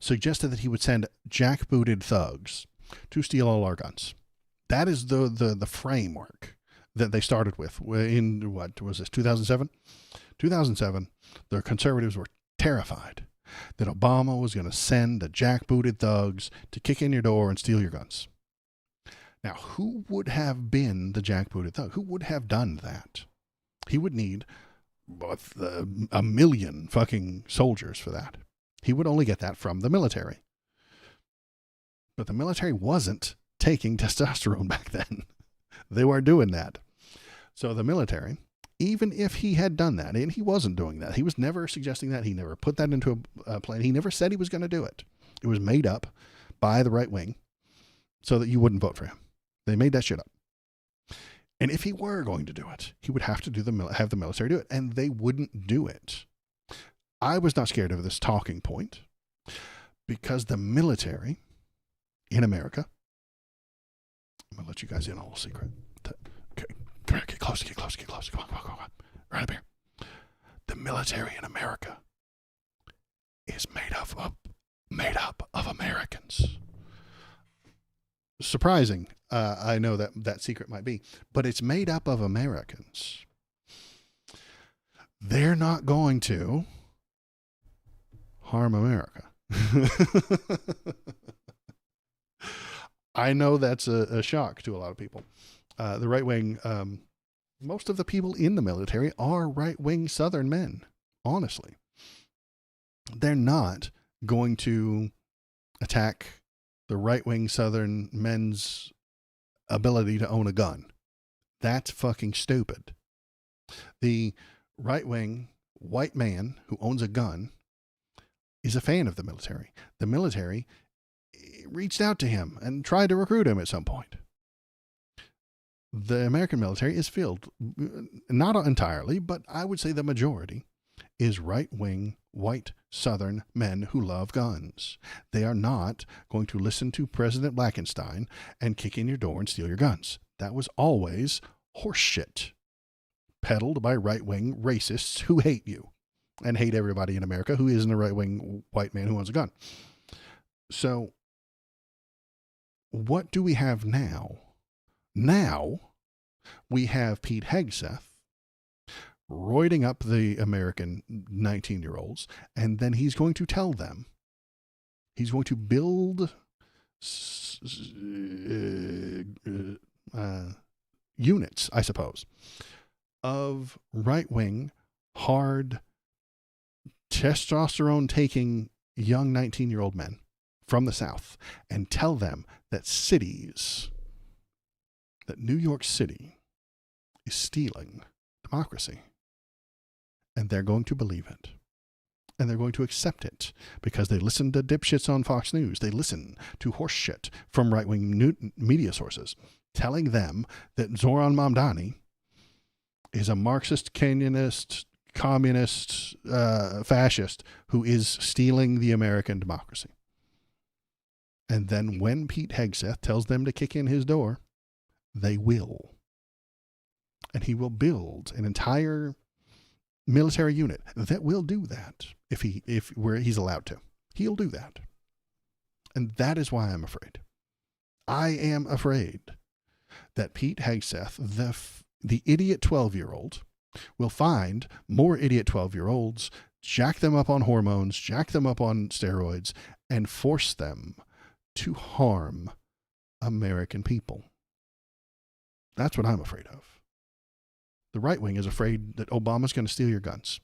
suggested that he would send jackbooted thugs to steal all our guns. That is the framework that they started with in, what was this, 2007? 2007, the conservatives were terrified that Obama was going to send the jackbooted thugs to kick in your door and steal your guns. Now, who would have been the jackbooted thug? Who would have done that? He would need a million fucking soldiers for that. He would only get that from the military. But the military wasn't taking testosterone back then. They weren't doing that. So the military, even if he had done that, and he wasn't doing that, he was never suggesting that, he never put that into a plan, he never said he was going to do it. It was made up by the right wing so that you wouldn't vote for him. They made that shit up. And if he were going to do it, he would have to have the military do it, and they wouldn't do it. I was not scared of this talking point because the military in America, I'm going to let you guys in on a little secret. Okay, come here, get close. Come on. Right up here. The military in America is made up of Americans. Surprising, I know that secret might be, but it's made up of Americans. They're not going to harm America. I know that's a shock to a lot of people. The right wing, most of the people in the military are right wing Southern men, honestly. They're not going to attack the right wing Southern men's ability to own a gun. That's fucking stupid. The right wing white man who owns a gun is a fan of the military. The military reached out to him and tried to recruit him at some point. The American military is filled, not entirely, but I would say the majority, is right-wing, white, Southern men who love guns. They are not going to listen to President Blackenstein and kick in your door and steal your guns. That was always horseshit, peddled by right-wing racists who hate you and hate everybody in America who isn't a right-wing white man who owns a gun. So, what do we have now? Now, we have Pete Hegseth roiding up the American 19-year-olds, and then he's going to tell them, he's going to build units, I suppose, of right-wing, hard, testosterone-taking young 19-year-old men from the South, and tell them that New York City is stealing democracy. And they're going to believe it. And they're going to accept it because they listen to dipshits on Fox News. They listen to horseshit from right-wing media sources telling them that Zoran Mamdani is a Marxist, Keynesianist, communist, fascist who is stealing the American democracy. And then when Pete Hegseth tells them to kick in his door, they will. And he will build an entire military unit that will do that if he's allowed to. He'll do that. And that is why I'm afraid. I am afraid that Pete Hegseth, the idiot 12-year-old, will find more idiot 12-year-olds, jack them up on hormones, jack them up on steroids, and force them to harm American people. That's what I'm afraid of. The right wing is afraid that Obama's going to steal your guns.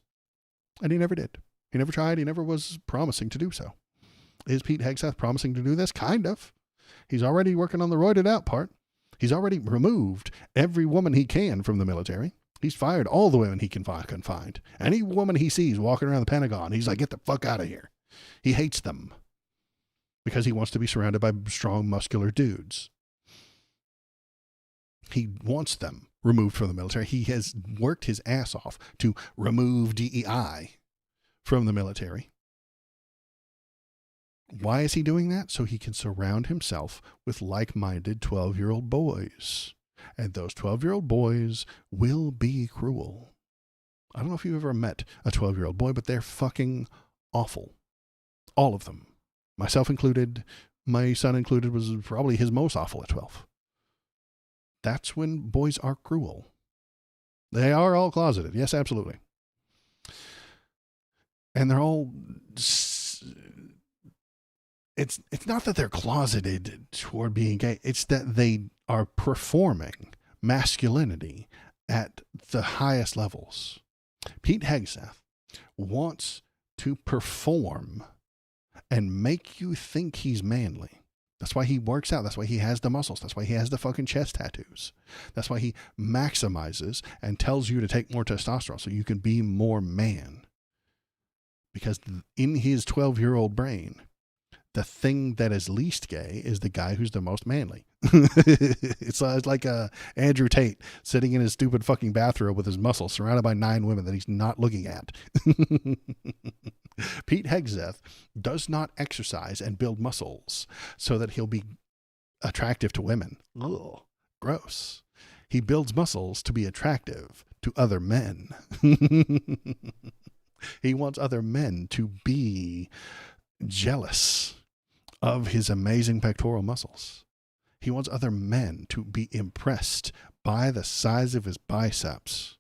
And he never did. He never tried. He never was promising to do so. Is Pete Hegseth promising to do this? Kind of. He's already working on the roided out part. He's already removed every woman he can from the military. He's fired all the women he can find. Any woman he sees walking around the Pentagon, he's like, get the fuck out of here. He hates them because he wants to be surrounded by strong, muscular dudes. He wants them removed from the military. He has worked his ass off to remove DEI from the military. Why is he doing that? So he can surround himself with like-minded 12-year-old boys. And those 12-year-old boys will be cruel. I don't know if you've ever met a 12-year-old boy, but they're fucking awful. All of them. Myself included, my son included, was probably his most awful at 12. That's when boys are cruel. They are all closeted. Yes, absolutely. And they're all... It's not that they're closeted toward being gay. It's that they are performing masculinity at the highest levels. Pete Hegseth wants to perform and make you think he's manly. That's why he works out. That's why he has the muscles. That's why he has the fucking chest tattoos. That's why he maximizes and tells you to take more testosterone so you can be more man. Because in his 12-year-old brain, the thing that is least gay is the guy who's the most manly. It's like Andrew Tate sitting in his stupid fucking bathrobe with his muscles surrounded by 9 women that he's not looking at. Pete Hegseth does not exercise and build muscles so that he'll be attractive to women. Ugh, gross. He builds muscles to be attractive to other men. He wants other men to be jealous of his amazing pectoral muscles. He wants other men to be impressed by the size of his biceps.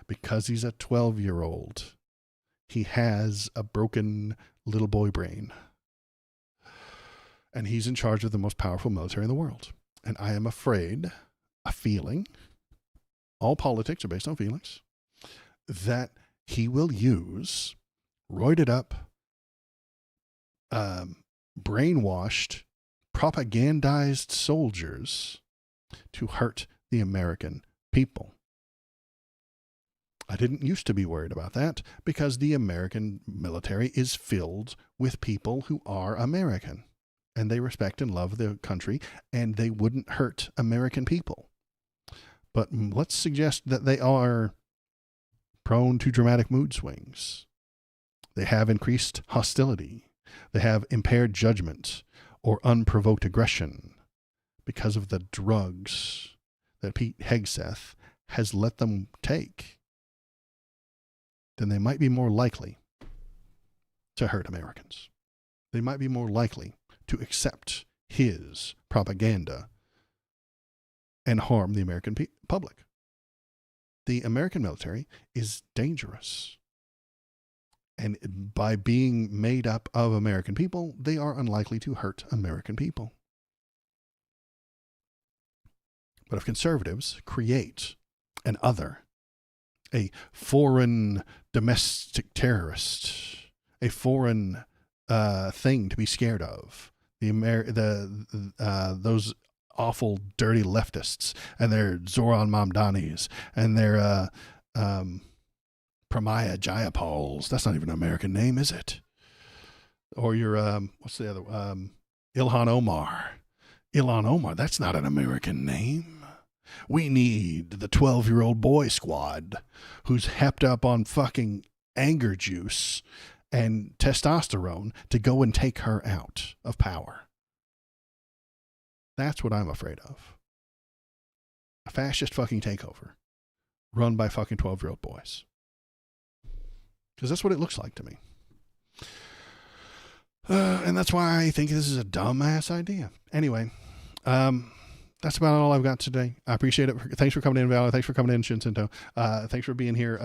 Because he's a 12-year-old, he has a broken little boy brain. And he's in charge of the most powerful military in the world. And I am afraid, a feeling, all politics are based on feelings, that he will use roided up, brainwashed, propagandized soldiers to hurt the American people. I didn't used to be worried about that because the American military is filled with people who are American and they respect and love their country and they wouldn't hurt American people. But let's suggest that they are prone to dramatic mood swings. They have increased hostility. They have impaired judgment or unprovoked aggression because of the drugs that Pete Hegseth has let them take. Then they might be more likely to hurt Americans. They might be more likely to accept his propaganda and harm the American public. The American military is dangerous. And by being made up of American people, they are unlikely to hurt American people. But if conservatives create an other, a foreign domestic terrorist, a foreign thing to be scared of, those awful, dirty leftists and their Zoran Mamdanis and their Pramila Jayapals. That's not even an American name, is it? Or your, what's the other? Ilhan Omar. Ilhan Omar, that's not an American name. We need the 12-year-old boy squad who's hepped up on fucking anger juice and testosterone to go and take her out of power. That's what I'm afraid of. A fascist fucking takeover run by fucking 12-year-old boys. Because that's what it looks like to me. And that's why I think this is a dumbass idea. Anyway, that's about all I've got today. I appreciate it. Thanks for coming in, Val. Thanks for coming in, Shinsinto. Thanks for being here.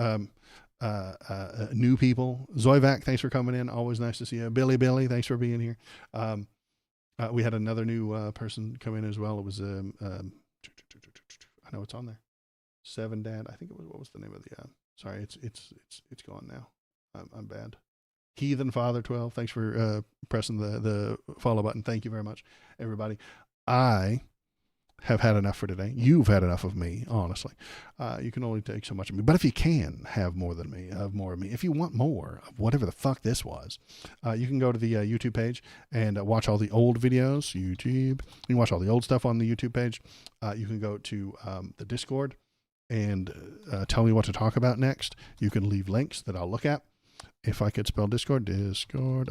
New people. Zoivac, thanks for coming in. Always nice to see you. Billy, thanks for being here. We had another new person come in as well. It was I know it's on there. 7 Dad. I think it was, what was the name of the, sorry, it's gone now. I'm bad. Heathen Father 12. Thanks for pressing the follow button. Thank you very much, everybody. I have had enough for today. You've had enough of me, honestly. You can only take so much of me. But if you can have more than me, have more of me, if you want more of whatever the fuck this was, you can go to the YouTube page and watch all the old videos. YouTube. You can watch all the old stuff on the YouTube page. You can go to the Discord and tell me what to talk about next. You can leave links that I'll look at. If I could spell Discord,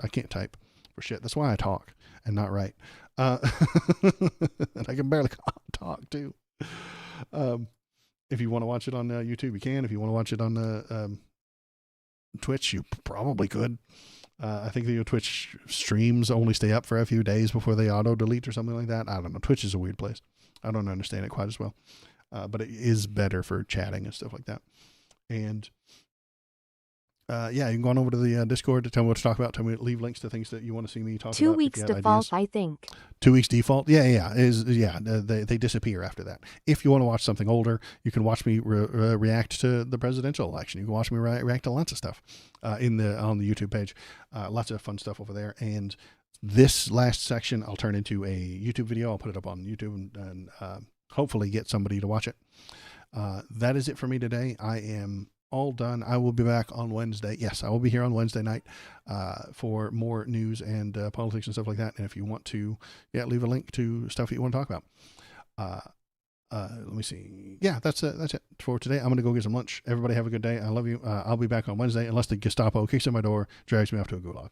I can't type for shit. That's why I talk and not write. And I can barely talk too. If you want to watch it on YouTube, you can. If you want to watch it on Twitch, you probably could. I think the Twitch streams only stay up for a few days before they auto delete or something like that. I don't know. Twitch is a weird place. I don't understand it quite as well. But it is better for chatting and stuff like that. And yeah, you can go on over to the Discord to tell me what to talk about. Tell me, leave links to things that you want to see me talk about. 2 weeks default, I think. 2 weeks default? Yeah. They disappear after that. If you want to watch something older, you can watch me react to the presidential election. You can watch me react to lots of stuff on the YouTube page. Lots of fun stuff over there. And this last section, I'll turn into a YouTube video. I'll put it up on YouTube and hopefully get somebody to watch it. That is it for me today. I am all done. I will be back on Wednesday. Yes, I will be here on Wednesday night for more news and politics and stuff like that. And if you want to, leave a link to stuff that you want to talk about. Let me see. Yeah, that's it for today. I'm going to go get some lunch. Everybody have a good day. I love you. I'll be back on Wednesday unless the Gestapo kicks in my door, drags me off to a gulag.